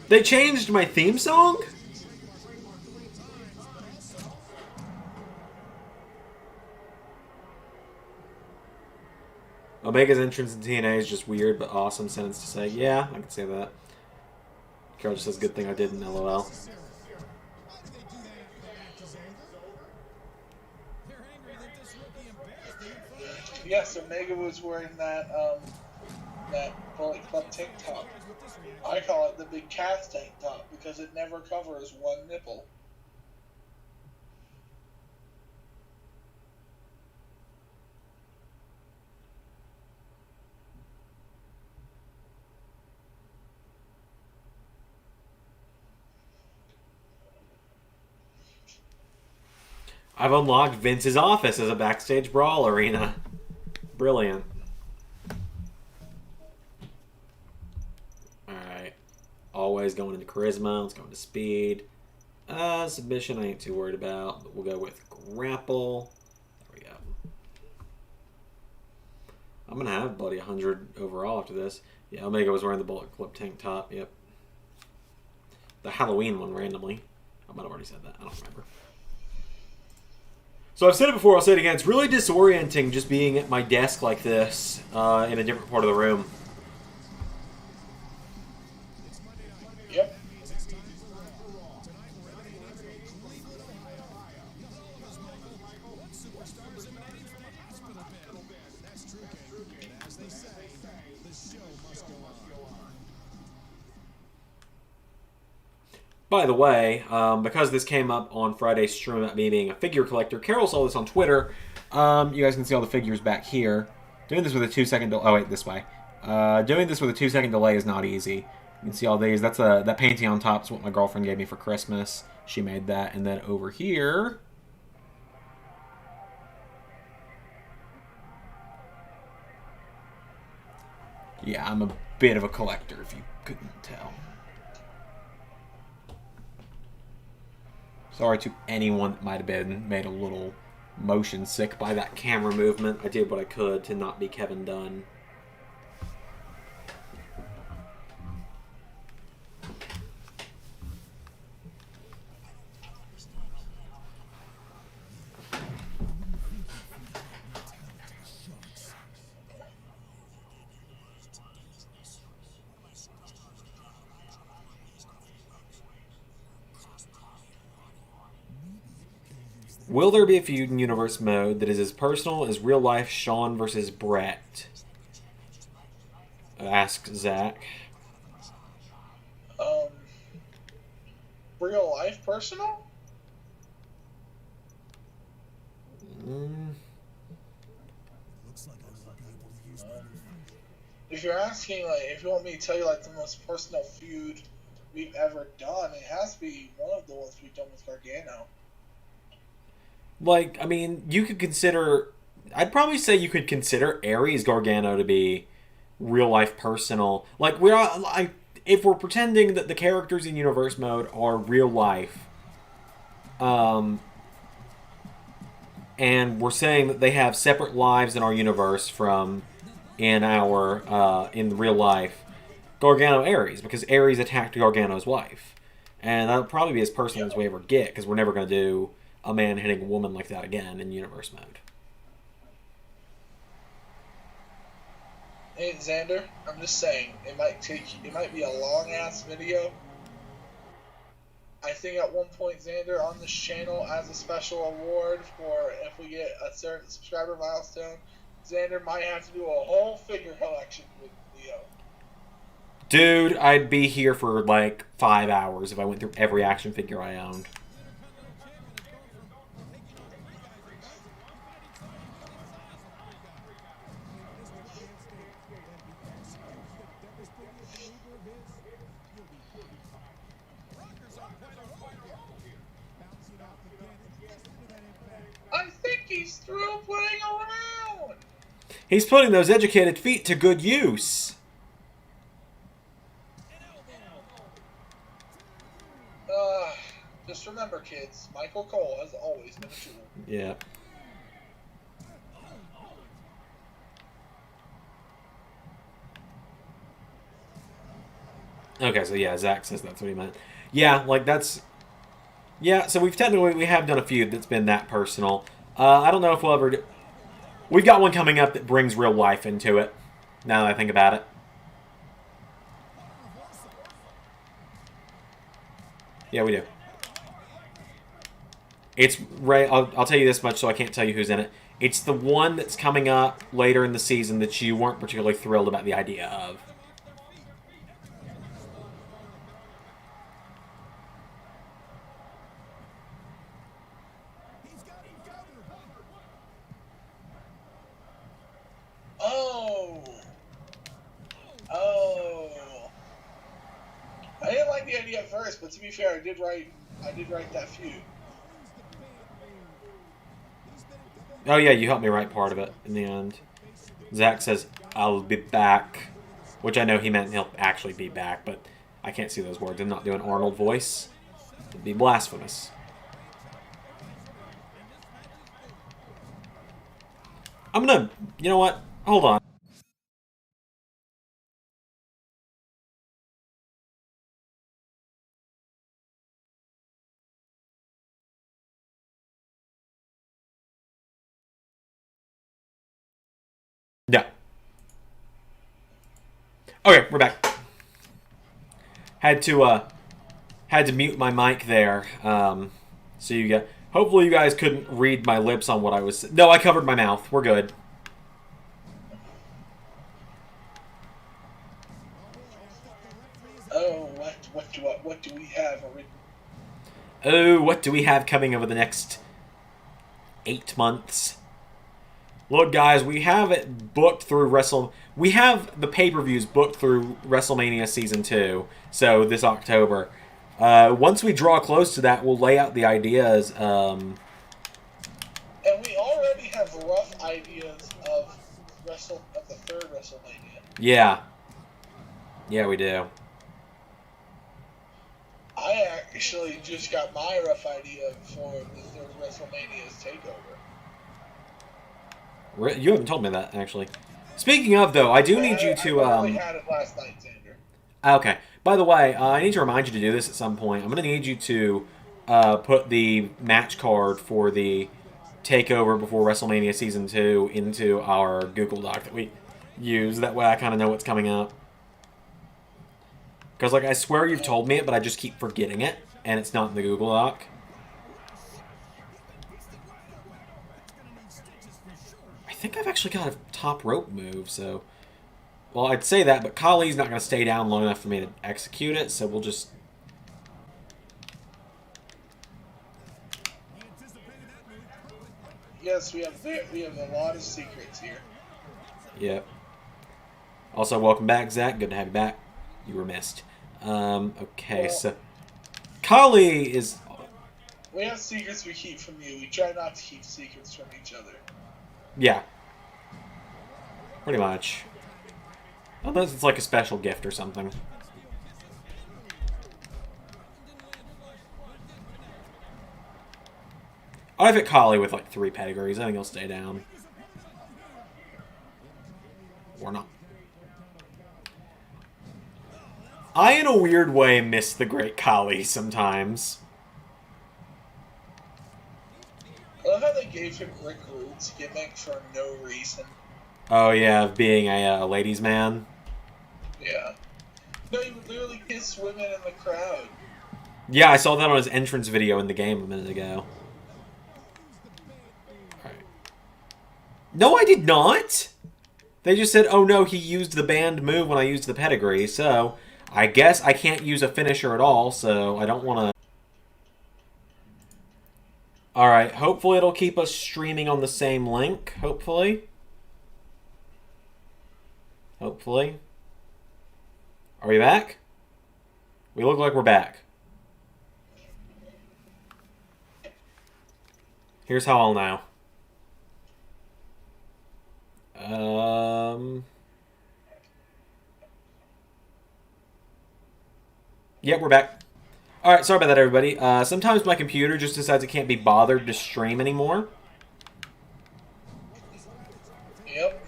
They changed my theme song? Omega's entrance in TNA is just weird but awesome sentence to say. Yeah, I can say that. Carol just says, good thing I didn't, LOL. Yes, Omega was wearing that Bullet Club tank top. I call it the big calf tank top because it never covers one nipple. I've unlocked Vince's office as a backstage brawl arena. Brilliant. Alright. Always going into charisma. Let's go into speed. Submission I ain't too worried about. But we'll go with grapple. There we go. I'm going to have Bloody 100 overall after this. Yeah, Omega was wearing the Bullet Club tank top. Yep. The Halloween one randomly. I might have already said that. I don't remember. So I've said it before, I'll say it again. It's really disorienting just being at my desk like this in a different part of the room. Yep. By the way, because this came up on Friday's stream about me being a figure collector, Carol saw this on Twitter. You guys can see all the figures back here. Doing this with a 2-second delay. Oh, wait, this way. Doing this with a 2-second delay is not easy. You can see all these. That painting on top is what my girlfriend gave me for Christmas. She made that. And then over here... yeah, I'm a bit of a collector, if you couldn't tell. Sorry to anyone that might have been made a little motion sick by that camera movement. I did what I could to not be Kevin Dunn. Will there be a feud in Universe mode that is as personal as real life Sean versus Brett? Asks Zach. Real life personal? If you're asking, like, if you want me to tell you, like, the most personal feud we've ever done, it has to be one of the ones we've done with Gargano. Like, I mean, you could consider... I'd probably say you could consider Aries Gargano to be real-life personal. Like, if we're pretending that the characters in Universe mode are real life, and we're saying that they have separate lives in our universe from in real life, Gargano Aries, because Aries attacked Gargano's wife. And that'll probably be as personal as we ever get, because we're never going to do a man hitting a woman like that again in Universe mode. Hey, Zander, I'm just saying, it might be a long-ass video, I think at one point, Zander, on this channel, as a special award for if we get a certain subscriber milestone, Zander might have to do a whole figure collection with Leo. Dude, I'd be here for like 5 hours if I went through every action figure I owned. I think he's through playing around. He's putting those educated feet to good use. Just remember, kids, Michael Cole has always been a tool. Yeah. Okay, so yeah, Zach says that's what he meant. Yeah, like that's... Yeah, so we have done a feud that's been that personal. I don't know if we'll ever do... We've got one coming up that brings real life into it, now that I think about it. Yeah, we do. It's right. I'll tell you this much, so I can't tell you who's in it. It's the one that's coming up later in the season that you weren't particularly thrilled about the idea of. I didn't like the idea at first, but to be fair, I did write that feud. Oh yeah, you helped me write part of it in the end. Zach says, I'll be back. Which I know he meant he'll actually be back, but I can't see those words. I'm not doing Arnold voice. It'd be blasphemous. I'm gonna... You know what? Hold on. Yeah. Okay, we're back. Had to mute my mic there. So you get. Hopefully you guys couldn't read my lips on what I was. No, I covered my mouth. We're good. Oh, what do we have? Oh, what do we have coming over the next 8 months? Look, guys, we have it booked through We have the pay-per-views booked through WrestleMania Season 2, so this October. Once we draw close to that, we'll lay out the ideas. And we already have rough ideas of the third WrestleMania. Yeah. Yeah, we do. I actually just got my rough idea for the third WrestleMania's takeover. You haven't told me that, actually. Speaking of, though, I do need you to... I only had it last night, Zander. Okay. By the way, I need to remind you to do this at some point. I'm going to need you to put the match card for the takeover before WrestleMania Season 2 into our Google Doc that we use. That way I kind of know what's coming up. Because, like, I swear you've told me it, but I just keep forgetting it, and it's not in the Google Doc. I think I've actually got a top rope move, so... Well, I'd say that, but Kali's not going to stay down long enough for me to execute it, so we'll just... Yes, we have a lot of secrets here. Yep. Also, welcome back, Zach. Good to have you back. You were missed. Okay, well, so... Kali is... We have secrets we keep from you. We try not to keep secrets from each other. Yeah. Pretty much. Unless it's like a special gift or something. I've hit Kali with like 3 pedigrees. I think he'll stay down. Or not. I, in a weird way, miss the great Kali sometimes. I love how they gave him Rick Rude's gimmick for no reason. Oh, yeah, of being a ladies' man. Yeah. No, he would literally kiss women in the crowd. Yeah, I saw that on his entrance video in the game a minute ago. Alright. No, I did not! They just said, oh no, he used the banned move when I used the pedigree, so I guess I can't use a finisher at all, so I don't want to... Alright, hopefully it'll keep us streaming on the same link, hopefully. Hopefully. Are we back? We look like we're back. Here's how I'll know. Yep, we're back. Alright, sorry about that, everybody. Sometimes my computer just decides it can't be bothered to stream anymore. Yep.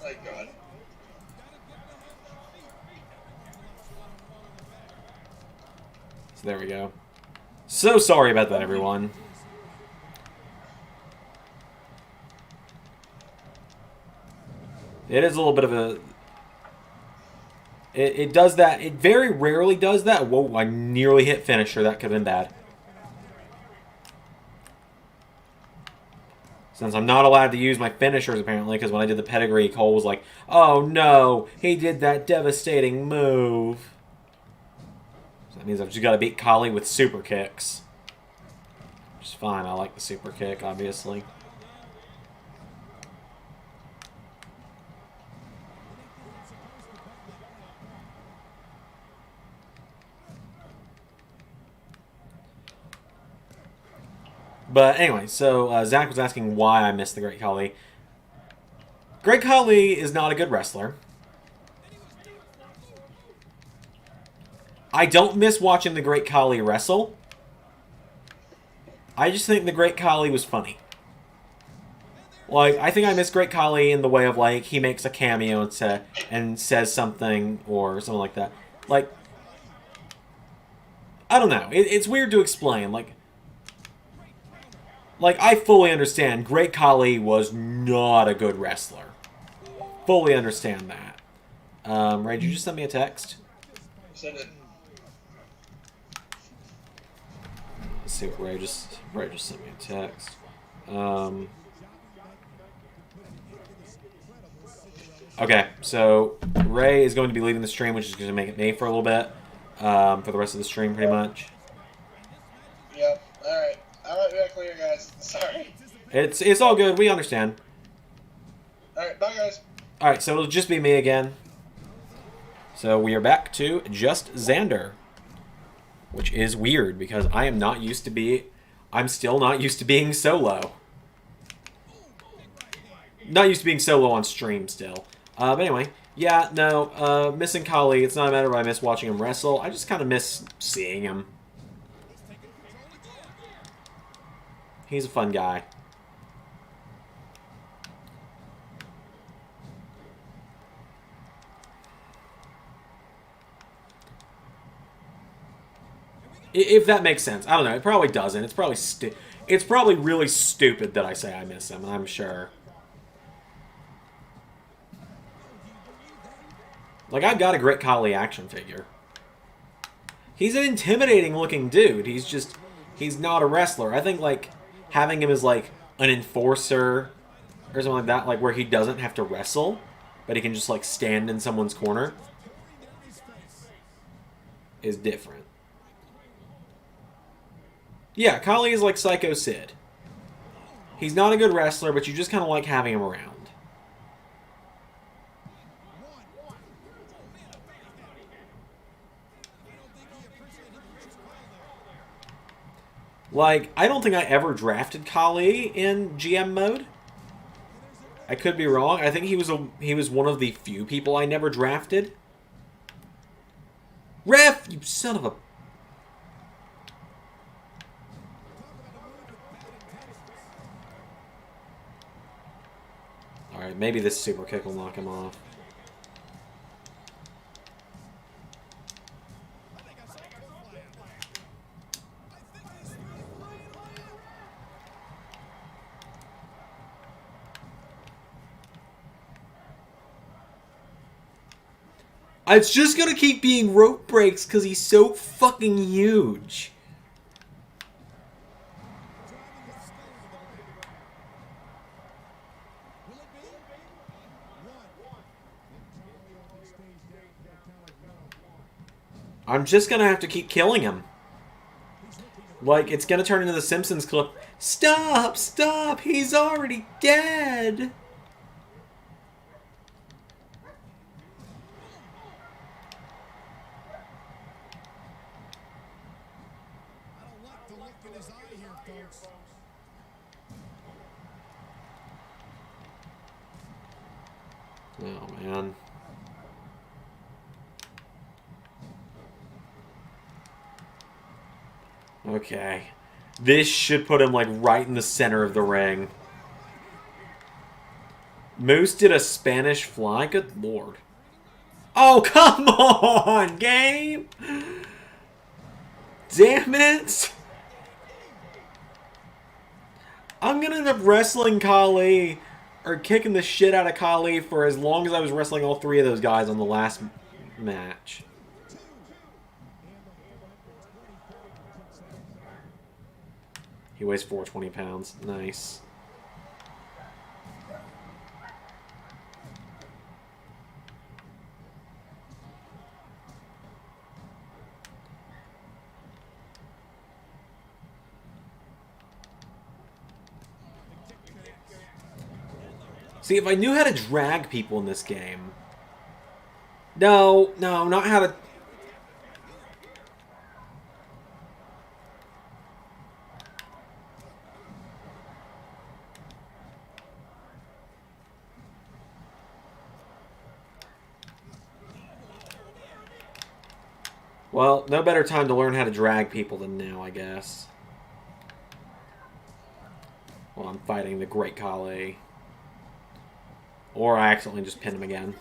My God. So there we go. So sorry about that, everyone. It is a little bit of a... It does that. It very rarely does that. Whoa, I nearly hit finisher. That could have been bad. Since I'm not allowed to use my finishers, apparently, because when I did the pedigree, Cole was like, oh no, he did that devastating move. So that means I've just got to beat Kali with super kicks. Which is fine. I like the super kick, obviously. But anyway, so Zach was asking why I missed the Great Khali. Great Khali is not a good wrestler. I don't miss watching the Great Khali wrestle. I just think the Great Khali was funny. Like, I think I miss Great Khali in the way of, like, he makes a cameo and says something or something like that. Like, I don't know. It's weird to explain. Like, I fully understand. Great Khali was not a good wrestler. Fully understand that. Ray, did you just send me a text? Send it. Let's see what Ray just sent me a text. Okay, so Ray is going to be leaving the stream, which is going to make it me for a little bit. For the rest of the stream, pretty much. Yep. Alright. I might be back later, guys. Sorry. It's all good. We understand. Alright, bye, guys. Alright, so it'll just be me again. So we are back to just Zander. Which is weird, because I am not used to be... I'm still not used to being solo. Not used to being solo on stream still. But anyway, yeah, no, missing Kali, it's not a matter of I miss watching him wrestle. I just kind of miss seeing him. He's a fun guy. If that makes sense. I don't know. It probably doesn't. It's probably really stupid that I say I miss him, I'm sure. Like, I've got a Great Khali action figure. He's an intimidating looking dude. He's not a wrestler. I think, like, having him as, like, an enforcer or something like that, like, where he doesn't have to wrestle, but he can just, like, stand in someone's corner, is different. Yeah, Khali is like Psycho Sid. He's not a good wrestler, but you just kind of like having him around. Like, I don't think I ever drafted Khali in GM mode. I could be wrong. I think he was one of the few people I never drafted. Ref, you son of a... Alright, maybe this super kick will knock him off. It's just gonna keep being rope breaks because he's so fucking huge. I'm just gonna have to keep killing him. Like, it's gonna turn into the Simpsons clip. Stop! Stop! He's already dead! I don't like the look in his eye here, folks. Oh, man. Okay. This should put him, like, right in the center of the ring. Moose did a Spanish fly? Good lord. Oh, come on, game! Damn it! I'm gonna end up wrestling Khali, or kicking the shit out of Khali for as long as I was wrestling all three of those guys on the last match. He weighs 420 pounds. Nice. See, if I knew how to drag people in this game... No, not how to... Well, no better time to learn how to drag people than now, I guess. Well, I'm fighting the Great Khali. Or I accidentally just pin him again.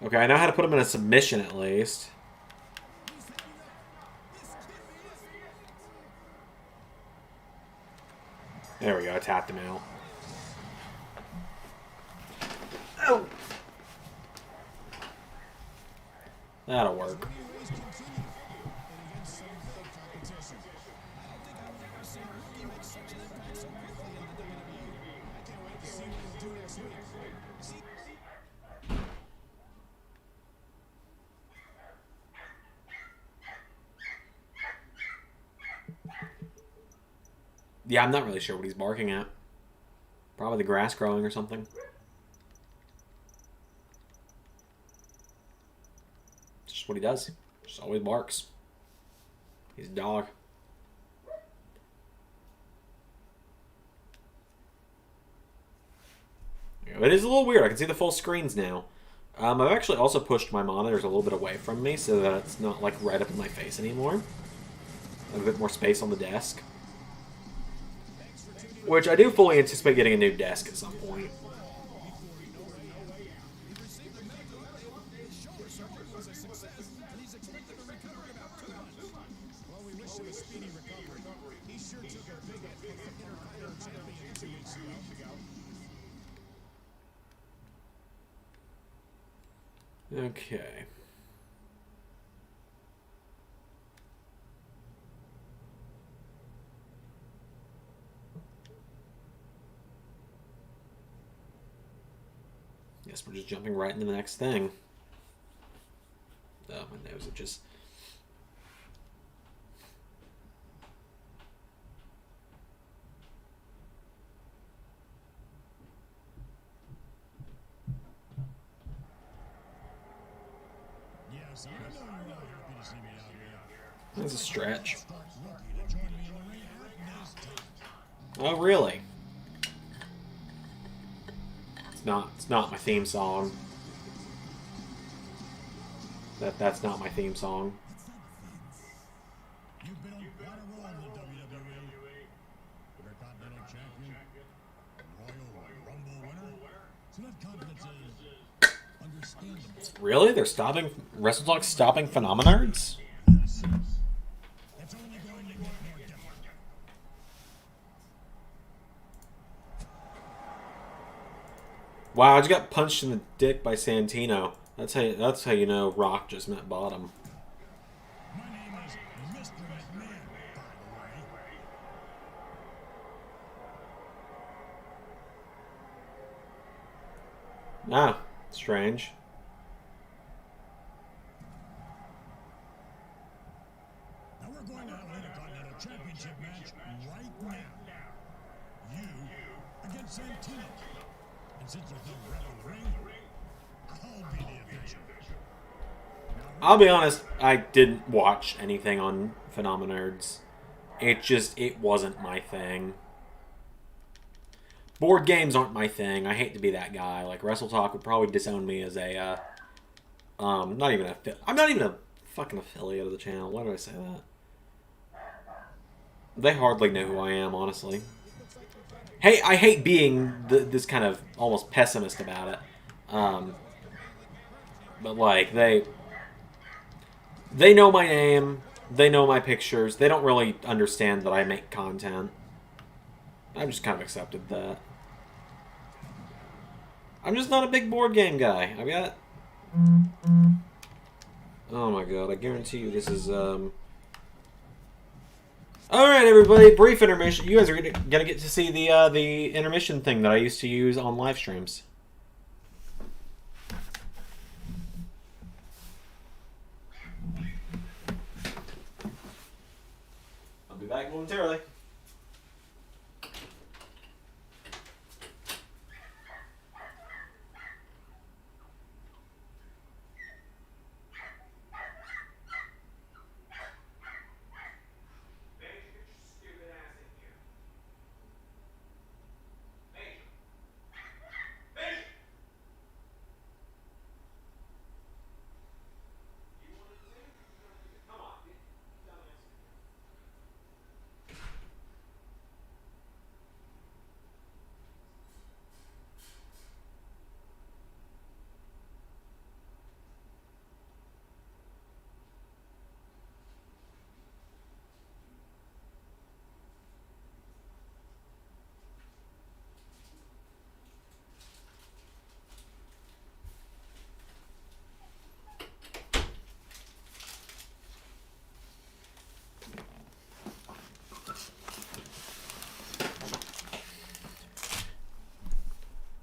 Okay, I know how to put him in a submission at least. There we go, I tapped him out. Oh! That'll work. Yeah, I'm not really sure what he's barking at. Probably the grass growing or something. It's just what he does. Just always barks. He's a dog. It is a little weird. I can see the full screens now. I've actually also pushed my monitors a little bit away from me so that it's not like right up in my face anymore. I have a bit more space on the desk. Which I do fully anticipate getting a new desk at some point. Okay. Guess we're just jumping right into the next thing. Oh, my nose it just... Yes, I know you're happy to see me out here. That's a stretch. Oh, really? It's not my theme song. That's not my theme song. You've been on quite a roll in the WWE. Intercontinental Champion, Royal Rumble winner. So that confidence is understandable. Really? They're stopping... WrestleTalk's stopping Phenomenards? That's only going to Wow, I just got punched in the dick by Santino. That's how you know Rock just met bottom. My name is Mr. McMahon, by the way. Ah, strange. Now we're going to have an Intercontinental Championship match right now. You against Santino. And since there's no ref in the ring, I'll be the official. I'll be honest, I didn't watch anything on Phenomenerds. It wasn't my thing. Board games aren't my thing. I hate to be that guy. Like, Wrestle Talk would probably disown me as a, I'm not even a fucking affiliate of the channel. Why do I say that? They hardly know who I am, honestly. Hey, I hate being this kind of almost pessimist about it. But, like, they know my name. They know my pictures. They don't really understand that I make content. I've just kind of accepted that. I'm just not a big board game guy. I've got... Oh my god, I guarantee you this is, Alright, everybody, brief intermission. You guys are gonna get to see the intermission thing that I used to use on live streams. I'll be back momentarily.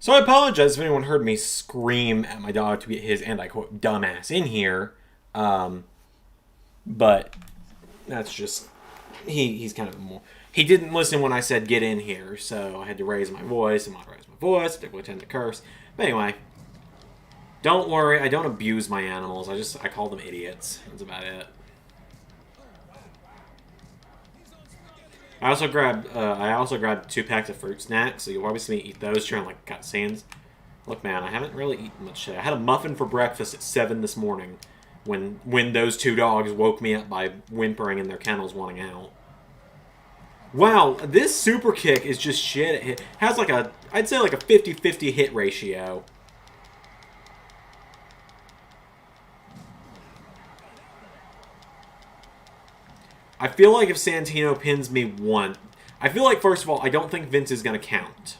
So I apologize if anyone heard me scream at my dog to get his, and I quote, dumbass in here. But that's just, he's kind of more, he didn't listen when I said get in here, so I had to raise my voice, and when I raise my voice, I tend to curse. But anyway, don't worry, I don't abuse my animals, I call them idiots. That's about it. I also grabbed 2 packs of fruit snacks, so you'll probably see me eat those during like cutscenes. Look, man, I haven't really eaten much today. I had a muffin for breakfast at 7 this morning, when those 2 dogs woke me up by whimpering in their kennels wanting out. Wow, this super kick is just shit. It has like I'd say like a 50-50 hit ratio. I feel like if Santino pins me one... I feel like, first of all, I don't think Vince is going to count.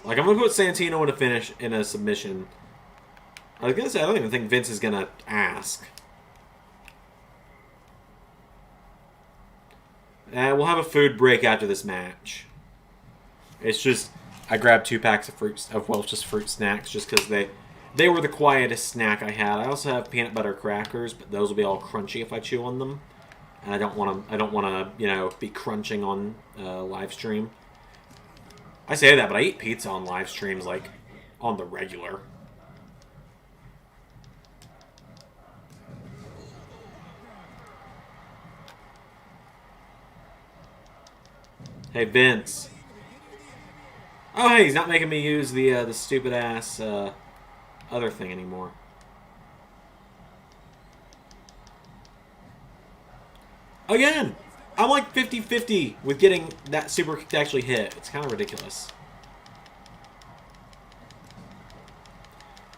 Like, I'm going to put Santino in a finish, in a submission. I was going to say, I don't even think Vince is going to ask. We'll have a food break after this match. It's just, I grabbed 2 packs of just fruit snacks, just because they were the quietest snack I had. I also have peanut butter crackers, but those will be all crunchy if I chew on them. And I don't want to, you know, be crunching on live stream. I say that, but I eat pizza on live streams, like, on the regular. Hey, Vince. Oh, hey, he's not making me use the stupid ass other thing anymore. Again, I'm like 50-50 with getting that super kick to actually hit. It's kind of ridiculous.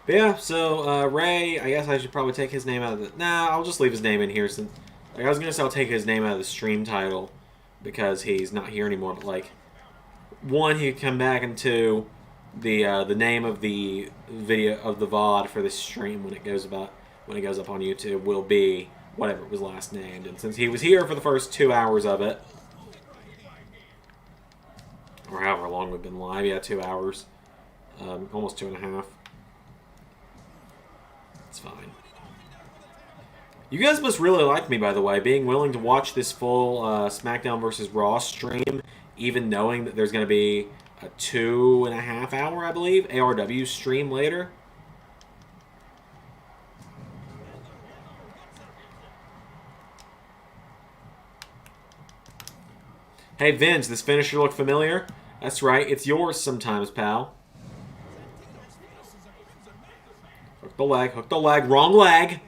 But yeah, so Ray, I guess I should probably take his name out of the... Nah, I'll just leave his name in here since... Like, I was going to say I'll take his name out of the stream title. because he's not here anymore. But like, one, he could come back, and two, the name of the video of the VOD for this stream when it goes up on YouTube will be whatever it was last named. And since he was here for the first 2 hours of it, or however long we've been live, yeah, 2 hours, almost 2.5. It's fine. You guys must really like me, by the way, being willing to watch this full SmackDown vs. Raw stream, even knowing that there's going to be a 2.5 hour, I believe, ARW stream later. Hey, Vince, this finisher look familiar? That's right, it's yours sometimes, pal. Hook the leg, wrong leg!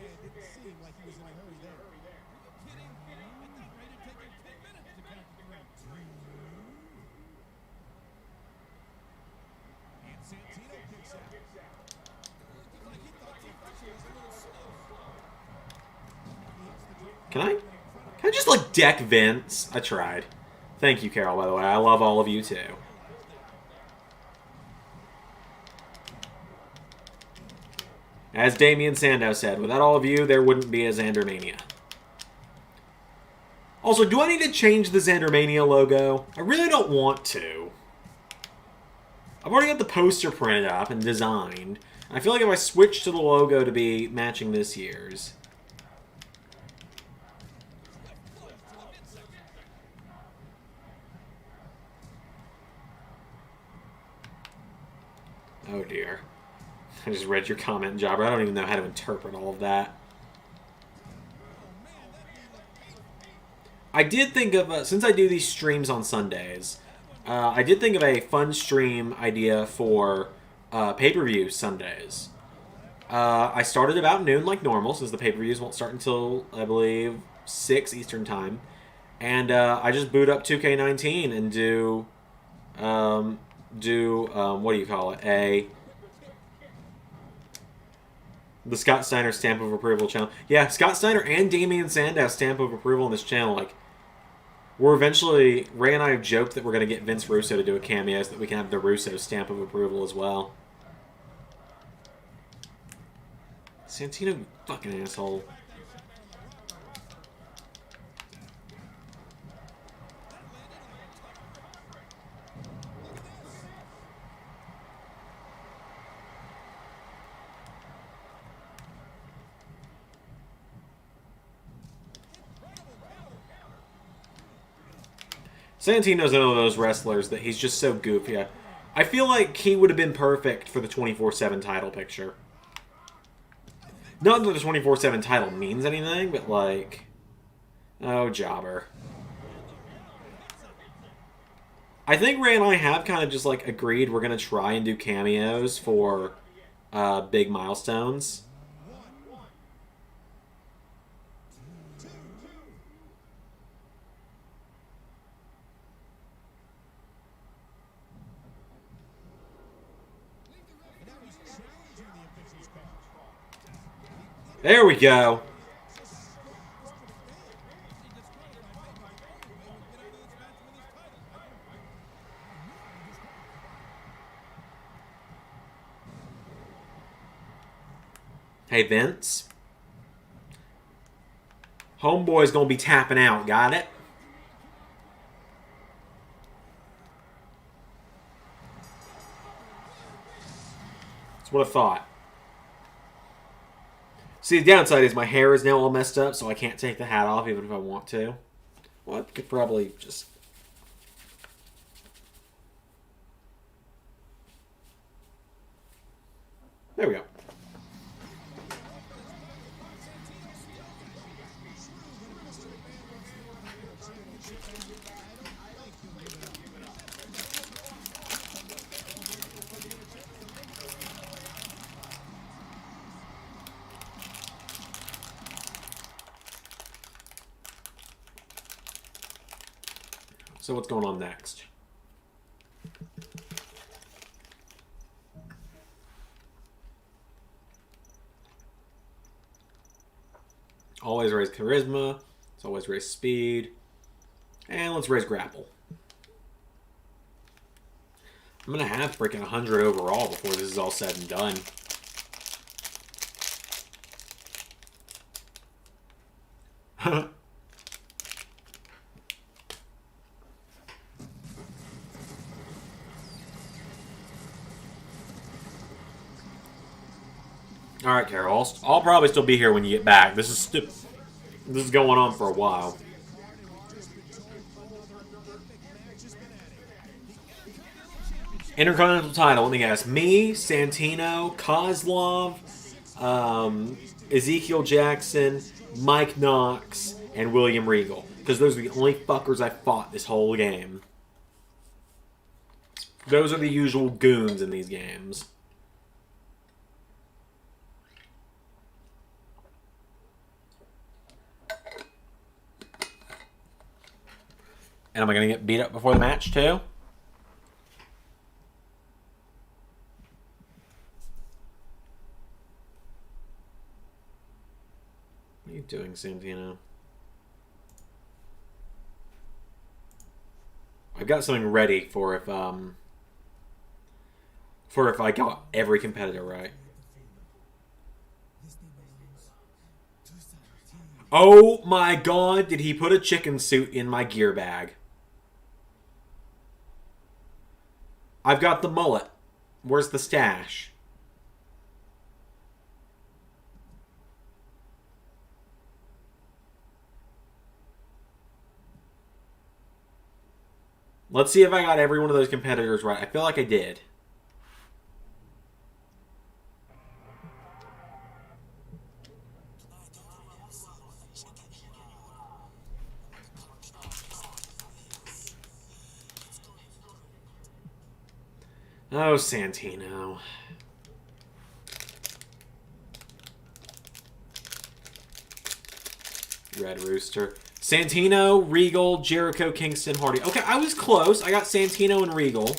Can I just, like, deck Vince? I tried. Thank you, Carol, by the way. I love all of you, too. As Damian Sandow said, without all of you, there wouldn't be a Zandermania. Also, do I need to change the Zandermania logo? I really don't want to. I've already got the poster printed up and designed. I feel like if I switch to the logo to be matching this year's... Oh dear. I just read your comment, Jobber. I don't even know how to interpret all of that. I did think of, since I do these streams on Sundays, I did think of a fun stream idea for pay-per-view Sundays. I started about noon like normal, since the pay-per-views won't start until, I believe, 6 Eastern Time. And I just boot up 2K19 and do what do you call it? The Scott Steiner stamp of approval channel. Yeah, Scott Steiner and Damian Sandow stamp of approval on this channel. Like, we're eventually... Ray and I have joked that we're going to get Vince Russo to do a cameo so that we can have the Russo stamp of approval as well. Santino, fucking asshole. Santino's one of those wrestlers that he's just so goofy. I feel like he would have been perfect for the 24/7 title picture. Not that the 24/7 title means anything, but like... Oh, jobber. I think Ray and I have kind of just like agreed we're going to try and do cameos for big milestones. There we go. Hey, Vince. Homeboy's gonna be tapping out, got it? That's what I thought. See, the downside is my hair is now all messed up, so I can't take the hat off even if I want to. Well, I could probably just... There we go. So what's going on next? Always raise charisma. It's always raise speed. And let's raise grapple. I'm going to have freaking 100 overall before this is all said and done. Alright, Carol. I'll probably still be here when you get back. This is going on for a while. Intercontinental title, let me guess. Me, Santino, Kozlov, Ezekiel Jackson, Mike Knox, and William Regal. Because those are the only fuckers I fought this whole game. Those are the usual goons in these games. And am I going to get beat up before the match, too? What are you doing, Santino? I've got something ready for if I got every competitor right. Oh my god, did he put a chicken suit in my gear bag? I've got the mullet. Where's the stash? Let's see if I got every one of those competitors right. I feel like I did. Oh, Santino. Red Rooster. Santino, Regal, Jericho, Kingston, Hardy. Okay, I was close. I got Santino and Regal.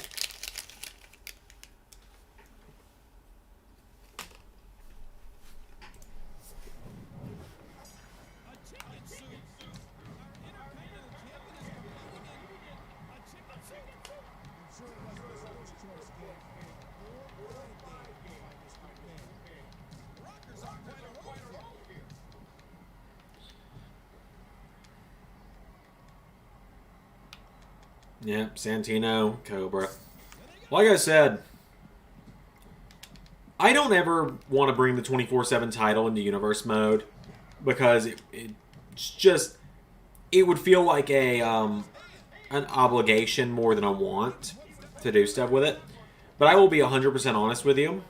Yep, Santino, Cobra. Like I said, I don't ever want to bring the 24/7 title into Universe mode because it's just, it would feel like an obligation more than a want to do stuff with it. But I will be 100% honest with you.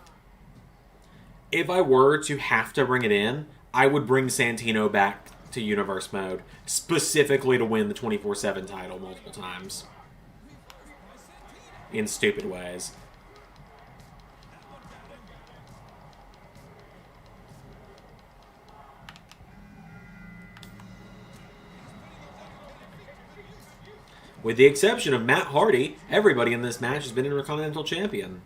If I were to have to bring it in, I would bring Santino back to Universe mode, specifically to win the 24/7 title multiple times. In stupid ways. With the exception of Matt Hardy, everybody in this match has been Intercontinental Champion.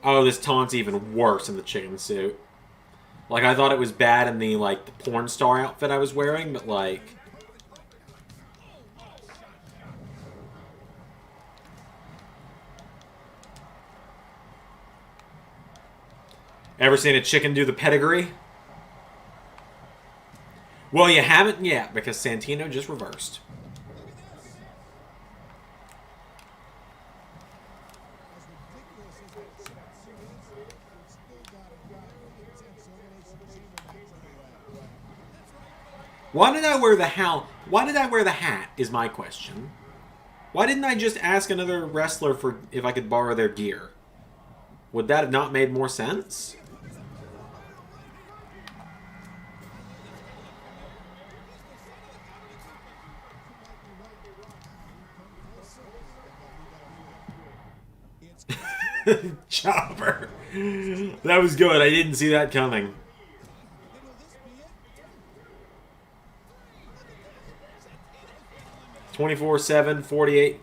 Oh, this taunt's even worse in the chicken suit. Like, I thought it was bad in the, like, the porn star outfit I was wearing, but, like... Ever seen a chicken do the pedigree? Well, you haven't yet, because Santino just reversed. Why did I wear the hat? Why did I wear the hat, is my question. Why didn't I just ask another wrestler for if I could borrow their gear? Would that have not made more sense? Chopper. That was good. I didn't see that coming. (24/7, 48,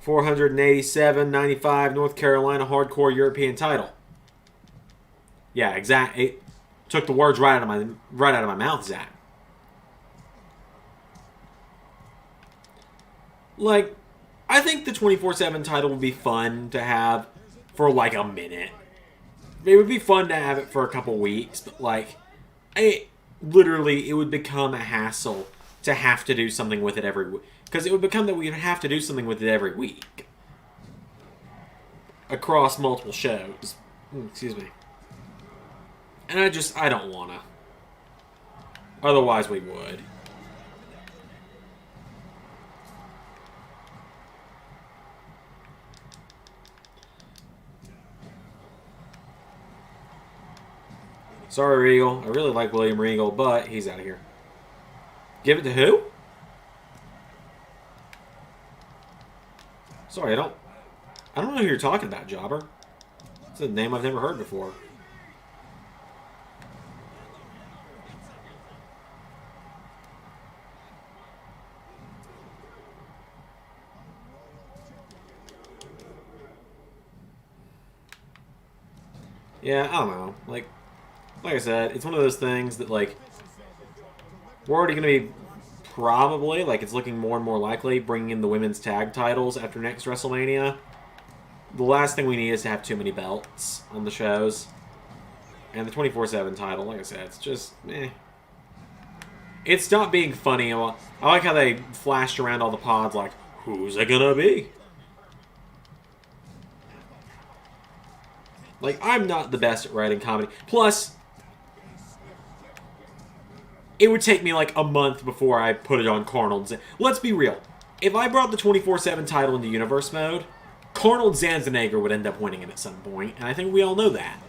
487, 95 North Carolina Hardcore European title. Yeah, exact. It took the words right out of my mouth, Zach. like, I think the 24/7 title would be fun to have for like a minute. It would be fun to have it for a couple weeks, but like, literally, it would become a hassle to have to do something with it every week. Because it would become that we would have to do something with it every week. Across multiple shows. Excuse me. And I don't want to. Otherwise, we would. Sorry, Regal. I really like William Regal, but he's out of here. Give it to who? Sorry, I don't know who you're talking about, Jobber. It's a name I've never heard before. Yeah, I don't know. Like I said, it's one of those things that, like, we're already going to be probably, like, it's looking more and more likely, bringing in the women's tag titles after next WrestleMania. The last thing we need is to have too many belts on the shows. And the 24/7 title, like I said, it's just, eh. It stopped being funny. I like how they flashed around all the pods like, who's it gonna be? Like, I'm not the best at writing comedy. Plus, it would take me like a month before I put it on Carnold. Let's be real. If I brought the 24/7 title into Universe mode, Carnold Zanzenegger would end up winning it at some point, and I think we all know that.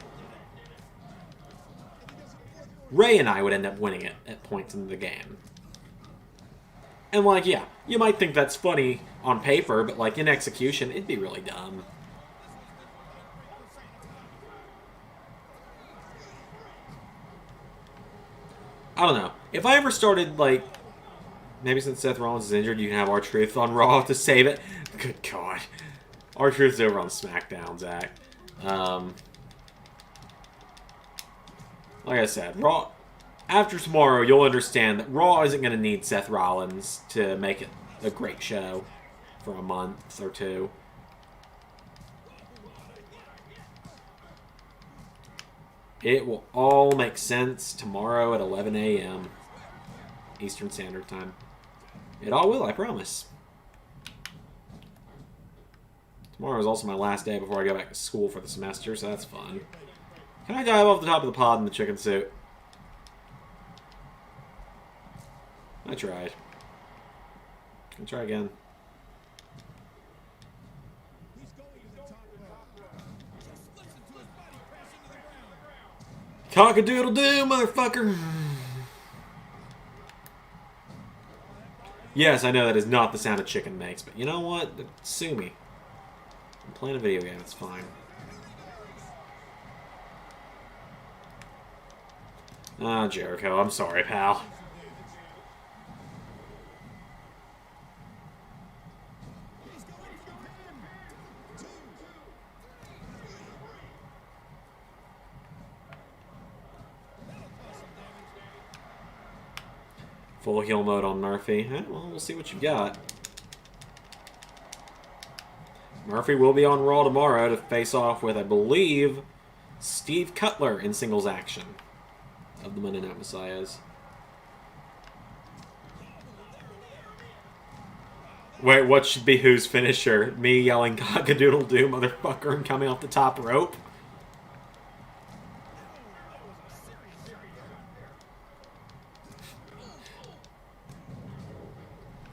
Ray and I would end up winning it at points in the game. And, like, yeah, you might think that's funny on paper, but, like, in execution, it'd be really dumb. I don't know. If I ever started, like, maybe since Seth Rollins is injured, you can have R-Truth on Raw to save it. Good God. R-Truth's over on SmackDown, Zach. Like I said, Raw, after tomorrow, you'll understand that Raw isn't going to need Seth Rollins to make it a great show for a month or two. It will all make sense tomorrow at 11 a.m. Eastern Standard Time. It all will, I promise. Tomorrow is also my last day before I go back to school for the semester, so that's fun. Can I dive off the top of the pod in the chicken suit? I tried. Can I try again? Cock-a-doodle-doo, motherfucker! Yes, I know that is not the sound a chicken makes, but you know what? Sue me. I'm playing a video game, it's fine. Ah, Jericho, I'm sorry, pal. Full heal mode on Murphy. Well, we'll see what you got. Murphy will be on Raw tomorrow to face off with, I believe, Steve Cutler in singles action of the Monday Night Messiahs. Wait, what should be whose finisher? Me yelling cock-a-doodle-doo, motherfucker, and coming off the top rope?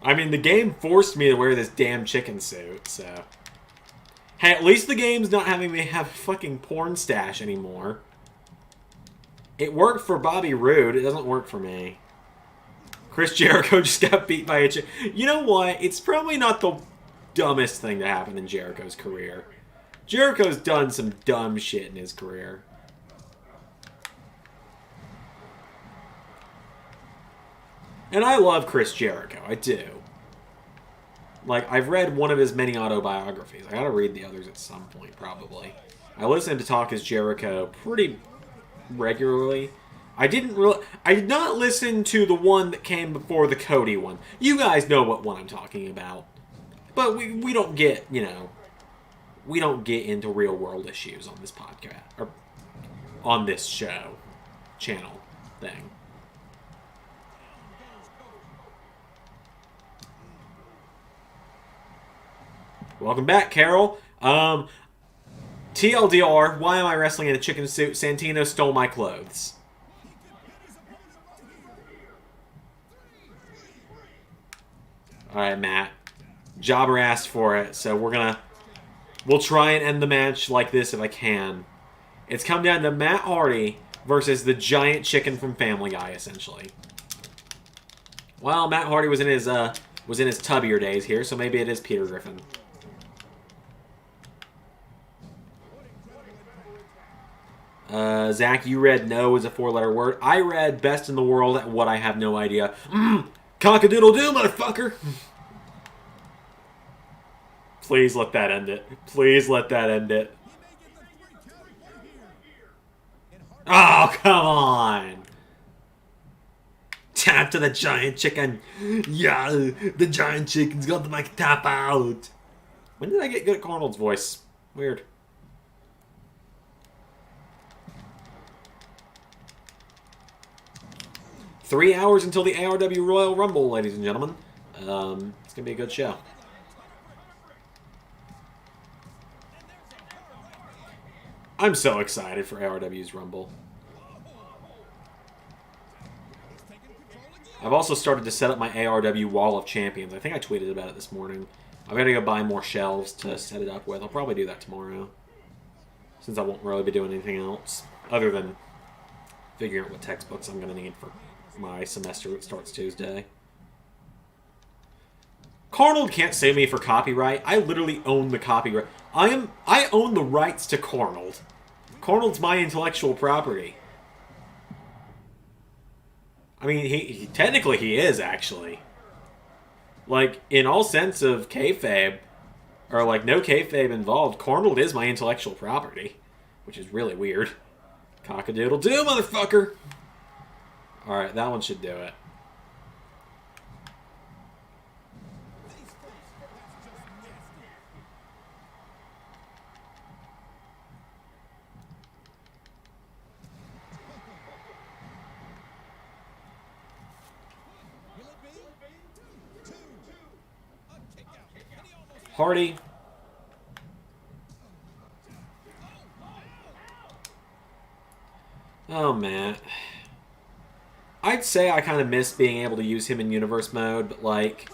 I mean, the game forced me to wear this damn chicken suit, so... Hey, at least the game's not having me have a fucking porn stash anymore. It worked for Bobby Roode. It doesn't work for me. Chris Jericho just got beat by a chicken. You know what? It's probably not the dumbest thing to happen in Jericho's career. Jericho's done some dumb shit in his career. And I love Chris Jericho. I do. Like, I've read one of his many autobiographies. I gotta read the others at some point, probably. I listen to Talk Is Jericho pretty regularly. I did not listen to the one that came before the Cody one. You guys know what one I'm talking about. but we don't get, you know, we don't get into real world issues on this podcast or on this show channel thing. Welcome back, Carol. TLDR, why am I wrestling in a chicken suit? Santino stole my clothes. Alright, Matt. Jobber asked for it, so we'll try and end the match like this if I can. It's come down to Matt Hardy versus the giant chicken from Family Guy, essentially. Well, Matt Hardy was in his tubbier days here, so maybe it is Peter Griffin. Zach, you read no as a 4-letter word. I read best in the world at what I have no idea. Cock-a-doodle-doo, motherfucker! Please let that end it. Please let that end it. Oh, come on! Tap to the giant chicken. Yeah, the giant chicken's got to make a tap out. When did I get good at Arnold's voice? Weird. Three hours until the ARW Royal Rumble, ladies and gentlemen. It's going to be a good show. I'm so excited for ARW's Rumble. I've also started to set up my ARW Wall of Champions. I think I tweeted about it this morning. I've got to go buy more shelves to set it up with. I'll probably do that tomorrow, since I won't really be doing anything else other than figuring out what textbooks I'm going to need for my semester that starts Tuesday. Carnold can't sue me for copyright. I literally own the copyright. I own the rights to Carnold. Carnold's my intellectual property. I mean, he technically he is, actually. Like, in all sense of kayfabe, or like no kayfabe involved, Carnold is my intellectual property, which is really weird. Cock-a-doodle-doo, motherfucker! Alright, that one should do it. Hardy. Oh, man. I'd say I kind of miss being able to use him in universe mode, but like,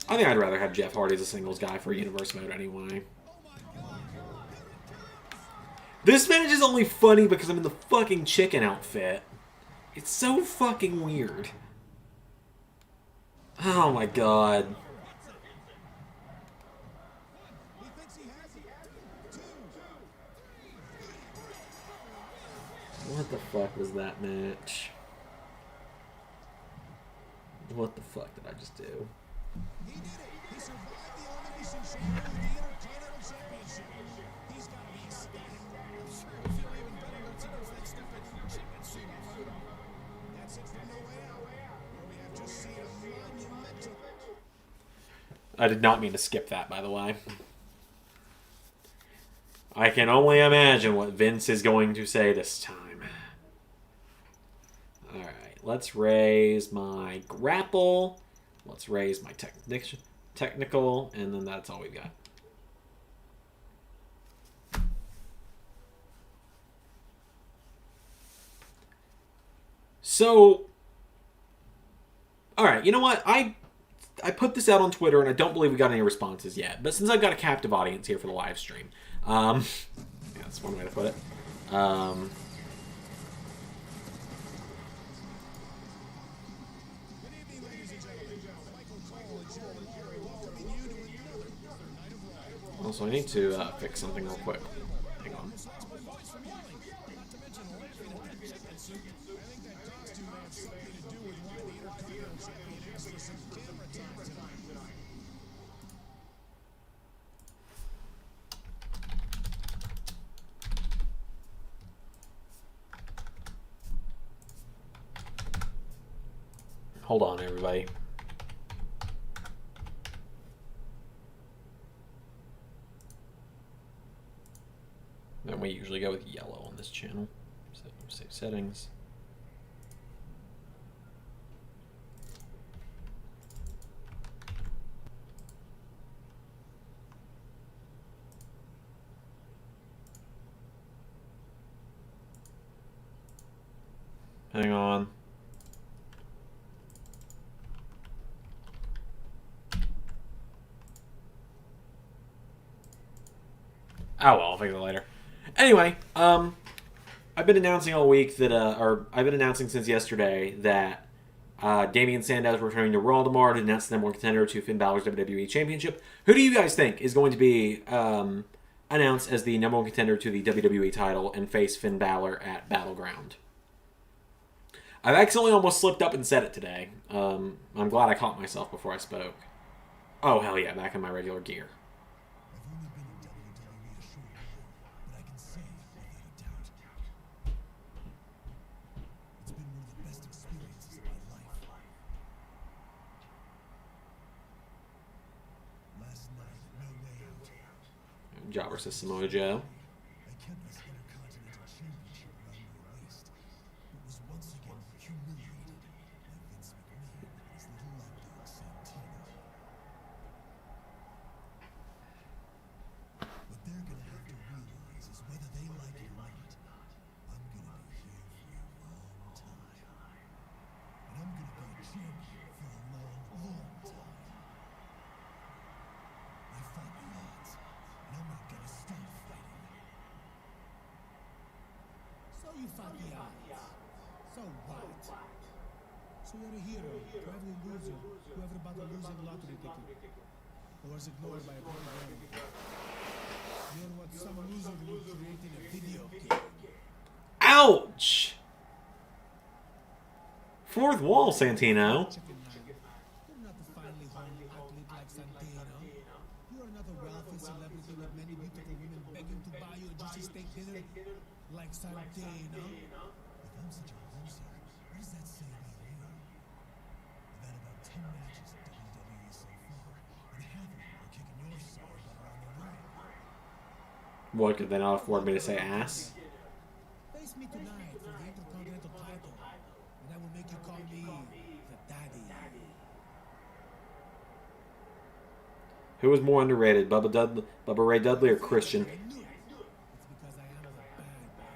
I think I'd rather have Jeff Hardy as a singles guy for universe mode anyway. This match is only funny because I'm in the fucking chicken outfit. It's so fucking weird. Oh my god. What the fuck was that match? What the fuck did I just do? He did it. He survived the elimination chamber of the Intercontinental Championship. He's got to be ecstatic. I'm sure he'll feel even better once he gets that stupid chicken suit off. That's it from the way out, where we have just seen a monumental. I did not mean to skip that, by the way. I can only imagine what Vince is going to say this time. Alright, let's raise my grapple. Let's raise my technical, and then that's all we've got. So, alright, you know what? I put this out on Twitter, and I don't believe we got any responses yet. But since I've got a captive audience here for the live stream, yeah, that's one way to put it. Also, I need to fix something real quick. Hang on. Hold on, everybody. Then we usually go with yellow on this channel. So save settings. Hang on. Oh well, I'll figure it later. Anyway, I've been announcing all week that, or I've been announcing since yesterday that Damian Sandow is returning to Raw tomorrow to announce the number one contender to Finn Balor's WWE Championship. Who do you guys think is going to be announced as the number one contender to the WWE title and face Finn Balor at Battleground? I've accidentally almost slipped up and said it today. I'm glad I caught myself before I spoke. Oh, hell yeah, back in my regular gear. Job versus Samoa Joe. You fought the odds. So what? So you're a hero to every loser who ever bought a losing lottery ticket or was ignored by a program. You're what some loser would create in a video game. Ouch! Fourth wall, Santino. You're not a finely honed athlete like Santino. You are not a wealthy celebrity with many beautiful women begging to buy you a juicy steak dinner like Santino. If I'm such a loser, what does that say about you? I've had about 10 matches at WWE so far, and half of them are kicking your side around the ring. What, could they not afford me to say ass? Face me tonight for the Intercontinental title, and I will make you call me the Daddy. Who was more underrated, Bubba Ray Dudley or Christian? I knew it. It's because I am the bad guy.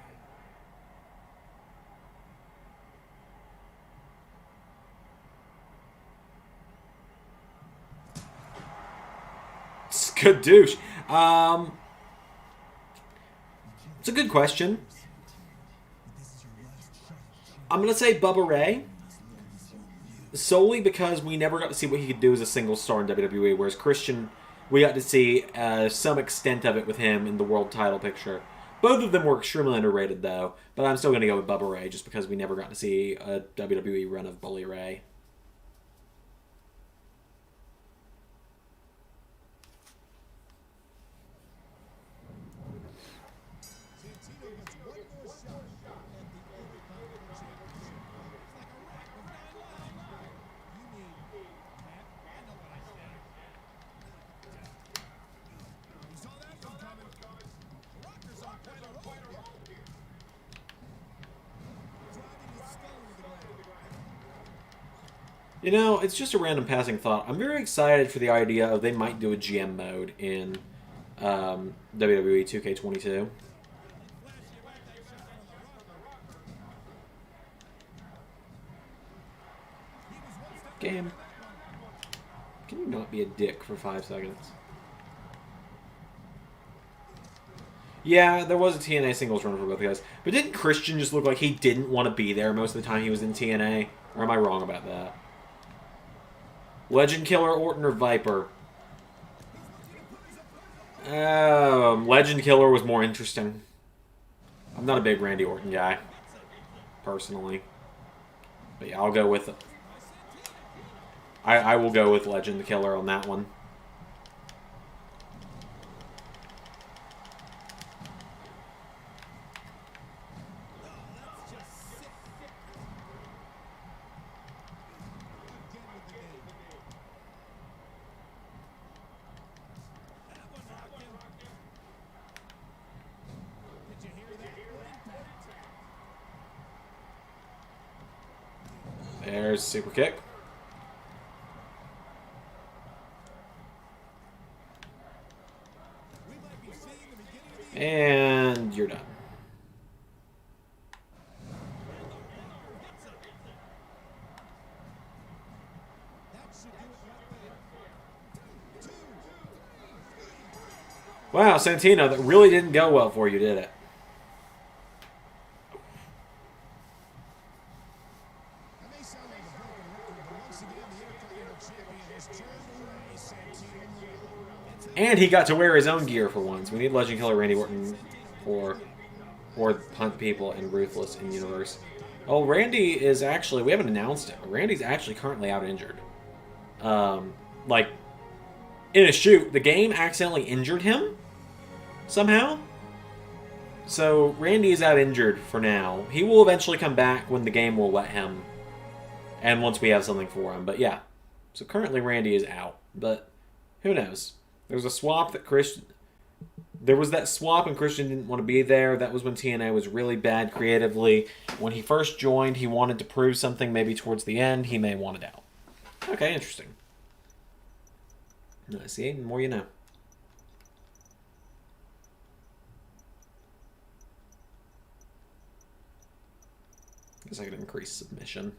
Skadoosh. It's a good question. I'm going to say Bubba Ray. Solely because we never got to see what he could do as a single star in WWE, whereas Christian, we got to see some extent of it with him in the world title picture. Both of them were extremely underrated, though, but I'm still going to go with Bubba Ray just because we never got to see a WWE run of Bully Ray. You know, it's just a random passing thought. I'm very excited for the idea of they might do a GM mode in WWE 2K22. Game. Can you not be a dick for 5 seconds? Yeah, there was a TNA singles run for both guys. But didn't Christian just look like he didn't want to be there most of the time he was in TNA? Or am I wrong about that? Legend Killer, Orton, or Viper? Legend Killer was more interesting. I'm not a big Randy Orton guy, personally. But yeah, I'll go with it. I will go with Legend Killer on that one. There's super kick. And you're done. Wow, Santino, that really didn't go well for you, did it? That may sound like a broken record, but once again, the Intercontinental Champion has turned away Santino. And he got to wear his own gear for once. We need Legend Killer Randy Orton or Hunt People and Ruthless in universe. Oh, Randy is actually, we haven't announced it, but Randy's actually currently out injured. Like, in a shoot, the game accidentally injured him somehow. So Randy is out injured for now. He will eventually come back when the game will let him, and once we have something for him. But yeah, so currently Randy is out, but who knows? There's a swap that there was that swap and Christian didn't want to be there. That was when TNA was really bad creatively. When he first joined, he wanted to prove something. Maybe towards the end, he may want it out. Okay, interesting. See, the more you know. Guess I could increase submission.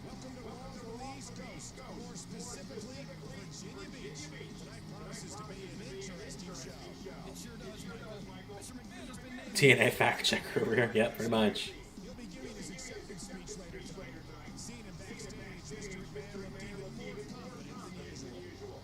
Welcome to all the East Coast, more specifically Virginia Beach. Tonight promises to be an interesting show. It sure does, Michael. Mr. McMahon has been named. TNA fact checker over here. Yep, pretty much. He'll be giving his acceptance speech later tonight. Seen him backstage, Mr. McMahon looked even more confident than usual.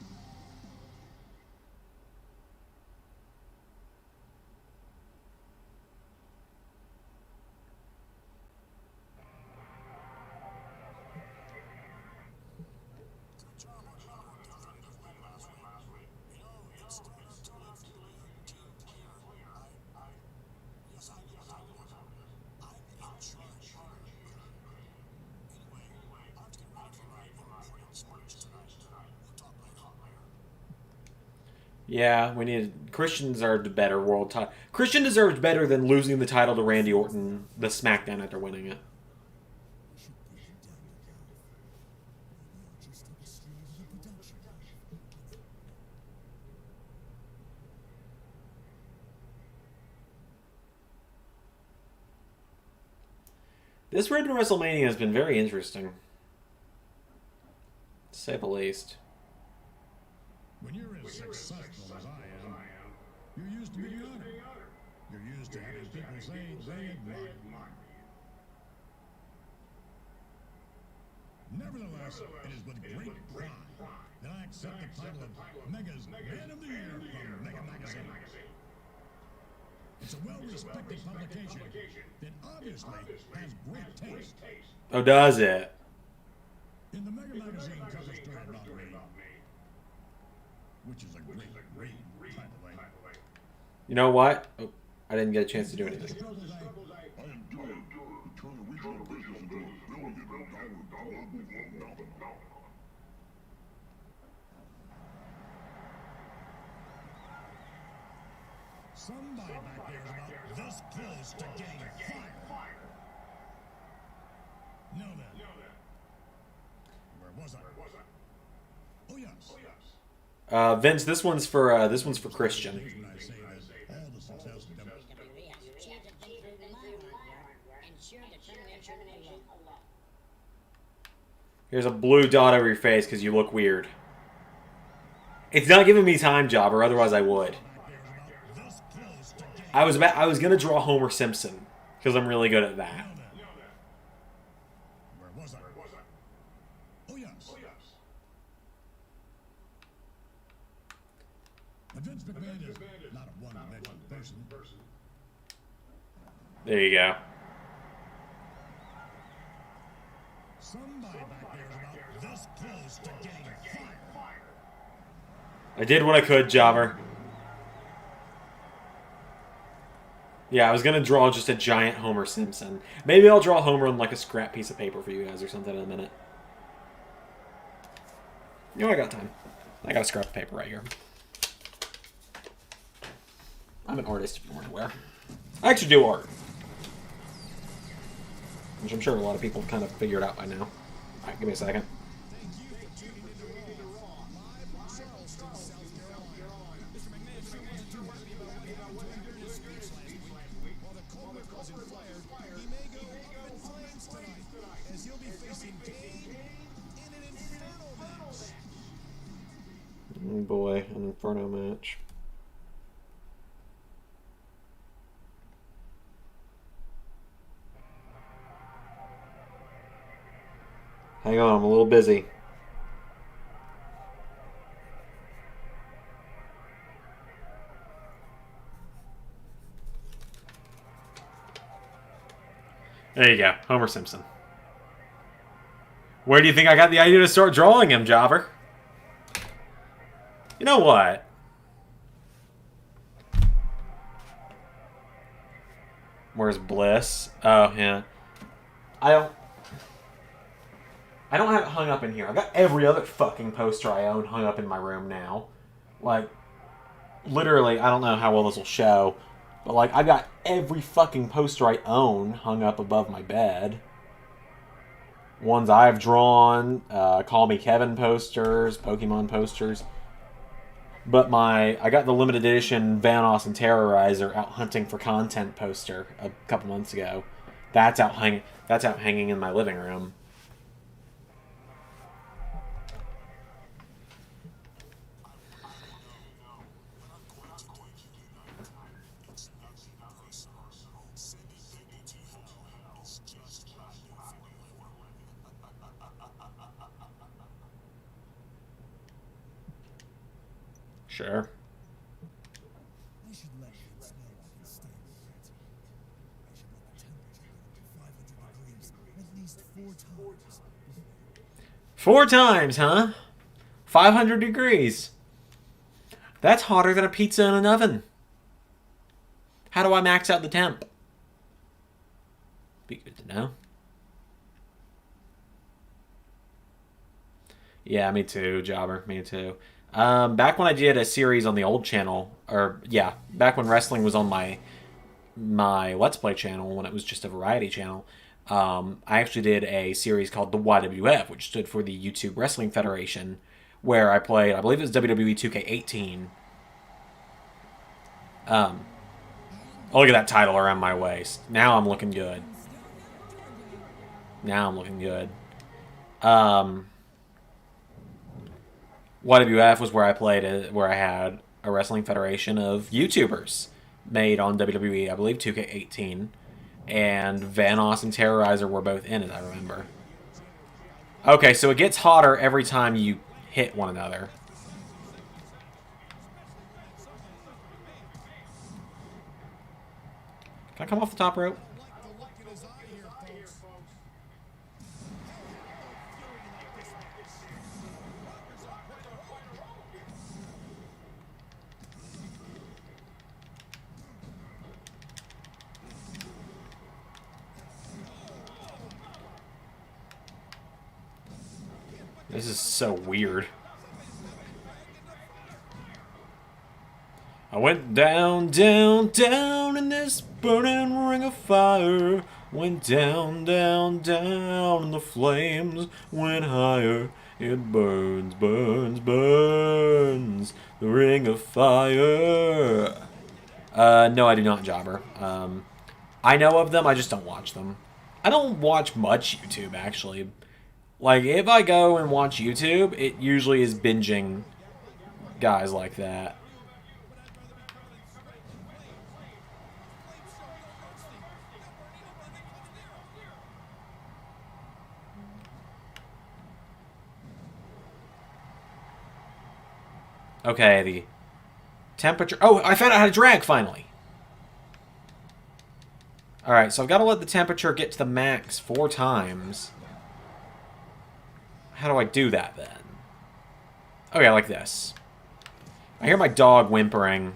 Yeah, we need Christian deserved a better world title. Christian deserved better than losing the title to Randy Orton the SmackDown after winning it. This road to WrestleMania has been very interesting, to say the least. When you're as successful as I am, you're used to being honored. You're used to having people say they admire you. Nevertheless, it is with great pride that I accept the title of Mega's Man of the Year from Mega Magazine. It's a well-respected publication that obviously has great taste. Oh, does it? In the Mega Magazine cover story about me, which is a great read, by the way. You know what? Oh, I didn't get a chance to do anything. Somebody back there is about this close to getting fired. No, then. Where was I? Oh, yes. Vince, this one's for Christian. When I say that all the success of them. Here's a blue dot over your face because you look weird. It's not giving me time, Jobber. Otherwise, I would. I was gonna draw Homer Simpson because I'm really good at that. Where was I? Oh, yes. But Vince McMahon is not a one-dimensional person. There you go. Somebody back there is about this close to getting fired. I did what I could, Jobber. Yeah, I was gonna draw just a giant Homer Simpson. Maybe I'll draw Homer on like a scrap piece of paper for you guys or something in a minute. You know, I got time. I got a scrap of paper right here. I'm an artist, if you weren't aware. I actually do art. Which I'm sure a lot of people kind of figured out by now. Alright, give me a second. Oh boy, an Inferno match. Hang on, I'm a little busy. There you go, Homer Simpson. Where do you think I got the idea to start drawing him, Jobber? You know what? Where's Bliss? Oh, yeah. I don't have it hung up in here. I got every other fucking poster I own hung up in my room now. Like, literally, I don't know how well this will show, but like, I got every fucking poster I own hung up above my bed. Ones I've drawn, Call Me Kevin posters, Pokemon posters. But I got the limited edition Vanoss and Terrorizer Out Hunting for Content poster a couple months ago. That's out hanging in my living room. Sure. I should let Vince know I can stand it. I should let the temperature go up to 500 degrees at least 4 times. 4 times, huh? 500 degrees. That's hotter than a pizza in an oven. How do I max out the temp? Be good to know. Yeah, me too, Jobber. Me too. Back when I did a series on the old channel, back when wrestling was on my Let's Play channel, when it was just a variety channel, I actually did a series called the YWF, which stood for the YouTube Wrestling Federation, where I played, I believe it was WWE 2K18. Oh, look at that title around my waist. Now I'm looking good. YWF was where I played, where I had a wrestling federation of YouTubers made on WWE, I believe 2K18, and Vanoss and Terrorizer were both in it, I remember. Okay, so it gets hotter every time you hit one another. Can I come off the top rope? This is so weird. I went down, down, down in this burning ring of fire. Went down, down, down, and the flames went higher. It burns, burns, burns, the ring of fire. No, I do not, Jobber. I know of them, I just don't watch them. I don't watch much YouTube, actually. Like, if I go and watch YouTube, it usually is binging guys like that. Okay, the temperature... Oh, I found out how to drag, finally. Alright, so I've got to let the temperature get to the max 4 times. How do I do that, then? Okay, like this. I hear my dog whimpering.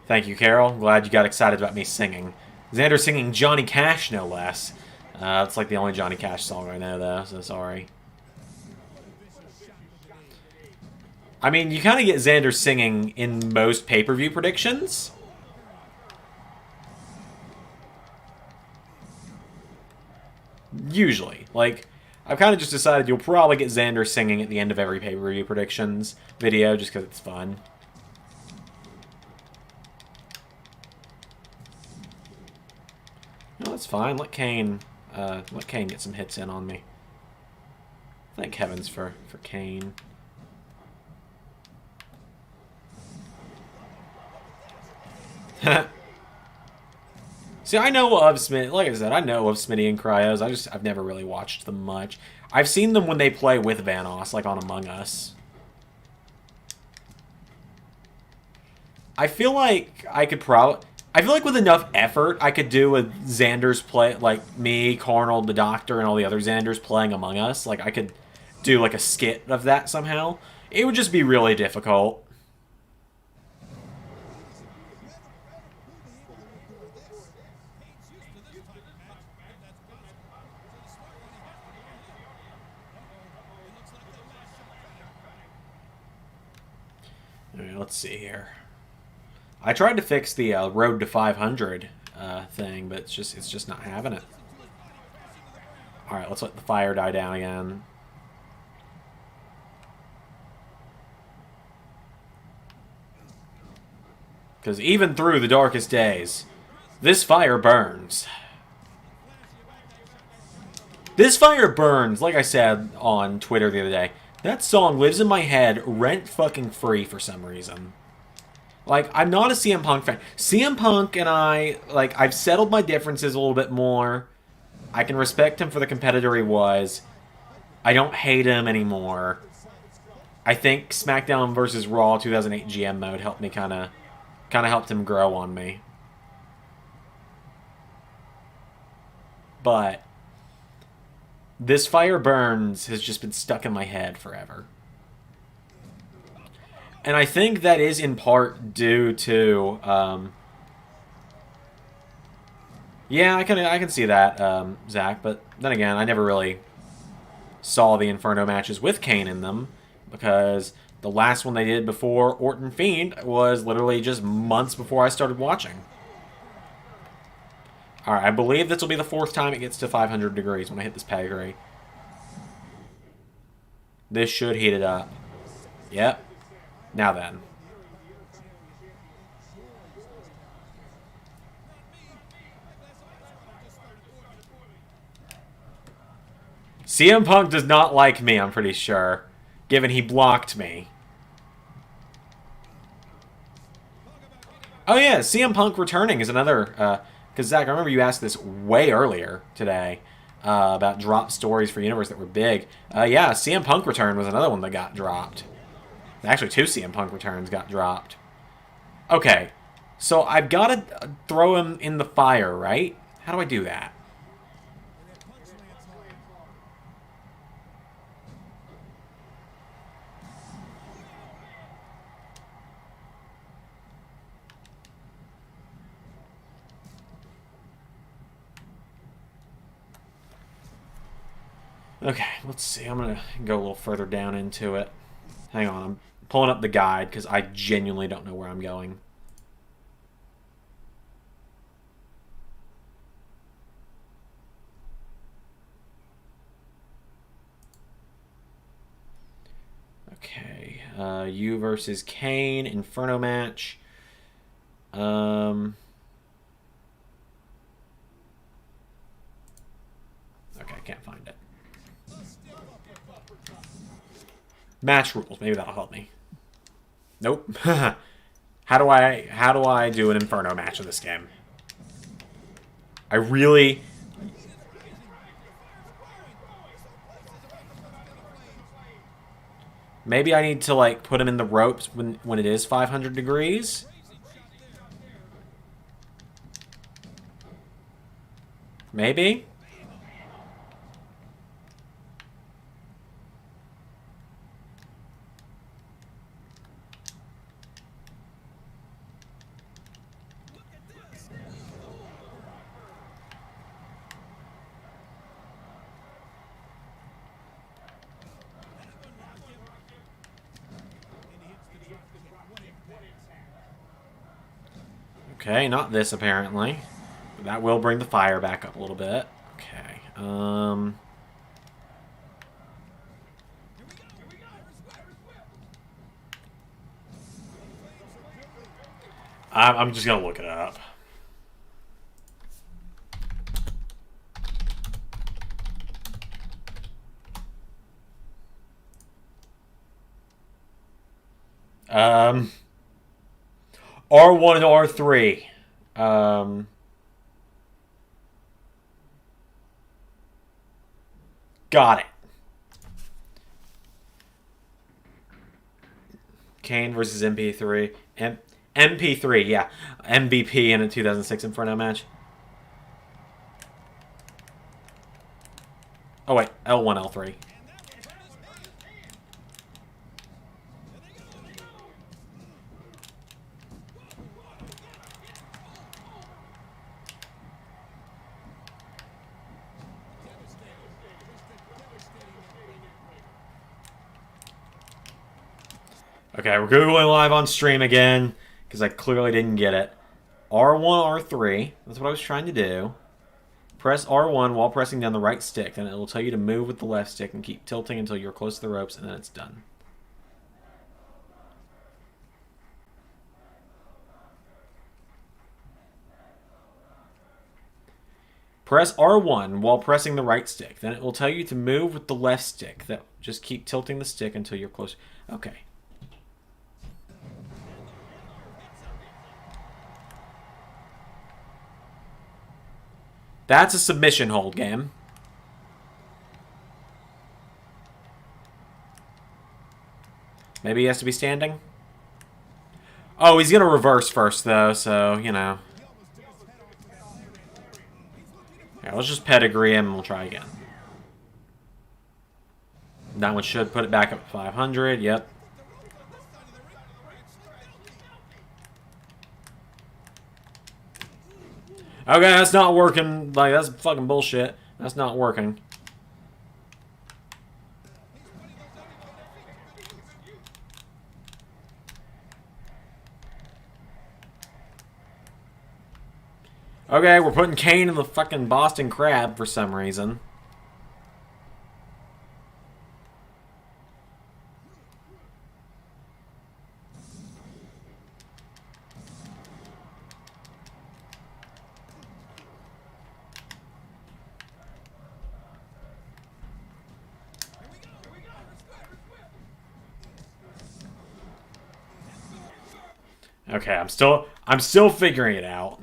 Thank you, Carol. Glad you got excited about me singing. Zander singing Johnny Cash, no less. It's like the only Johnny Cash song I know, though, so sorry. I mean, you kind of get Zander singing in most pay-per-view predictions. Usually. Like, I've kind of just decided you'll probably get Zander singing at the end of every pay-per-view predictions video, just because it's fun. No, that's fine. Let Kane get some hits in on me. Thank heavens for Kane. See, I know of Smitty. Like I said, I know of Smitty and Cryos. I've never really watched them much. I've seen them when they play with Vanoss, like on Among Us. I feel like I could probably... I feel like with enough effort, I could do with Zander's play, like me, Carnal, the Doctor, and all the other Zanders playing Among Us. Like, I could do like a skit of that somehow. It would just be really difficult. Alright, let's see here. I tried to fix the Road to 500 thing, but it's just not having it. Alright, let's let the fire die down again. Because even through the darkest days, this fire burns. This fire burns, like I said on Twitter the other day. That song lives in my head rent fucking free for some reason. Like, I'm not a CM Punk fan. CM Punk and I, like, I've settled my differences a little bit more. I can respect him for the competitor he was. I don't hate him anymore. I think SmackDown vs. Raw 2008 GM mode helped me kind of helped him grow on me. But This Fire Burns has just been stuck in my head forever. And I think that is in part due to, yeah, I can see that, Zach. But then again, I never really saw the Inferno matches with Kane in them, because the last one they did before Orton Fiend was literally just months before I started watching. Alright, I believe this will be the 4th time it gets to 500 degrees when I hit this pedigree. This should heat it up. Yep. Now then. CM Punk does not like me, I'm pretty sure, given he blocked me. Oh yeah, CM Punk returning is another, because Zach, I remember you asked this way earlier today, about drop stories for Universe that were big. Yeah, CM Punk return was another one that got dropped. Actually, 2 CM Punk returns got dropped. Okay, so I've got to throw him in the fire, right? How do I do that? Okay, let's see. I'm going to go a little further down into it. Hang on, I'm pulling up the guide because I genuinely don't know where I'm going. Okay, you versus Kane, Inferno match. Okay, I can't find it. Match rules. Maybe that'll help me. Nope. How do I do an Inferno match in this game? I really... Maybe I need to, like, put him in the ropes when it is 500 degrees? Maybe? Okay, not this apparently. But that will bring the fire back up a little bit. Okay. I'm just gonna look it up. R1 and R3. Got it. Kane versus MP3. MP3, yeah. MVP in a 2006 Inferno match. Oh, wait. L1, L3. Okay, we're Googling live on stream again, because I clearly didn't get it. R1, R3. That's what I was trying to do. Press R1 while pressing down the right stick, then it will tell you to move with the left stick and keep tilting until you're close to the ropes, and then it's done. Press R1 while pressing the right stick, then it will tell you to move with the left stick. Just keep tilting the stick until you're close. Okay. That's a submission hold game. Maybe he has to be standing? Oh, he's going to reverse first, though, so, you know. Yeah, let's just pedigree him and we'll try again. That one should put it back up to 500, yep. Okay, that's not working. Like, that's fucking bullshit. That's not working. Okay, we're putting Kane in the fucking Boston Crab for some reason. Okay, I'm still figuring it out.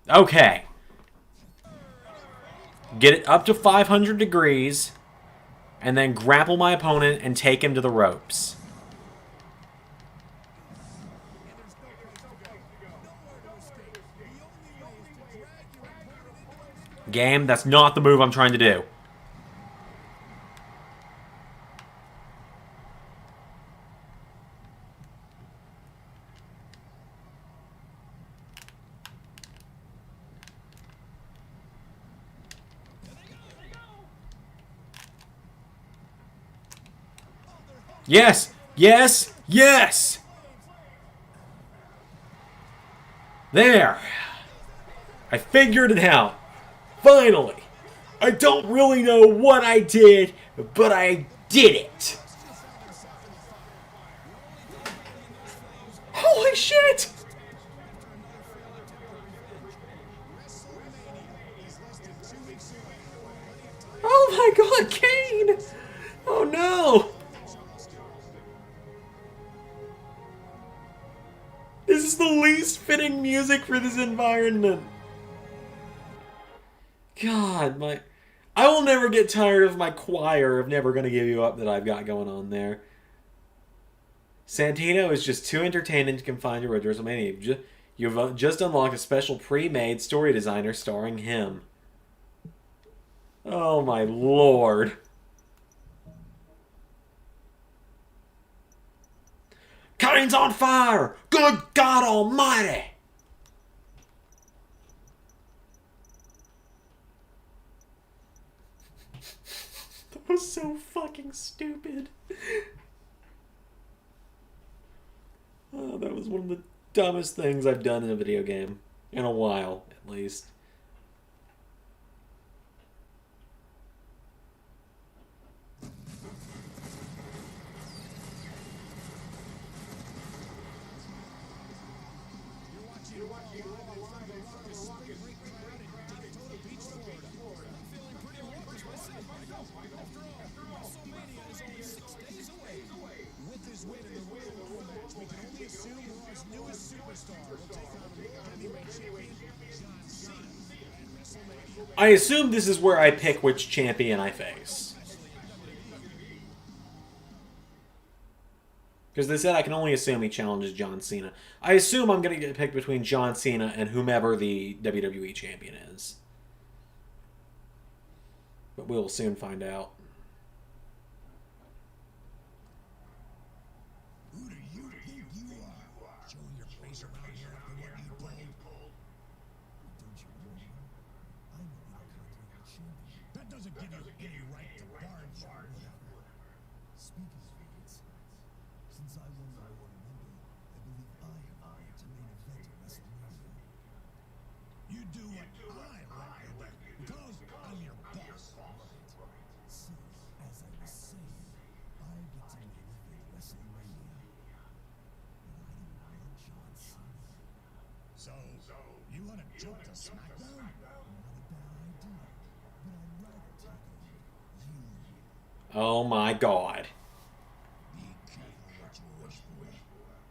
Okay. Get it up to 500 degrees, and then grapple my opponent and take him to the ropes. Game, that's not the move I'm trying to do. Yes! Yes! Yes! There! I figured it out. Finally! I don't really know what I did, but I did it! Holy shit! Oh my god, Kane! Oh no! This is the least fitting music for this environment. God, I will never get tired of my choir of Never Gonna Give You Up that I've got going on there. Santino is just too entertaining to confine to Road to WrestleMania. You've just unlocked a special pre-made story designer starring him. Oh my lord. Kane's on fire! Good God Almighty! That was so fucking stupid. one of the dumbest things I've done in a video game. In a while, at least. I assume this is where I pick which champion I face. Because they said I can only assume he challenges John Cena. I assume I'm going to get picked between John Cena and whomever the WWE champion is. But we'll soon find out. Who do you think you are? Showing your face around here after what you pulled. Don't you know? I'm the Intercontinental Champion. That doesn't give you any right to barge or whatever. Speaking of which, since I won the Royal Rumble, I believe I have the right to main event at WrestleMania. You do what I like you to, because I'm your boss. So, as I was saying, I get to main event WrestleMania. And I don't want John Cena. So, you want to jump to SmackDown? Not a bad idea, but I'd rather take on you. Oh my god. Be careful what you wish for.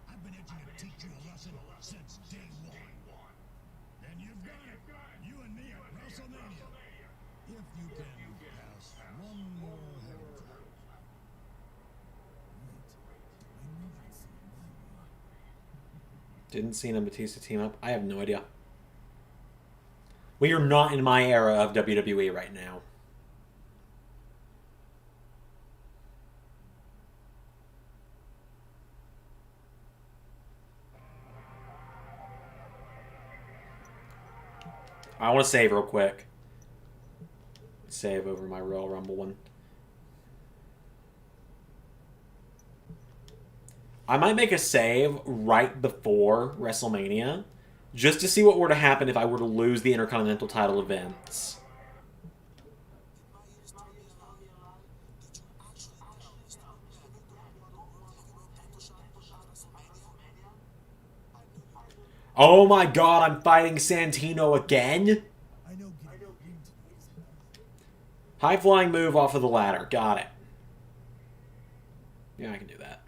I've been itching to teach you a lesson since day one. And you've got it. You and me at WrestleMania. If you can pass one more hurdle. Didn't Cena and Batista team up? I have no idea. We are not in my era of WWE right now. I want to save real quick. Save over my Royal Rumble one. I might make a save right before WrestleMania, just to see what were to happen if I were to lose the Intercontinental title events. Oh my god, I'm fighting Santino again? High flying move off of the ladder. Got it. Yeah, I can do that.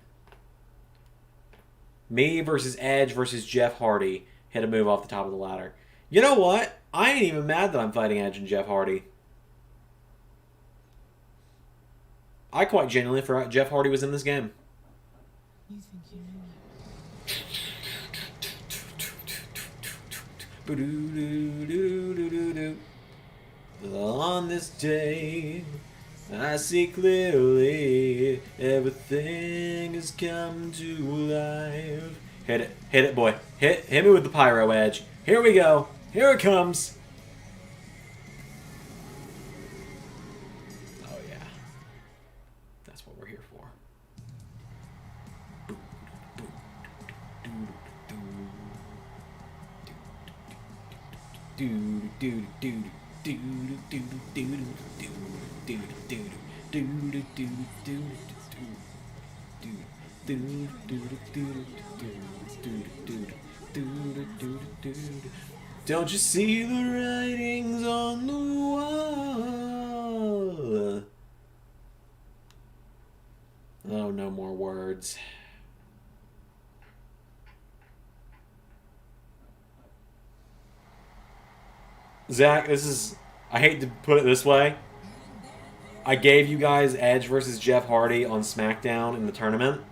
Me versus Edge versus Jeff Hardy. Hit a move off the top of the ladder. You know what? I ain't even mad that I'm fighting Edge and Jeff Hardy. I quite genuinely forgot Jeff Hardy was in this game. You think you know? On this day, I see clearly everything has come to life. Hit it, boy. Hit me with the pyro, Edge. Here we go. Here it comes. Oh yeah, that's what we're here for. Don't you see the writings on the wall? Oh, no more words. Zach, this is... I hate to put it this way. I gave you guys Edge versus Jeff Hardy on SmackDown in the tournament.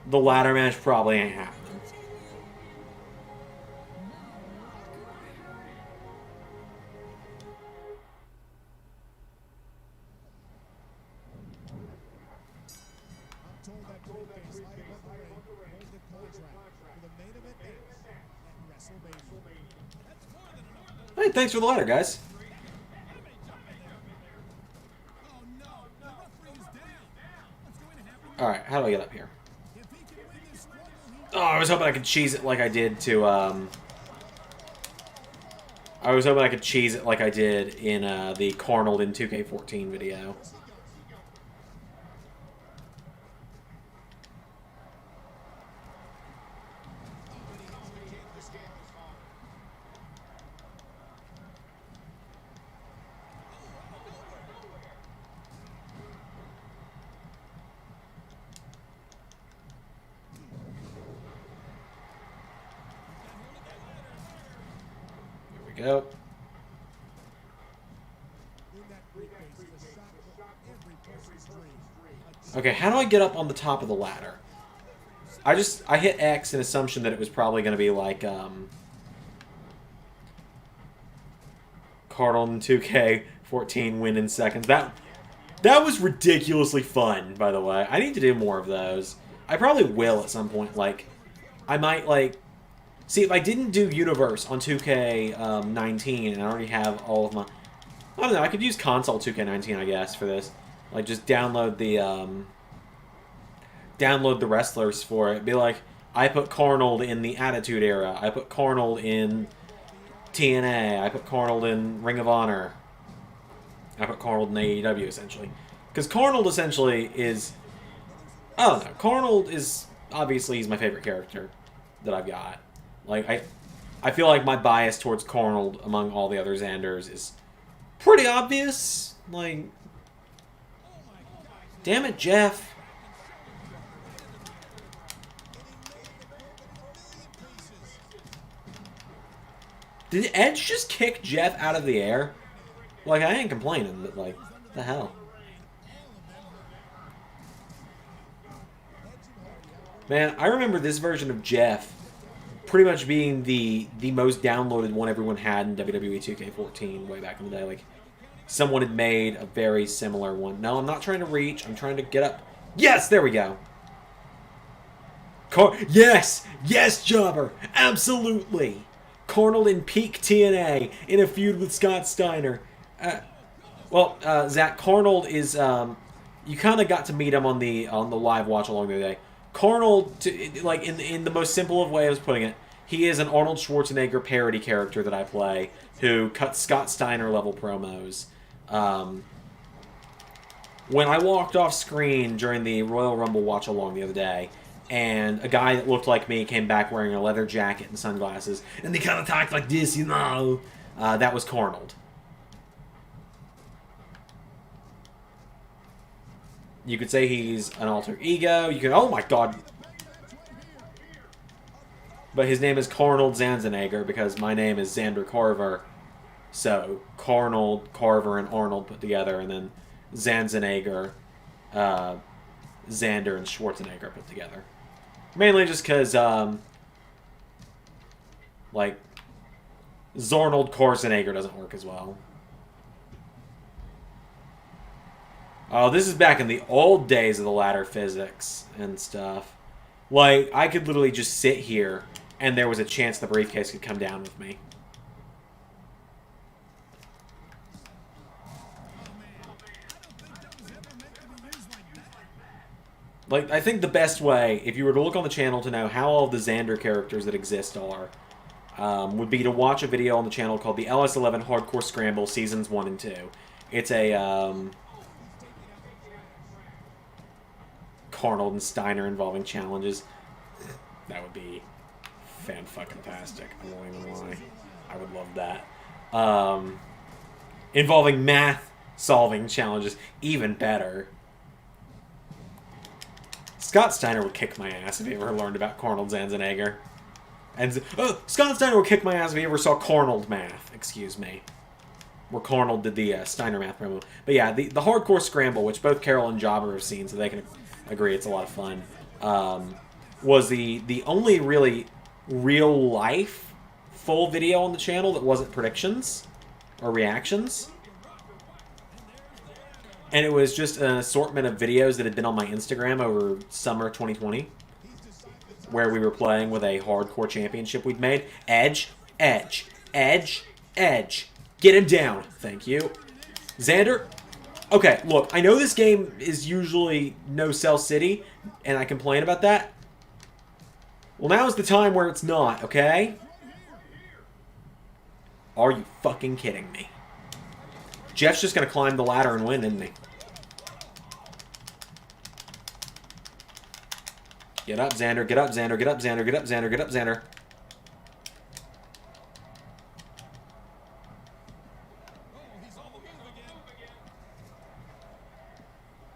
The ladder match probably ain't happening. Hey, thanks for the ladder, guys. Alright, how do I get up here? Oh, I was hoping I could cheese it like I did to, I was hoping I could cheese it like I did in the Carnold in 2K14 video. Here we go. Okay, how do I get up on the top of the ladder? I hit X in assumption that it was probably going to be like, Carnold in 2K14 win in seconds. That was ridiculously fun, by the way. I need to do more of those. I probably will at some point. Like, I might, like... See, if I didn't do Universe on 2K19, and I already have all of my... I don't know, I could use console 2K19, I guess, for this. Like, just download the, download the wrestlers for it. Be like, I put Carnold in the Attitude Era. I put Carnold in TNA. I put Carnold in Ring of Honor. I put Carnold in AEW, essentially. Because Carnold, essentially, is... I don't know. Carnold is... Obviously, he's my favorite character that I've got. Like, I feel like my bias towards Carnold among all the other Zanders is pretty obvious. Like... Damn it, Jeff. Did Edge just kick Jeff out of the air? Like, I ain't complaining, but, like, the hell? Man, I remember this version of Jeff pretty much being the most downloaded one everyone had in WWE 2K14 way back in the day. Like, someone had made a very similar one. No, I'm not trying to reach. I'm trying to get up. Yes, there we go. Yes! Yes, Jobber! Absolutely! Carnold in peak TNA in a feud with Scott Steiner. Zach, Carnold is... you kind of got to meet him on the live watch along the other day. Carnold, like, in the most simple of way I was putting it, he is an Arnold Schwarzenegger parody character that I play who cuts Scott Steiner level promos. When I walked off screen during the Royal Rumble watch along the other day, and a guy that looked like me came back wearing a leather jacket and sunglasses, and they kind of talked like this, you know, that was Carnold. You could say he's an alter ego. You can, oh my god. But his name is Carnold Zanzenegger because my name is Zander Carver. So, Carnold, Carver, and Arnold put together, and then Zanzenegger, Zander, and Schwarzenegger put together. Mainly just because, like, Zornold Schwarzenegger doesn't work as well. Oh, this is back in the old days of the ladder physics and stuff. Like, I could literally just sit here, and there was a chance the briefcase could come down with me. Like, I think the best way, if you were to look on the channel to know how all of the Zander characters that exist are, would be to watch a video on the channel called the LS11 Hardcore Scramble Seasons 1 and 2. It's a, Carnold and Steiner involving challenges. That would be fan-fucking-tastic. I won't even lie. I would love that. Involving math-solving challenges. Even better. Scott Steiner would kick my ass if he ever learned about Carnold Zanzenegger. And Scott Steiner would kick my ass if he ever saw Carnold math. Excuse me. Where Carnold did the Steiner math promo. But yeah, the Hardcore Scramble, which both Carol and Jobber have seen, so they can agree it's a lot of fun, was the only really real-life full video on the channel that wasn't predictions or reactions. And it was just an assortment of videos that had been on my Instagram over summer 2020, where we were playing with a hardcore championship we'd made. Edge, Edge, Edge, Edge. Get him down. Thank you. Zander. Okay, look, I know this game is usually no-sell city, and I complain about that. Well, now's the time where it's not, okay? Are you fucking kidding me? Jeff's just gonna climb the ladder and win, isn't he? Get up, Zander. Get up, Zander. Get up, Zander. Get up, Zander. Get up, Zander.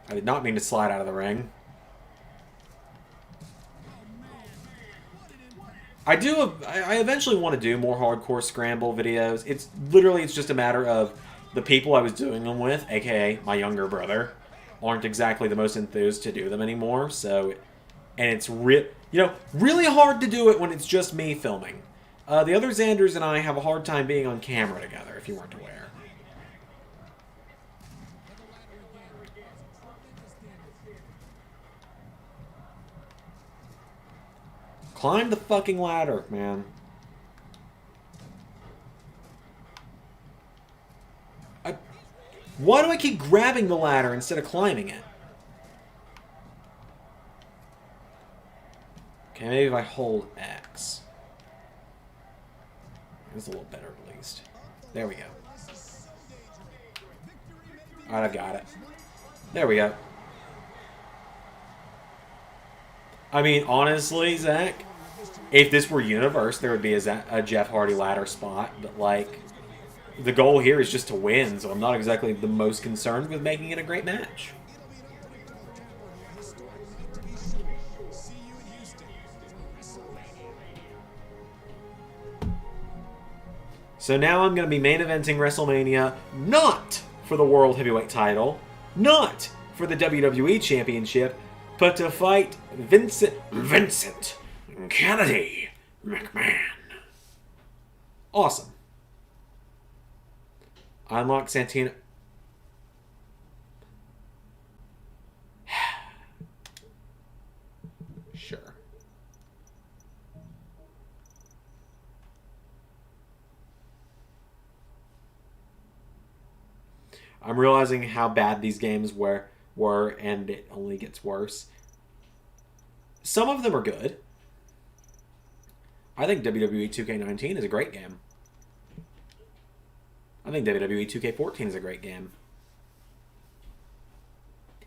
I did not mean to slide out of the ring. I eventually want to do more hardcore scramble videos. It's just a matter of the people I was doing them with, aka my younger brother, aren't exactly the most enthused to do them anymore. So, and it's really hard to do it when it's just me filming. The other Zanders and I have a hard time being on camera together, if you weren't aware. Climb the fucking ladder, man. Why do I keep grabbing the ladder instead of climbing it? Okay, maybe if I hold X. That's a little better, at least. There we go. Alright, I got it. There we go. I mean, honestly, Zach, if this were Universe, there would be a Jeff Hardy ladder spot, but, like, the goal here is just to win, so I'm not exactly the most concerned with making it a great match. So now I'm going to be main eventing WrestleMania, not for the World Heavyweight title, not for the WWE Championship, but to fight Vincent Kennedy McMahon. Awesome. Unlock Santino. Sure. I'm realizing how bad these games were, and it only gets worse. Some of them are good. I think WWE 2K19 is a great game. I think WWE 2K14 is a great game.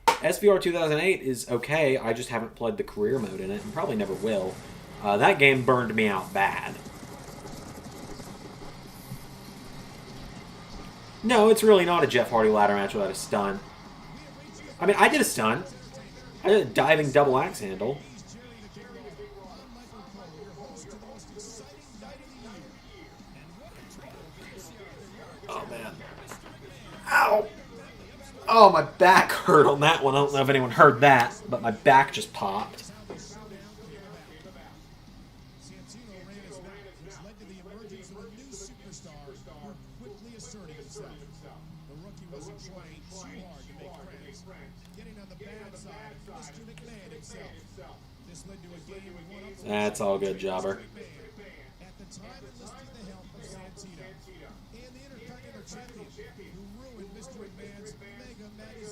SvR 2008 is okay. I just haven't played the career mode in it and probably never will. That game burned me out bad. No, it's really not a Jeff Hardy ladder match without a stun. I mean, I did a stun. I did a diving double axe handle. Oh, man. Ow! Oh, my back hurt on that one. I don't know if anyone heard that, but my back just popped. That's all good, jobber.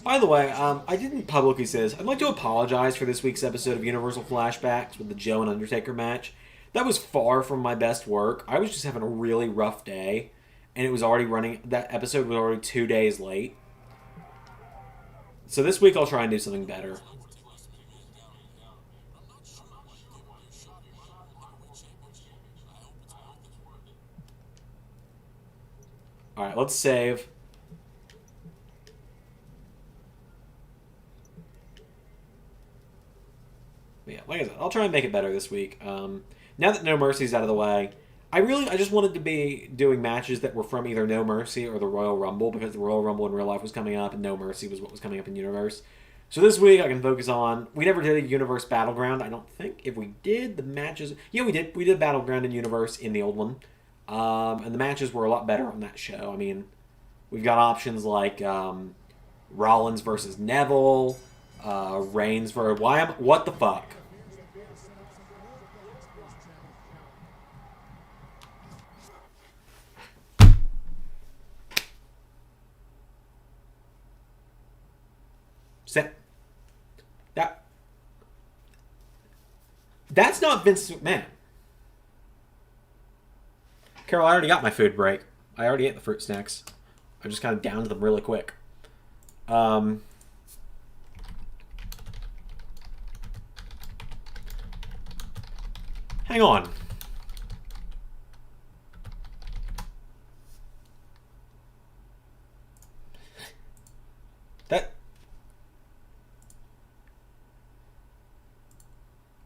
By the way, I didn't publicly say this. I'd like to apologize for this week's episode of Universal Flashbacks with the Joe and Undertaker match. That was far from my best work. I was just having a really rough day, and it was already running. That episode was already 2 days late. So this week I'll try and do something better. Alright, let's save. But yeah, like I said, I'll try and make it better this week. Now that No Mercy's out of the way, I just wanted to be doing matches that were from either No Mercy or the Royal Rumble, because the Royal Rumble in real life was coming up and No Mercy was what was coming up in Universe. So this week I can focus on... We never did a Universe Battleground, I don't think. If we did, the matches... Yeah, we did. We did Battleground in Universe in the old one. And the matches were a lot better on that show. I mean, we've got options like Rollins versus Neville, Reigns for... What the fuck? That's not Vince McMahon. Carol, I already got my food break. I already ate the fruit snacks. I just kind of downed them really quick. Hang on. That...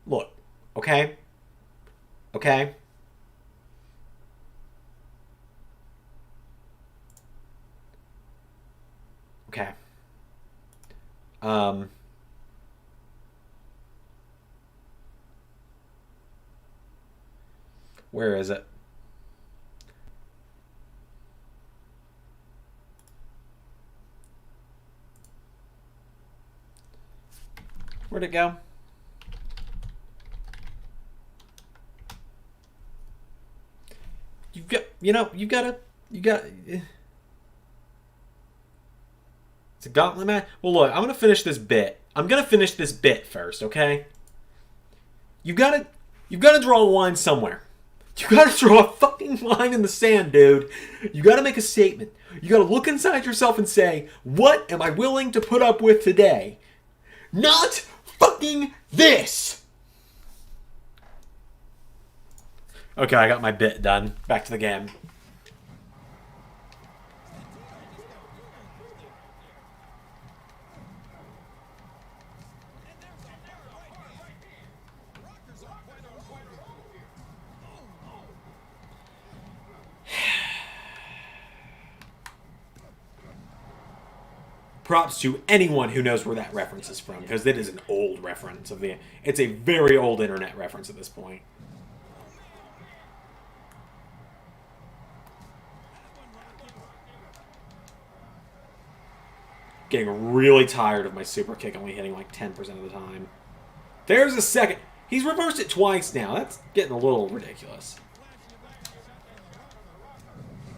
Look, okay? Okay? Okay. Where is it? Where'd it go? You've got, you know, you got. It's a gauntlet match. Well, look, I'm gonna finish this bit. I'm gonna finish this bit first, okay? You gotta draw a line somewhere. You gotta draw a fucking line in the sand, dude. You gotta make a statement. You gotta look inside yourself and say, what am I willing to put up with today? Not fucking this! Okay, I got my bit done. Back to the game. Props to anyone who knows where that reference is from, because it is an old reference of the. It's a very old internet reference at this point. Getting really tired of my super kick only hitting like 10% of the time. There's a second. He's reversed it twice now. That's getting a little ridiculous.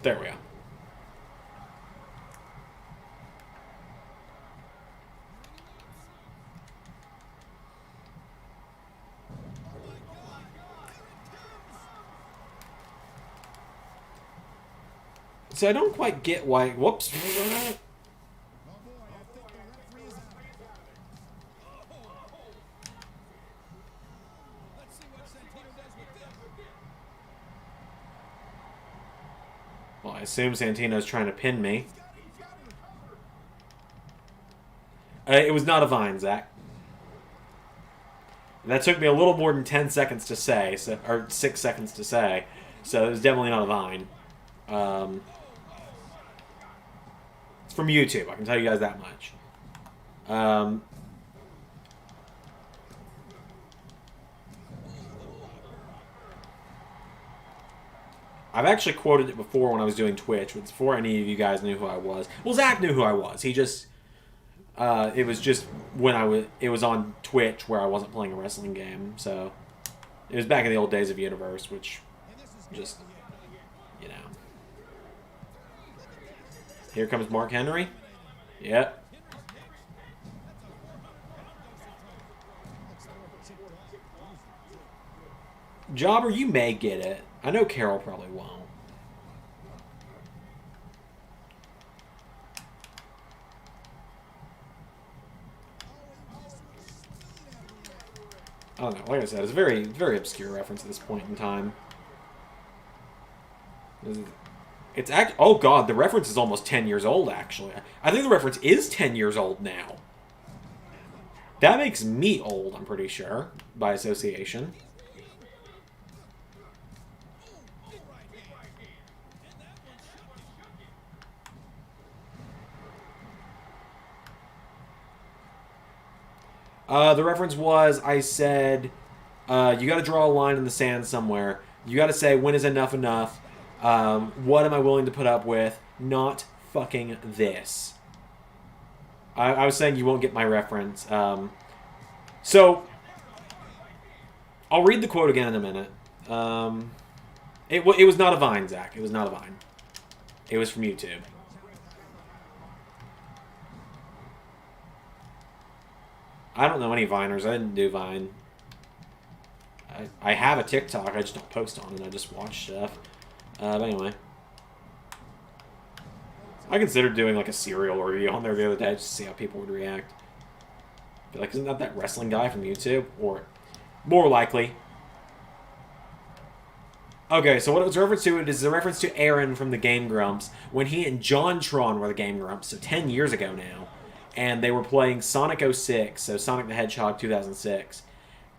There we go. So I don't quite get why... Whoops. Well, I assume Santino's trying to pin me. It was not a vine, Zach. That took me a little more than 10 seconds to say, so, or 6 seconds to say, so it was definitely not a vine. It's from YouTube, I can tell you guys that much. I've actually quoted it before when I was doing Twitch, but before any of you guys knew who I was. Well, Zach knew who I was. He just... it was just when it was on Twitch where I wasn't playing a wrestling game, so... It was back in the old days of Universe, which... Just... You know... Here comes Mark Henry. Yep. Jobber, you may get it. I know Carol probably won't. I don't know. Like I said, it's a very, very obscure reference at this point in time. It's oh god, the reference is almost 10 years old, actually. I think the reference is 10 years old now. That makes me old, I'm pretty sure, by association. The reference was, I said, you gotta draw a line in the sand somewhere. You gotta say, when is enough enough? What am I willing to put up with? Not fucking this. I was saying you won't get my reference. So, I'll read the quote again in a minute. It was not a Vine, Zach. It was not a Vine. It was from YouTube. I don't know any Viners. I didn't do Vine. I have a TikTok. I just don't post on it. I just watch stuff. But anyway. I considered doing like a serial review on there the other day just to see how people would react. Be like, isn't that wrestling guy from YouTube? Or more likely. Okay, so what it was referenced to, it is a reference to Aaron from the Game Grumps when he and JonTron were the Game Grumps, so 10 years ago now. And they were playing Sonic 06, so Sonic the Hedgehog 2006.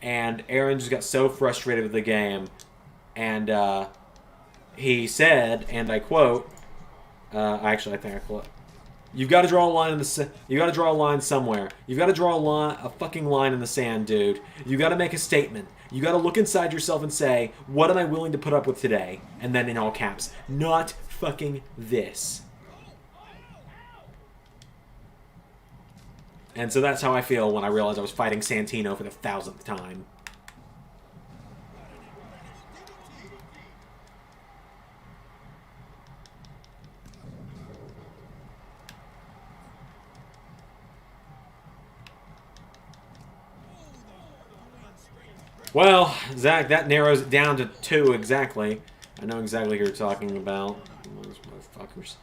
And Aaron just got so frustrated with the game. And he said, and I quote, actually I think I quote, "You've got to draw a line in the you got to draw a line somewhere. You've got to draw a fucking line in the sand, dude. You got to make a statement. You got to look inside yourself and say, what am I willing to put up with today?" And then in all caps, not fucking this. And so that's how I feel when I realized I was fighting Santino for the 1000th time. Well, Zach, that narrows it down to 2 exactly. I know exactly who you're talking about. Those motherfuckers.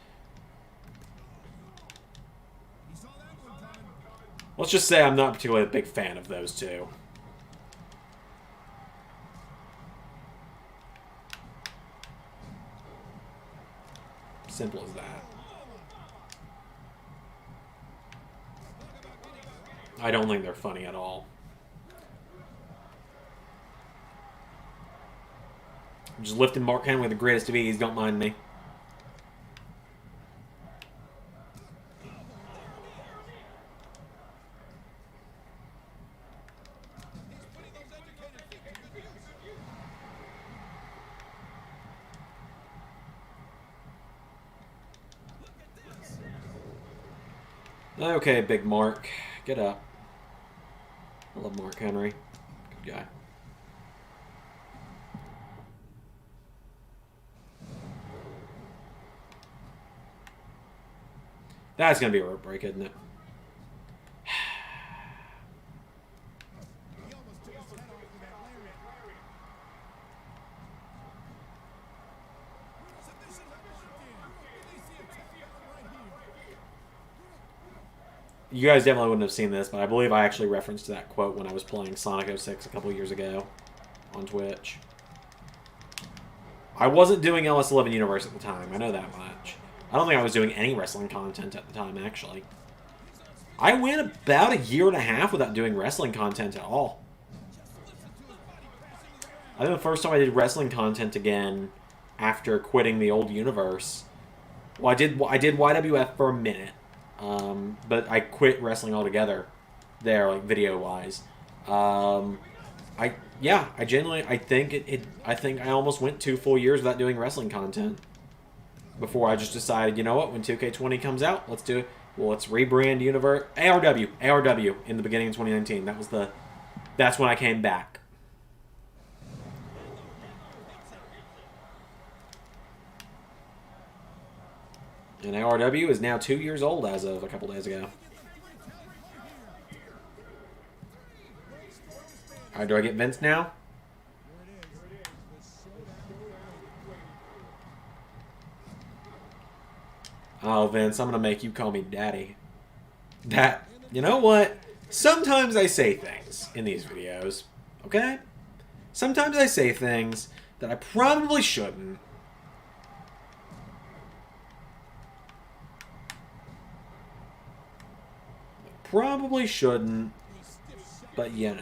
Let's just say I'm not particularly a big fan of those 2. Simple as that. I don't think they're funny at all. I'm just lifting Mark Henry with the greatest of ease, don't mind me. Okay, Big Mark. Get up. I love Mark Henry. Good guy. That's going to be a rope break, isn't it? You guys definitely wouldn't have seen this, but I believe I actually referenced that quote when I was playing Sonic 06 a couple years ago on Twitch. I wasn't doing LS11 Universe at the time, I know that much. I don't think I was doing any wrestling content at the time, actually. I went about a year and a half without doing wrestling content at all. I think the first time I did wrestling content again after quitting the old universe... Well, I did YWF for a minute. But I quit wrestling altogether there, like, video-wise. I think I almost went 2 full years without doing wrestling content. Before I just decided, you know what, when 2K20 comes out, let's do it. Well, let's rebrand Universe. ARW in the beginning of 2019. That's when I came back. And ARW is now 2 years old as of a couple days ago. Alright, do I get Vince now? Oh, Vince, I'm going to make you call me Daddy. You know what? Sometimes I say things in these videos, okay? Sometimes I say things that I probably shouldn't. Probably shouldn't, but you know.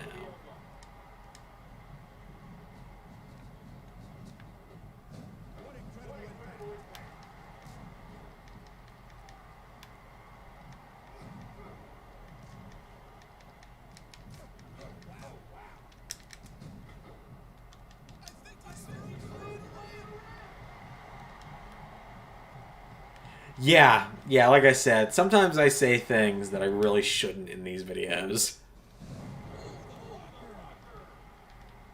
Yeah, like I said, sometimes I say things that I really shouldn't in these videos.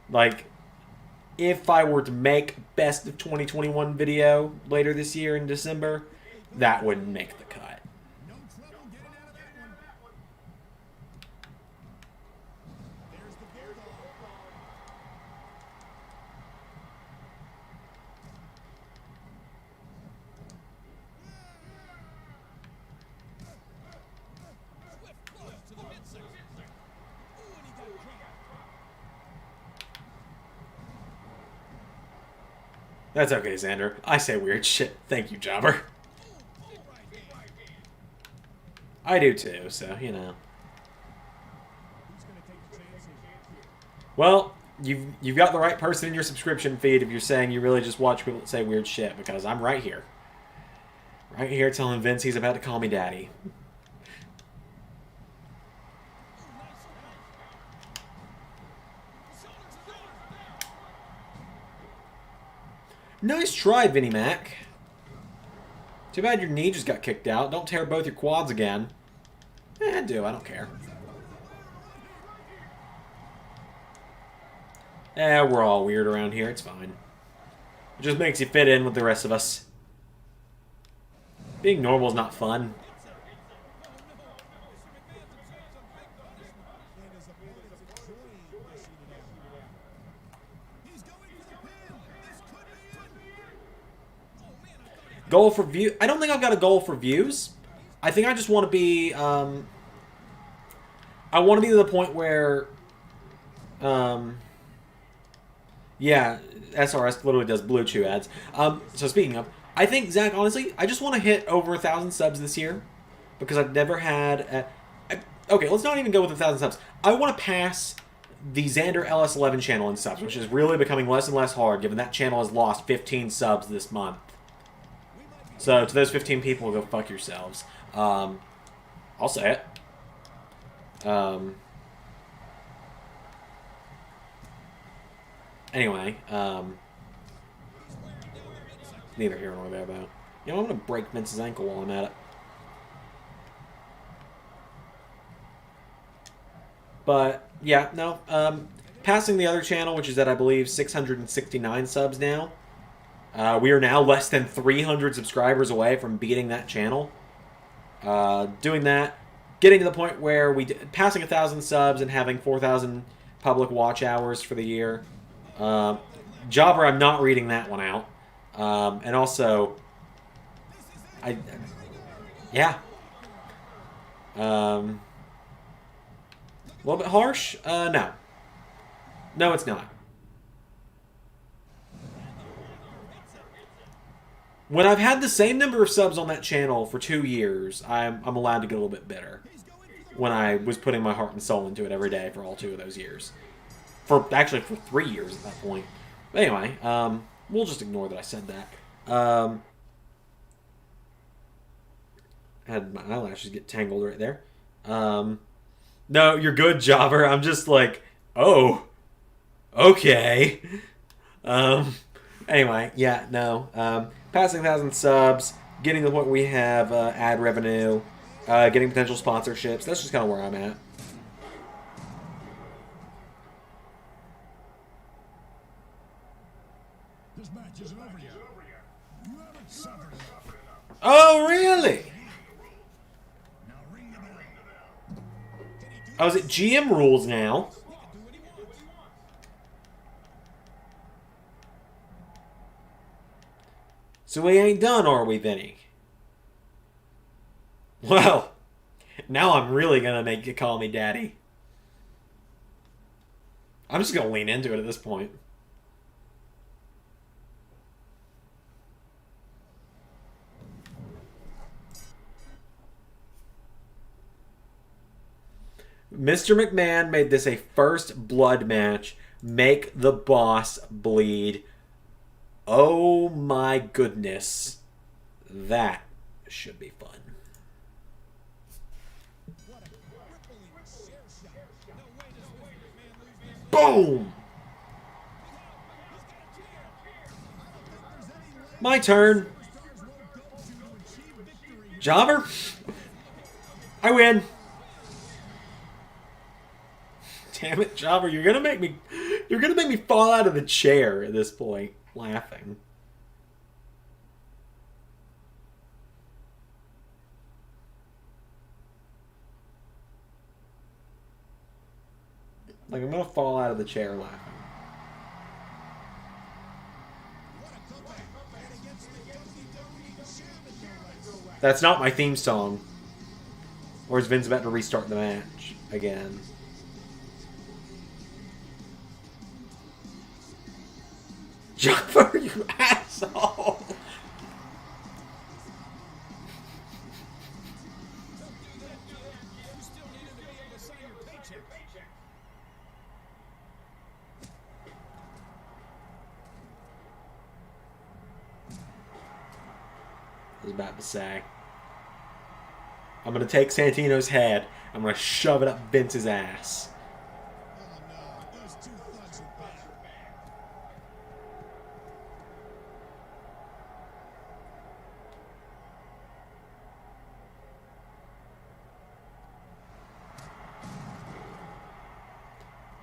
Like, if I were to make Best of 2021 video later this year in December, that would make the cut. That's okay, Zander. I say weird shit. Thank you, Jobber. I do too, so, you know. Well, you've got the right person in your subscription feed if you're saying you really just watch people that say weird shit, because I'm right here. Right here telling Vince he's about to call me daddy. Nice try, Vinnie Mac. Too bad your knee just got kicked out. Don't tear both your quads again. I do. I don't care. We're all weird around here. It's fine. It just makes you fit in with the rest of us. Being normal is not fun. Goal for view. I don't think I've got a goal for views. I think I just want to be. I want to be to the point where. Yeah, SRS literally does Blue Chew ads. So speaking of, I think Zach, honestly, I just want to hit over 1,000 subs this year because I've never had. Okay, let's not even go with 1,000 subs. I want to pass the Zander LS11 channel in subs, which is really becoming less and less hard, given that channel has lost 15 subs this month. So, to those 15 people, go fuck yourselves. I'll say it. Anyway, neither here nor there, though. You know, I'm going to break Vince's ankle while I'm at it. But, yeah, no. Passing the other channel, which is at, I believe, 669 subs now. We are now less than 300 subscribers away from beating that channel. Doing that, getting to the point where passing 1,000 subs and having 4,000 public watch hours for the year. Jobber, I'm not reading that one out. And also, yeah. A little bit harsh? No. No, it's not. When I've had the same number of subs on that channel for 2 years, I'm allowed to get a little bit bitter. When I was putting my heart and soul into it every day for all 2 of those years. Actually, for 3 years at that point. But anyway, we'll just ignore that I said that. I had my eyelashes get tangled right there. No, you're good, Jobber. I'm just like, oh, okay. Anyway, yeah, no. Passing 1,000 subs, getting to the point where we have ad revenue, getting potential sponsorships. That's just kind of where I'm at. This match isn't over yet. You haven't suffered enough. Oh, really? Now ring the bell. Oh, is it GM rules now? So we ain't done, are we, Vinny? Well, now I'm really going to make you call me daddy. I'm just going to lean into it at this point. Mr. McMahon made this a first blood match. Make the boss bleed. Oh my goodness. That should be fun. Boom! My turn. Jobber? I win. Damn it, Jobber, you're gonna make me fall out of the chair at this point, laughing. Like, I'm gonna fall out of the chair laughing. That's not my theme song. Or is Vince about to restart the match again? Jobber, you ass! asshole. You still need him to be able to sign your paycheck. I was about to say. I'm going to take Santino's head. I'm going to shove it up Vince's ass. Oh no, those two thugs are back.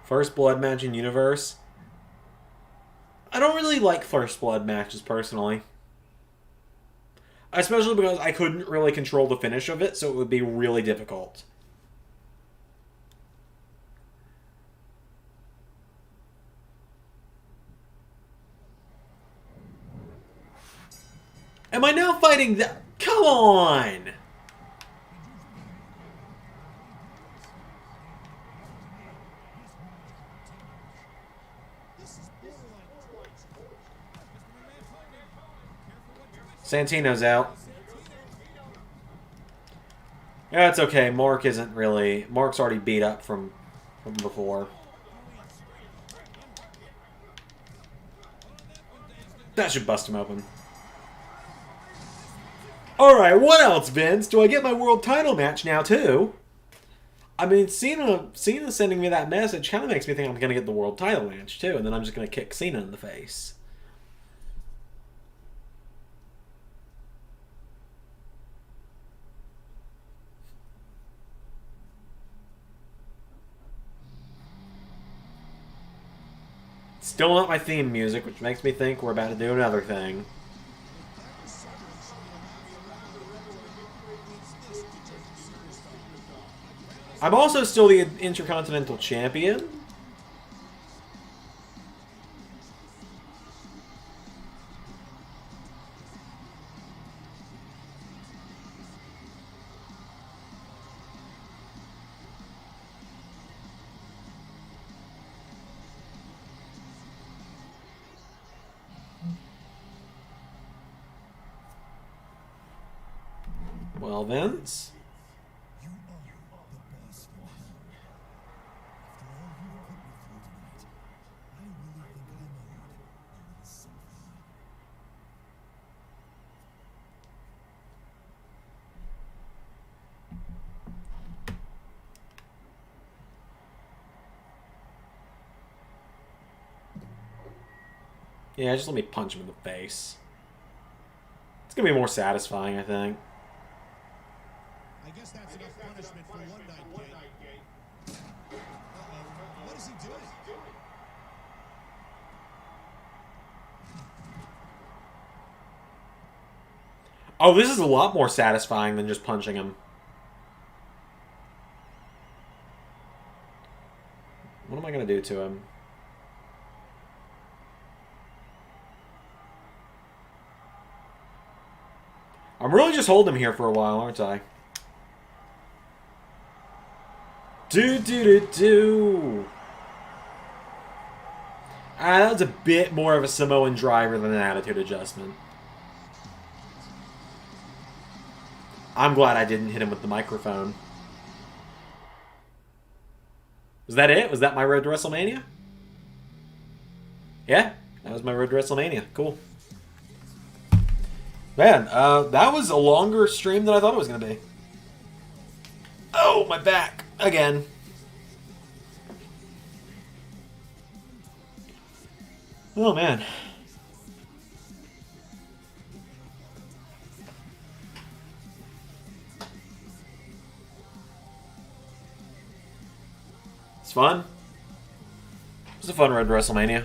First blood match in Universe. I don't really like first blood matches personally. Especially because I couldn't really control the finish of it, so it would be really difficult. Am I now fighting that? Come on! Santino's out. Yeah, it's okay. Mark isn't really... Mark's already beat up from before. That should bust him open. Alright, what else, Vince? Do I get my world title match now, too? I mean, Cena sending me that message kind of makes me think I'm going to get the world title match, too. And then I'm just going to kick Cena in the face. Still not my theme music, which makes me think we're about to do another thing. I'm also still the Intercontinental Champion. Well, Vince. You are the boss now. After all you put me through tonight, I really think I'm owed a little something. Yeah, just let me punch him in the face. It's gonna be more satisfying, I think. I guess that's enough punishment for one night, Kate. Uh-oh. What is he doing? Oh, this is a lot more satisfying than just punching him. What am I gonna do to him? I'm really just holding him here for a while, aren't I? That was a bit more of a Samoan driver than an attitude adjustment. I'm glad I didn't hit him with the microphone. Was that it? Was that my road to WrestleMania? Yeah, that was my road to WrestleMania. Cool. Man, that was a longer stream than I thought it was going to be. Oh, my back. Again. Oh, man. It's fun. It was a fun road to WrestleMania.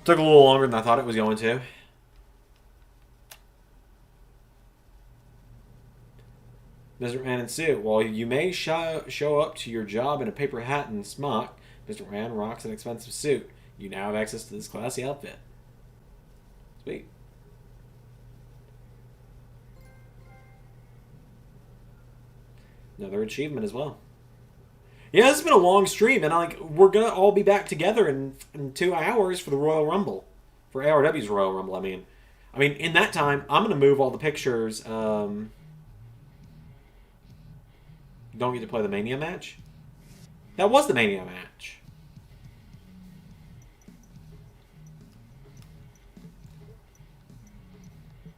Took a little longer than I thought it was going to. Mr. Man in suit. While you may show up to your job in a paper hat and smock, Mr. Man rocks an expensive suit. You now have access to this classy outfit. Sweet. Another achievement as well. Yeah, this has been a long stream, and we're gonna all be back together in 2 hours for the Royal Rumble For ARW's Royal Rumble, I mean, in that time, I'm going to move all the pictures. Don't get to play the Mania match? That was the Mania match.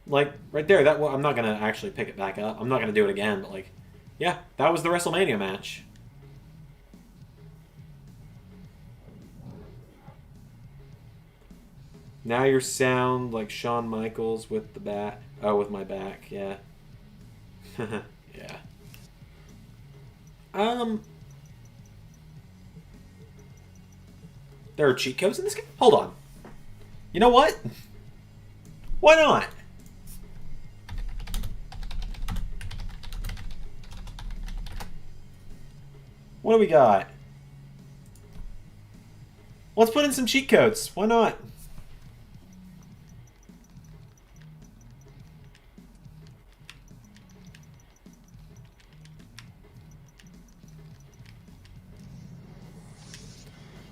Like, right there, that I'm not going to actually pick it back up. I'm not going to do it again, but, like, yeah, that was the WrestleMania match. Now you sound like Shawn Michaels with the bat. Oh, with my back, yeah. Yeah. There are cheat codes in this game? Hold on. You know what? Why not? What do we got? Let's put in some cheat codes. Why not?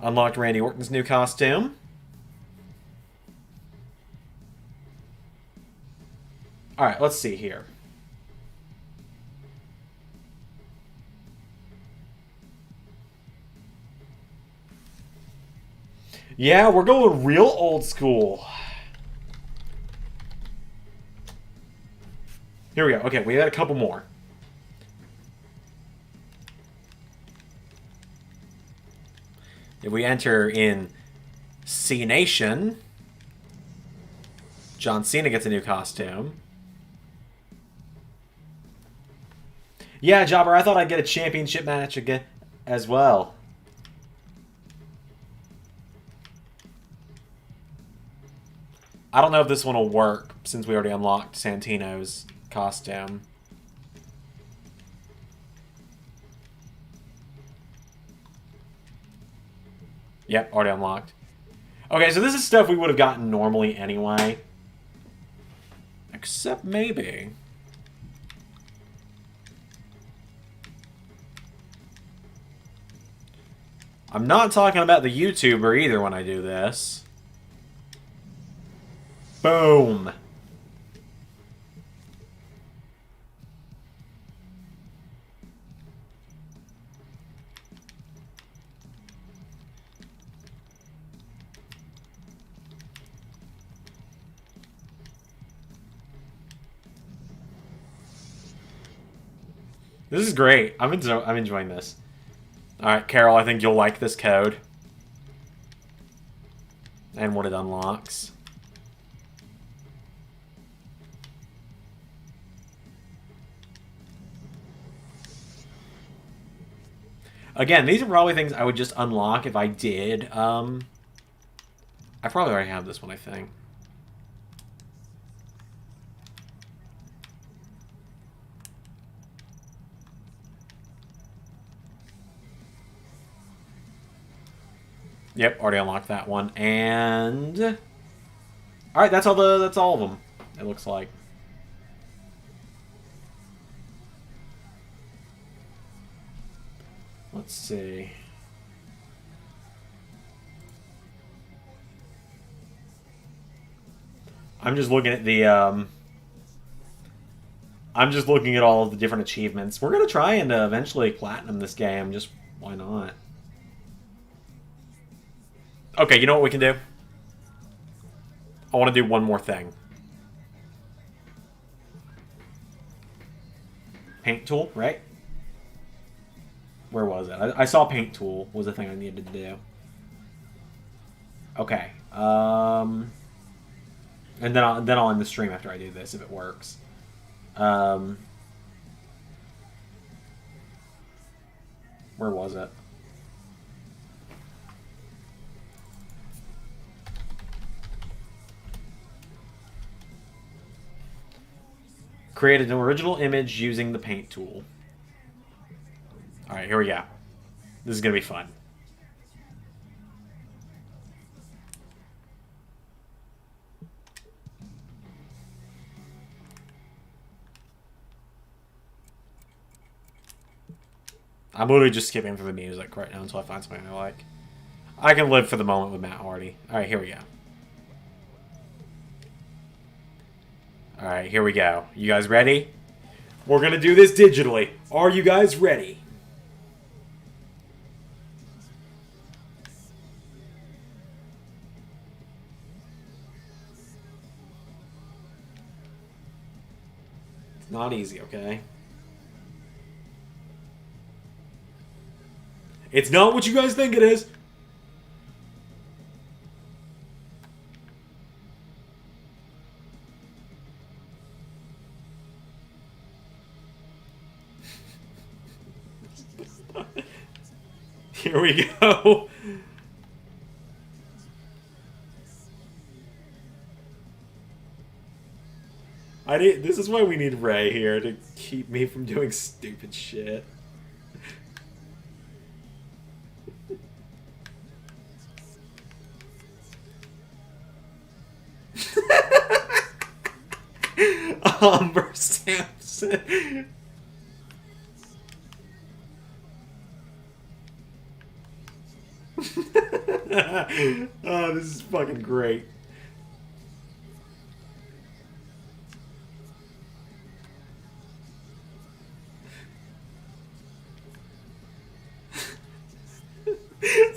Unlocked Randy Orton's new costume. Alright, let's see here. Yeah, we're going real old school. Here we go. Okay, we had a couple more. If we enter in C Nation, John Cena gets a new costume. Yeah, Jobber, I thought I'd get a championship match again as well. I don't know if this one will work since we already unlocked Santino's costume. Yep, already unlocked. Okay, so this is stuff we would have gotten normally anyway. Except maybe. I'm not talking about the YouTuber either when I do this. Boom. This is great. I'm enjoying this. Alright, Carol, I think you'll like this code. And what it unlocks. Again, these are probably things I would just unlock if I did. I probably already have this one, I think. Yep, already unlocked that one. And all right, that's all of them. It looks like. Let's see. I'm just looking at the I'm just looking at all of the different achievements. We're gonna try and eventually platinum this game. Just why not? Okay, you know what we can do? I want to do one more thing. Paint tool, right? Where was it? I saw paint tool was the thing I needed to do. Okay. And then I'll end the stream after I do this if it works. Where was it? Create an original image using the paint tool. Alright, here we go. This is going to be fun. I'm literally just skipping through the music right now until I find something I like. I can live for the moment with Matt Hardy. Alright, here we go. Alright, here we go. You guys ready? We're gonna do this digitally. Are you guys ready? It's not easy, okay? It's not what you guys think it is. Here we go. This is why we need Ray here to keep me from doing stupid shit. Umber Sampson. Oh, this is fucking great.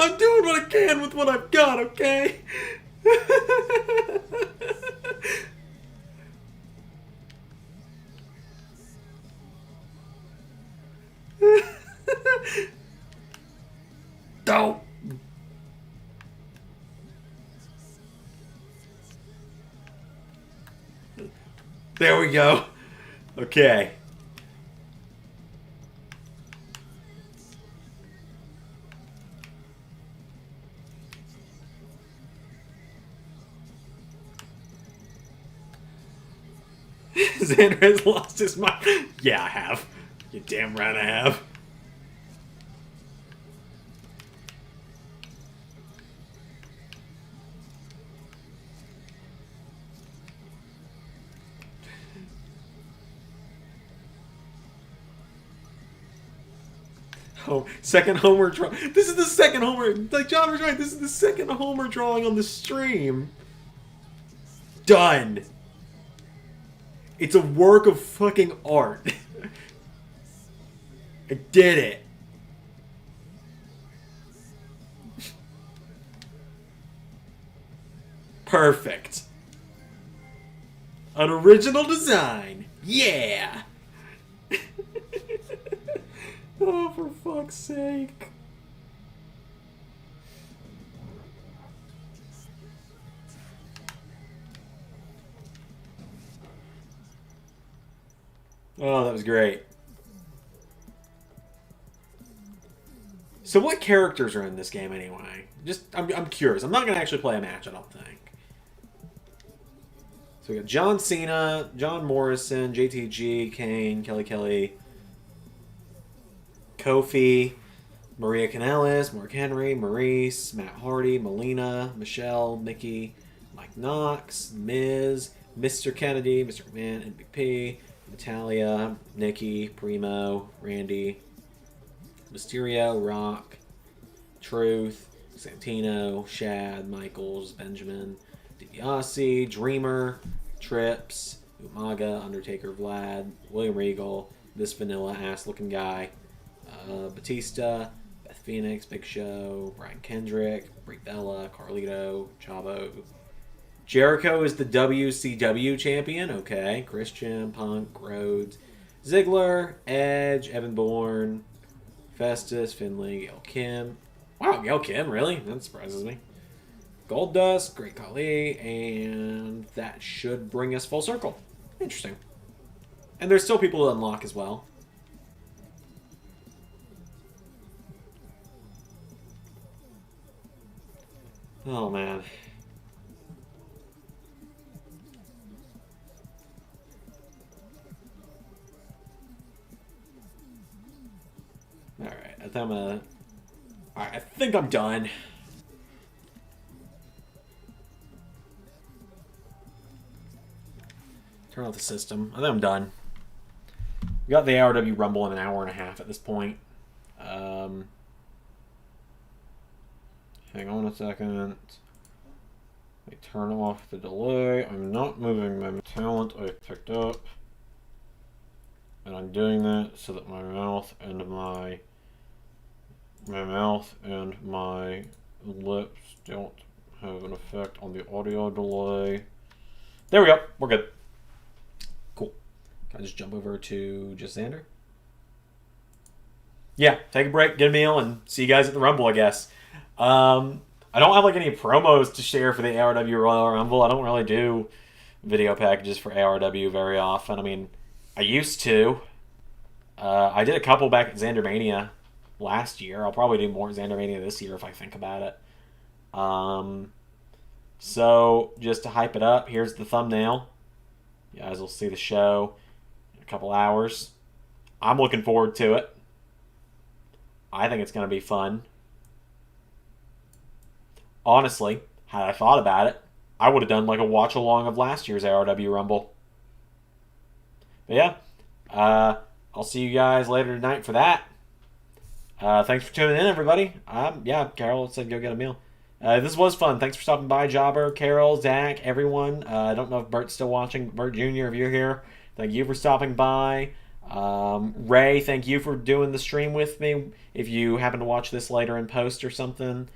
I'm doing what I can with what I've got, okay? Don't. There we go. Okay. Zander has lost his mind. Yeah, I have. You damn right I have. Oh, second homer draw. This is the second homer. Like John was right. This is the second homer drawing on the stream. Done. It's a work of fucking art. I did it. Perfect. An original design. Yeah. Oh, for fuck's sake. Oh, that was great. So what characters are in this game anyway? I'm curious. I'm not going to actually play a match, I don't think. So we got John Cena, John Morrison, JTG, Kane, Kelly, Kofi, Maria Kanellis, Mark Henry, Maurice, Matt Hardy, Melina, Michelle, Mickey, Mike Knox, Miz, Mr. Kennedy, Mr. McMahon, MVP, Natalia, Nikki, Primo, Randy, Mysterio, Rock, Truth, Santino, Shad, Michaels, Benjamin, DiBiase, Dreamer, Trips, Umaga, Undertaker, Vlad, William Regal, this vanilla ass looking guy, Batista, Beth Phoenix, Big Show, Brian Kendrick, Brie Bella, Carlito, Chavo. Jericho is the WCW champion. Okay. Christian, Punk, Rhodes, Ziggler, Edge, Evan Bourne, Festus, Finley, Gail Kim. Wow, Gail Kim, really? That surprises me. Goldust, Great Khali, and that should bring us full circle. Interesting. And there's still people to unlock as well. Oh, man. Alright, I think I'm done. Turn off the system. I think I'm done. We got the RW Rumble in an hour and a half at this point. Hang on a second. I turn off the delay. I'm not moving my talent I've picked up. And I'm doing that so that my mouth and my lips don't have an effect on the audio delay. There we go. We're good. Cool. Can I just jump over to just Zander? Yeah, take a break, get a meal, and see you guys at the Rumble, I guess. I don't have like any promos to share for the ARW Royal Rumble. I don't really do video packages for ARW very often. I mean, I used to. I did a couple back at Xandermania last year. I'll probably do more Xandermania this year if I think about it. So, just to hype it up, here's the thumbnail. You guys will see the show in a couple hours. I'm looking forward to it. I think it's going to be fun. Honestly, had I thought about it, I would have done like a watch-along of last year's ARW Rumble. But yeah, I'll see you guys later tonight for that. Thanks for tuning in, everybody. Yeah, Carol said go get a meal. This was fun. Thanks for stopping by, Jobber, Carol, Zach, everyone. I don't know if Bert's still watching. Bert Jr., if you're here, thank you for stopping by. Ray, thank you for doing the stream with me. If you happen to watch this later in post or something.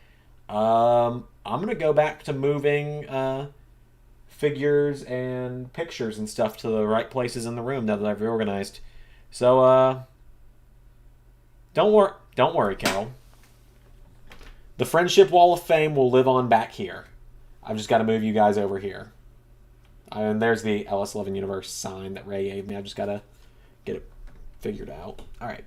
I'm going to go back to moving figures and pictures and stuff to the right places in the room now that I've reorganized. So, don't worry, Carol. The Friendship Wall of Fame will live on back here. I've just got to move you guys over here. And there's the LS11 Universe sign that Ray gave me. I've just got to get it figured out. All right.